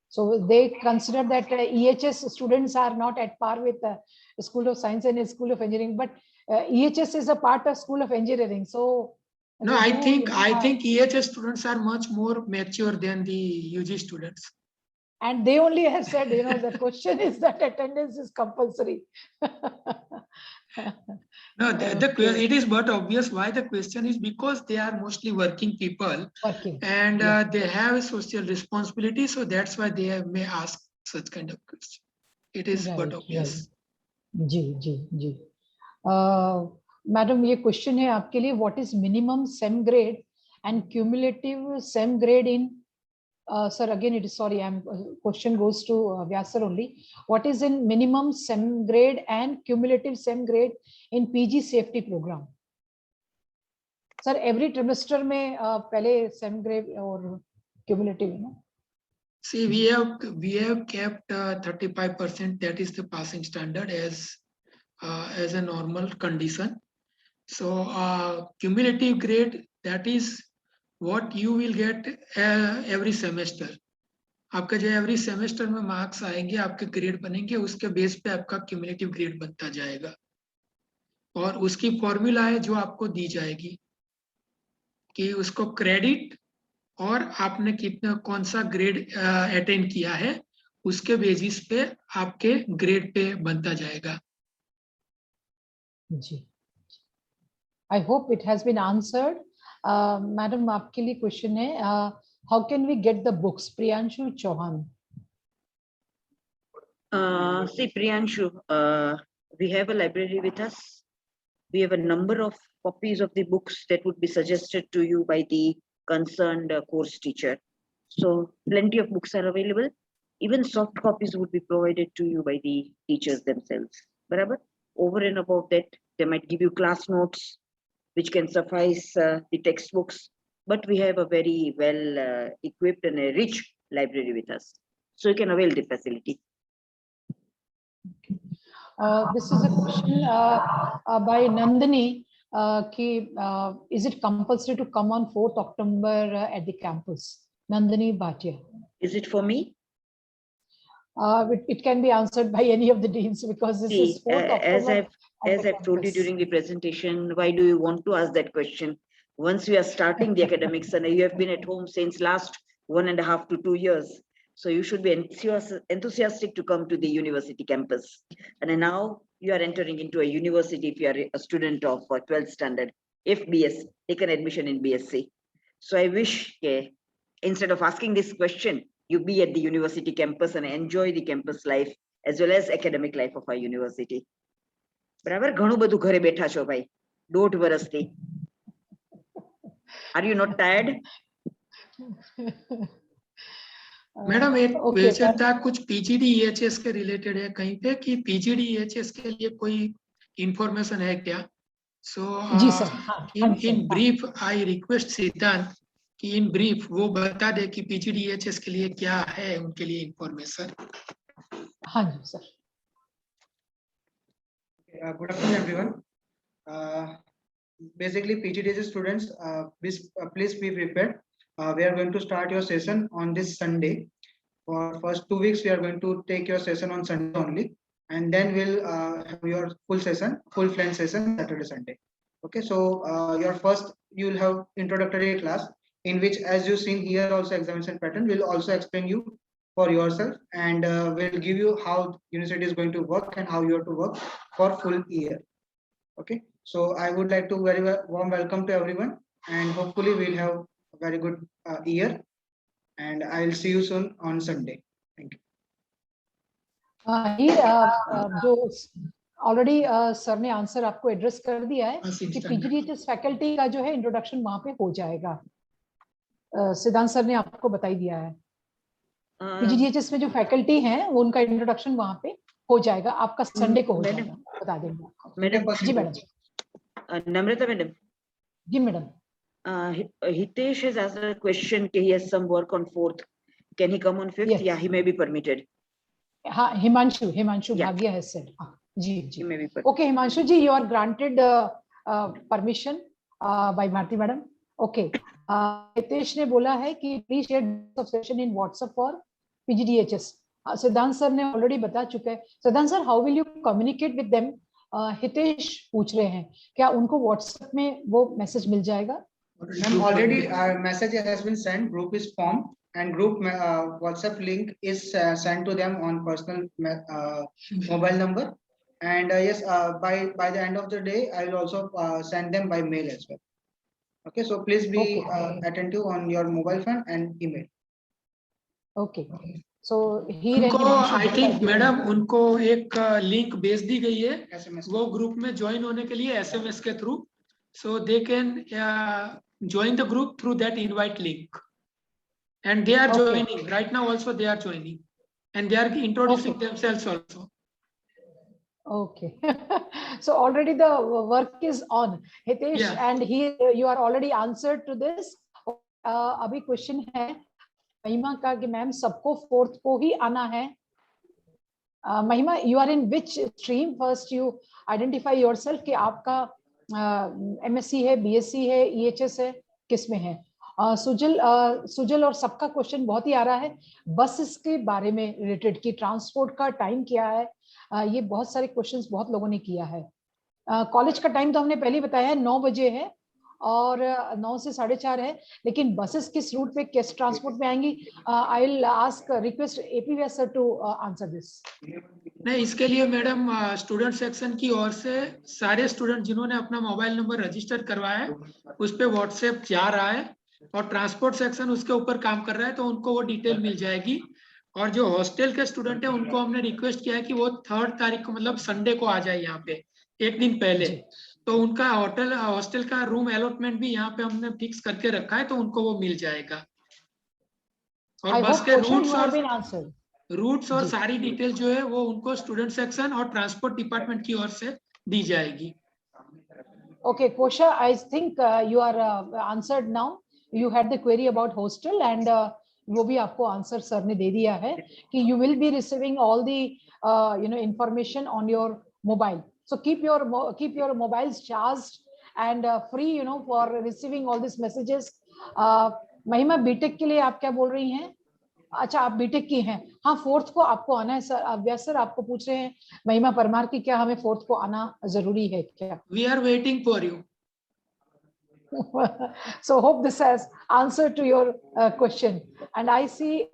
So they consider that EHS students are not at par with the School of Science and School of Engineering, but EHS is a part of School of Engineering. So no, I think EHS students are much more mature than the UG students. And they only have said, the question is that attendance is compulsory. No, Okay. it is but obvious why the question is, because they are mostly working people, and they have a social responsibility, so that's why they may ask such kind of question. It is but obvious. जी जी जी madam, ये question है आपके लिए, what is minimum sem grade and cumulative sem grade in sir, again it is, sorry, I'm question goes to Vyas sir only. What is in minimum SEM grade and cumulative SEM grade in PG safety program? Sir, every trimester में पहले SEM grade और cumulative है ना? See, we have kept 35%. That is the passing standard as a normal condition. So cumulative grade, that is what you will get every semester. आपका जो every semester में marks आएंगे, आपके ग्रेड बनेंगे, उसके बेस पे आपका क्यूमुलेटिव ग्रेड बनता जाएगा, और उसकी फॉर्मूला है जो आपको दी जाएगी कि उसको क्रेडिट और आपने कितना कौन सा ग्रेड अटेंड किया है, उसके बेसिस पे आपके ग्रेड पे बनता जाएगा. जी, I hope it has been answered. Madam, आपके लिए क्वेश्चन है, how can we get the books? Priyanshu Chauhan. See, Priyanshu, we have a library with us. We have a number of copies of the books that would be suggested to you by the concerned course teacher. So plenty of books are available. Even soft copies would be provided to you by the teachers themselves. Barabar? Over and above that, they might give you class notes, which can suffice the textbooks. But we have a very well equipped and a rich library with us. So you can avail the facility. This is a question by Nandini. Is it compulsory to come on 4th October at the campus? Nandini Bhatia. Is it for me? It can be answered by any of the deans, because this is 4th October. As I've told you during the presentation, why do you want to ask that question? Once we are starting the academics, and you have been at home since last 1.5 to 2 years, so you should be enthusiastic to come to the university campus. And now you are entering into a university if you are a student of 12th standard, if BS, take an admission in BSc. So I wish, instead of asking this question, you be at the university campus and enjoy the campus life as well as academic life of our university. બરાબર, ઘણું બધું ઘરે બેઠા છો ભાઈ, 1.5 વર્ષથી. Are you not tired? Madam, एक question था, कुछ PGD-EHS के रिलेटेड है कहीं पे, कि PGD-EHS के लिए कोई इंफॉर्मेशन है क्या? So in brief, I request Siddhant कि in brief वो बता दे कि PGD-EHS के लिए क्या है उनके लिए इंफॉर्मेशन. हाँ जी sir. Good afternoon, everyone. Basically, PGDS students, please be prepared. We are going to start your session on this Sunday. For first 2 weeks, we are going to take your session on Sunday only, and then we'll have your full-fledged session Saturday, Sunday. Okay, so your first, you will have introductory class, in which, as you seen here, also examination pattern, will also explain you for yourself, and we'll give you how university is going to work and how you have to work for full year. Okay, so I would like to very warm welcome to everyone, and hopefully we'll have a very good year, and I'll see you soon on Sunday. Thank you. जो already sir ने answer आपको address कर दिया है कि PGDHS faculty का जो है इंट्रोडक्शन वहां पे हो जाएगा. सिद्धांत सर ने आपको बताई दिया है. PGDHS में जो फैकल्टी हैं वो उनका इंट्रोडक्शन वहां पे हो जाएगा, आपका संडे को हो जाएगा, बता देंगे आपको. जी मैडम. Namrata madam. जी madam. Hitesh has asked a question. He has some work on 4th. Can he come on 5th? Yes. Yeah, he may be permitted. हाँ, हिमांशु भाग्य has said. Ji ji. Okay, Himanshu ji, you are granted permission by Bharti madam. Okay. Hitesh ने बोला है कि please share session in WhatsApp for PGDHS. सिद्धांत sir ने already बता चुका है. सिद्धांत sir, how will you communicate with them? Hitesh पूछ रहे हैं, क्या उनको व्हाट्सएप में वो मैसेज मिल जाएगा? Ma'am, already message has been sent, group is formed, and group WhatsApp link is sent to them on personal mobile number, And yes, by the end of the day, I will also send them by mail as well. Okay, so please be attentive on your mobile phone and email. Okay. So उनको I think madam उनको एक link भेज दी गई है वो group में join होने के लिए SMS के through, so they can join the group through that invite link, and they are joining right now. Also they are joining and they are introducing themselves also. Okay. So already the work is on, Hitesh, and you are already answered to this. अभी question है महिमा का कि ma'am सबको 4th को ही आना है. महिमा, you are in which stream? First you identify yourself कि आपका MSc है, BSc है, EHS है, किस में है? सुजल और सबका क्वेश्चन बहुत ही आ रहा है बसेस के बारे में रिलेटेड कि ट्रांसपोर्ट का टाइम क्या है. ये बहुत सारे क्वेश्चंस बहुत लोगों ने किया है. कॉलेज का टाइम तो हमने पहले ही बताया है 9 बजे है और 9 से 4:30 है, लेकिन बसेस किस रूट पे किस ट्रांसपोर्ट में आएंगी? I will ask request AP Vyas sir to answer this. नहीं, इसके लिए मैडम स्टूडेंट सेक्शन की ओर से सारे स्टूडेंट जिन्होंने अपना मोबाइल नंबर रजिस्टर करवाया है उस पे व्हाट्सएप जा रहा है और ट्रांसपोर्ट सेक्शन उसके ऊपर काम कर रहा है, तो उनको वो डिटेल मिल जाएगी. और जो हॉस्टल के स्टूडेंट है उनको हमने रिक्वेस्ट किया है कि वो 3rd तारीख को मतलब संडे को आ जाए यहाँ पे एक दिन पहले, तो उनका हॉस्टल का रूम अलॉटमेंट भी यहाँ पे हमने फिक्स करके रखा है, तो उनको वो मिल जाएगा. और बस के रूट्स और सारी डिटेल जो है वो उनको स्टूडेंट सेक्शन और ट्रांसपोर्ट डिपार्टमेंट की ओर से दी जाएगी. Okay, Kosha, I think you are answered now. You had the query about hostel and वो भी आपको आंसर सर ने दे दिया है कि you will be receiving all the information on your mobile. So keep your mobiles charged and free for receiving all these messages. महिमा BTech के लिए आप क्या बोल रही हैं? अच्छा, आप बीटेक की हैं. हाँ, 4th को आपको आना है सर. व्यास सर आपको पूछ रहे हैं महिमा परमार की क्या हमें 4th को आना जरूरी है क्या? We are waiting for you. So hope this has answered to your question. And I see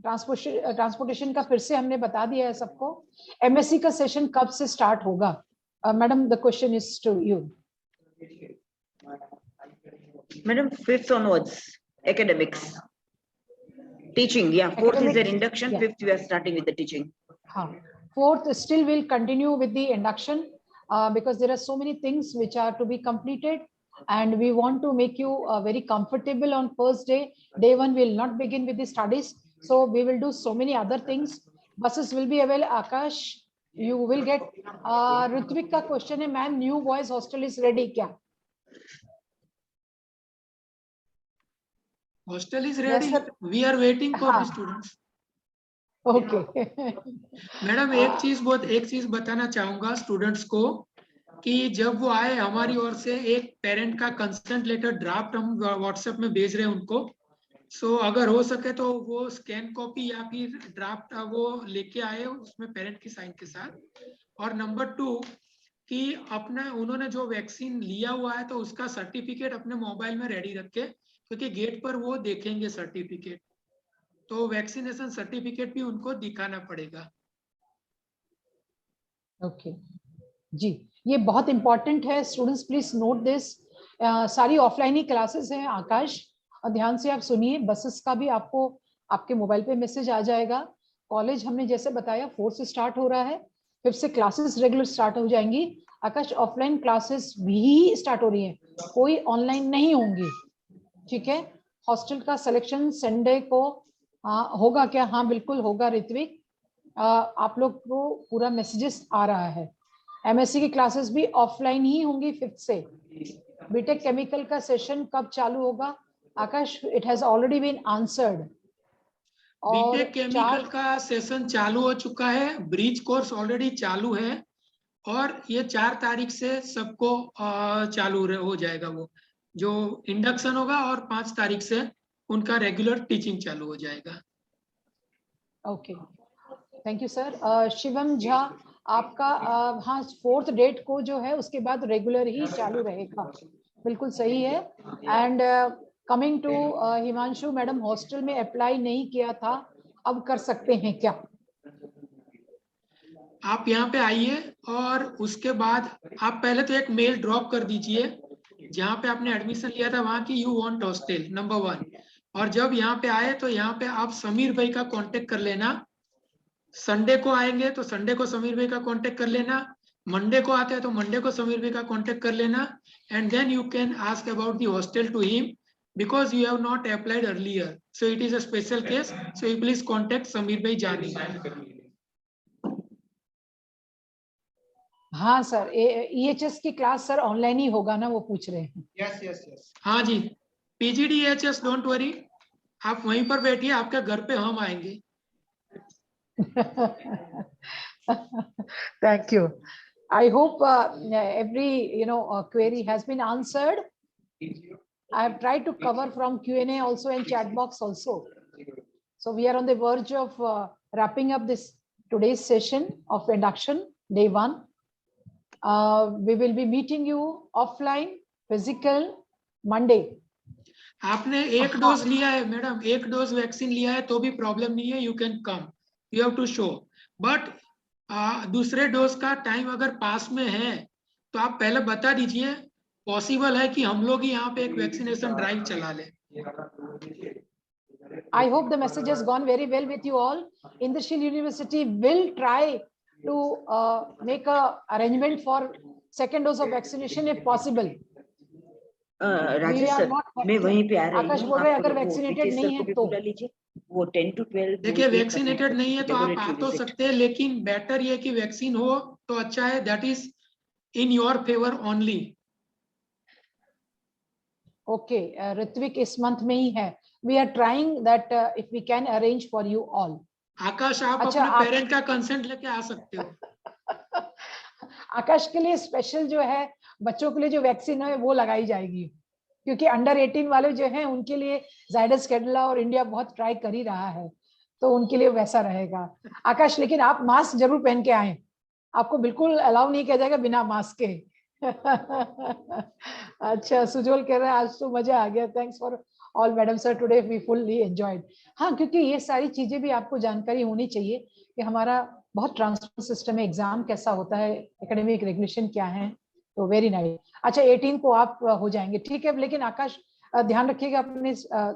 transportation का फिर से हमने बता दिया है सबको. MSc का सेशन कब से स्टार्ट होगा? Madam, the question is to you. Madam, 5th onwards, academics. Teaching, yeah. 4th is their induction, 5th we are starting with the teaching. 4th still will continue with the induction because there are so many things which are to be completed and we want to make you very comfortable on first day. Day 1 will not begin with the studies. So we will do so many other things. Buses will be available. Akash, you will get Ritvik ka question hai, ma'am, new boys hostel is ready kya? Hostel is ready. Yes, we are waiting for the students. Okay. Madam एक चीज बताना चाहूंगा students को कि जब वो आए हमारी ओर से एक पेरेंट का कंसेंट लेटर ड्राफ्ट हम व्हाट्सएप में भेज रहे हैं उनको. सो अगर हो सके तो वो स्कैन कॉपी या फिर ड्राफ्ट वो लेके आए उसमें पेरेंट की साइन के साथ. और नंबर 2 कि अपना उन्होंने जो वैक्सीन लिया हुआ है तो उसका सर्टिफिकेट अपने मोबाइल में रेडी रखे क्योंकि गेट पर वो देखेंगे सर्टिफिकेट, तो वैक्सीनेशन सर्टिफिकेट भी उनको दिखाना पड़ेगा. ओके जी, ये बहुत इंपॉर्टेंट है. Students please note this. सारी ऑफलाइन ही क्लासेस हैं. आकाश, और ध्यान से आप सुनिए. बसेस का भी आपको आपके मोबाइल पे मैसेज आ जाएगा. कॉलेज हमने जैसे बताया 4 से स्टार्ट हो रहा है, 5 से क्लासेस रेगुलर स्टार्ट हो जाएंगी. आकाश, ऑफलाइन क्लासेस भी स्टार्ट हो रही हैं, कोई ऑनलाइन नहीं होंगी. ठीक है. हॉस्टल का सिलेक्शन संडे को होगा क्या? हाँ बिल्कुल होगा ऋत्विक. आप लोग को पूरा मैसेजेस आ रहा है. MSc की क्लासेस भी ऑफलाइन ही होंगी 5th से. बीटेक केमिकल का सेशन कब चालू होगा? Akash, it has already been answered. BTech chemical का सेशन चालू हो चुका है. ब्रिज कोर्स ऑलरेडी चालू है और ये 4 तारीख से सबको चालू हो जाएगा. वो जो इंडक्शन होगा और 5 तारीख से उनका रेगुलर टीचिंग चालू हो जाएगा. Okay, thank you sir. Shivam Jha, आपका हाँ 4th डेट को जो है उसके बाद रेगुलर ही चालू रहेगा. बिल्कुल सही है. And coming to Himanshu madam, hostel में अप्लाई नहीं किया था, अब कर सकते हैं क्या? आप यहाँ पे आइए और उसके बाद आप पहले तो एक मेल ड्रॉप कर दीजिए जहाँ पे आपने एडमिशन लिया था वहाँ की यू वांट हॉस्टल नंबर 1, और जब यहाँ पे आए तो यहाँ पे आप समीर भाई का कांटेक्ट कर लेना। संडे को आएंगे तो संडे को समीर भाई का कांटेक्ट कर लेना, मंडे को आते हैं तो मंडे को समीर भाई का कांटेक्ट कर लेना, and then you can ask about the hostel to him because you have not applied earlier, so it is a special case, so you please contact Sameer Bhai Jani. हाँ sir, EHS की class sir online ही होगा ना, वो पूछ रहे हैं। Yes yes yes, हाँ जी, PGD EHS don't worry, आप वहीं पर बैठिए, आपके घर पे हम आएंगे। Thank you. I hope every query has been answered. I have tried to cover from Q&A also and chat box also. So we are on the verge of wrapping up this today's session of induction, day 1. We will be meeting you offline, physical, Monday. आपने एक dose लिया है madam, एक dose vaccine लिया है तो भी problem नहीं है, you can come, you have to show, but दूसरे डोज का टाइम अगर पास में है तो आप पहले बता दीजिए, पॉसिबल है कि हम लोग ही यहाँ पे एक वैक्सीनेशन ड्राइव चला लें। I hope the message has gone very well with you all. Indrashil University will try to make a arrangement for second dose of vaccination if possible. Rajesh sir, मैं वहीं पे आ रही हूँ। आकाश बोल रहे हैं अगर वैक्सीनेटेड नहीं है तो लीजिए, वो 10 to 12 देखिए वैक्सीनेटेड नहीं है तो आप आ तो सकते हैं, लेकिन बेटर ये कि वैक्सीन हो तो अच्छा है, that is in your favour only. Okay, Ritvik इस मंथ में ही है, we are trying that if we can arrange for you all. Akash आप अच्छा, अपने पेरेंट का कंसेंट लेके आ सकते हो। आकाश के लिए स्पेशल जो है बच्चों के लिए जो वैक्सीन है वो लगाई जाएगी, क्योंकि अंडर 18 वाले जो हैं उनके लिए जाइडस कैडिला और इंडिया बहुत ट्राई कर ही रहा है, तो उनके लिए वैसा रहेगा। आकाश, लेकिन आप मास्क जरूर पहन के आए, आपको बिल्कुल अलाउ नहीं किया जाएगा बिना मास्क के। अच्छा, सुजोल कह रहा है आज तो मजा आ गया, thanks for all madam sir, today we fully enjoyed. हाँ, क्योंकि ये सारी चीजें भी आपको जानकारी होनी चाहिए कि हमारा बहुत ट्रांसफर सिस्टम है, एग्जाम कैसा होता है, एकेडमिक रेगुलेशन क्या है, तो वेरी नाइस। अच्छा, 18 को आप हो जाएंगे, ठीक है, लेकिन आकाश ध्यान रखिएगा अपने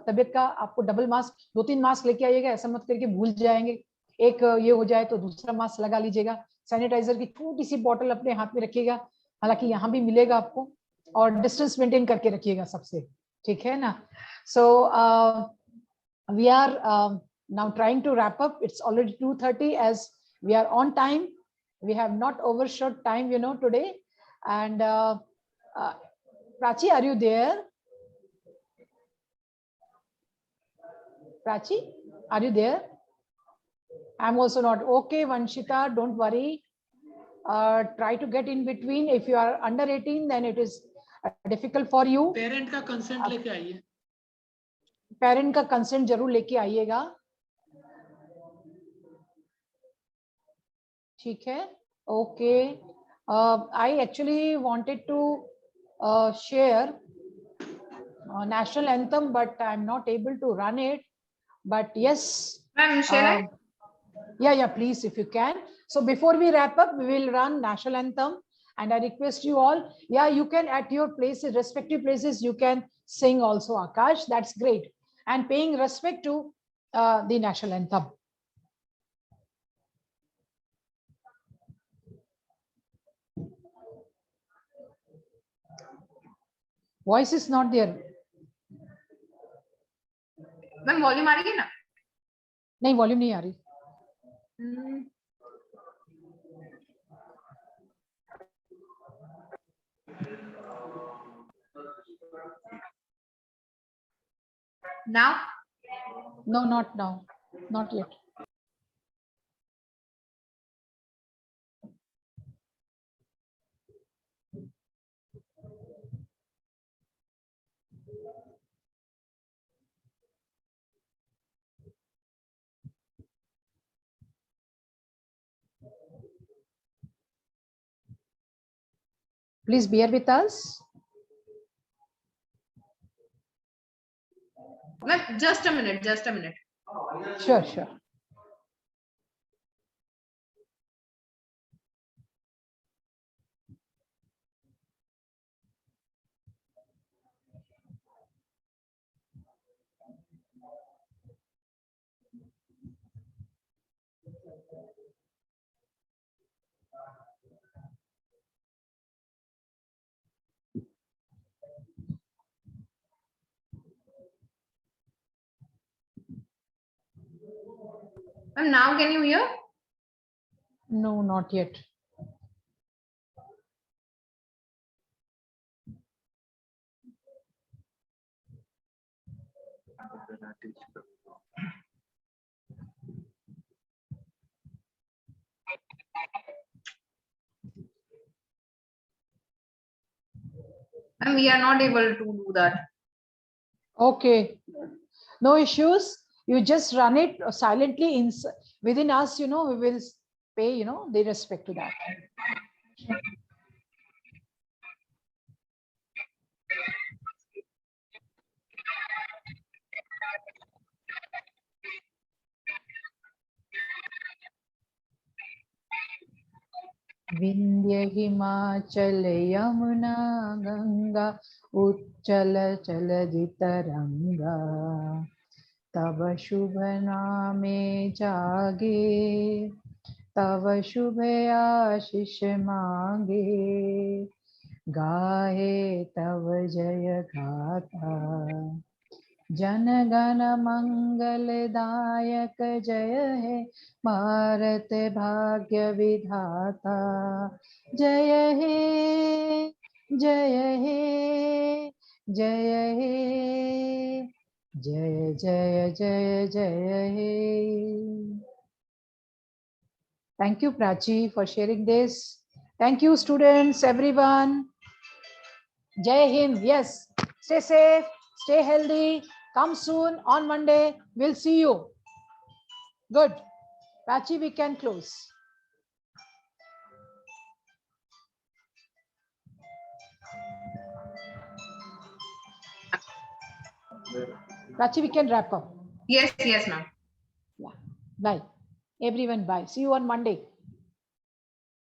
तबियत का, आपको डबल मास्क 2-3 मास्क लेके आइएगा, ऐसा मत करके भूल जाएंगे, एक ये हो जाए तो दूसरा मास्क लगा लीजिएगा। सैनिटाइजर की छोटी सी बॉटल अपने हाथ में रखिएगा, हालांकि यहाँ भी मिलेगा आपको, और डिस्टेंस मेंटेन करके रखिएगा सबसे, ठीक है ना। So we are now trying to wrap up. It's already 2:30 as we are on time. We have not overshot time, today. And Prachi, are you there? Prachi, are you there? I'm also not. Okay, Vanshita, don't worry. Try to get in between. If you are under 18, then it is difficult for you. Parent का consent लेके आइए, parent का consent जरूर लेके आइएगा, ठीक है। Okay, I actually wanted to share national anthem, but I'm not able to run it, but yes, ma'am, shall I? Yeah, please, if you can. So before we wrap up, we will run national anthem, and I request you all, you can at your places, respective places, you can sing also, Akash, that's great, and paying respect to the national anthem. Voice is not there. Ma'am volume आ रही है ना? नहीं, volume नहीं आ रही। Now? No, not now, not yet. Please bear with us. Ma'am, just a minute. Sure. Ma'am, now can you hear? No, not yet. And we are not able to do that. Okay, no issues. You just run it silently within us, we will pay, the respect to that. Vindhya Himachal Yamuna Ganga Uchala Chaladitaranga Tava Shubha Name Jage Tava Shubhe Ashish Mange Gahe Tava Jaya Gata Jana Gana मंगल दायक जय हे भारत भाग्य विधाता जय हे जय हे जय हे जय जय जय जय हे. Thank you, Prachi, for sharing this. Thank you, students, everyone. Jai Hind. Yes, stay safe, stay healthy. Come soon on Monday. We'll see you. Good. Prachi, we can close. Prachi, we can wrap up. Yes, ma'am. Yeah. Bye. Everyone, bye. See you on Monday.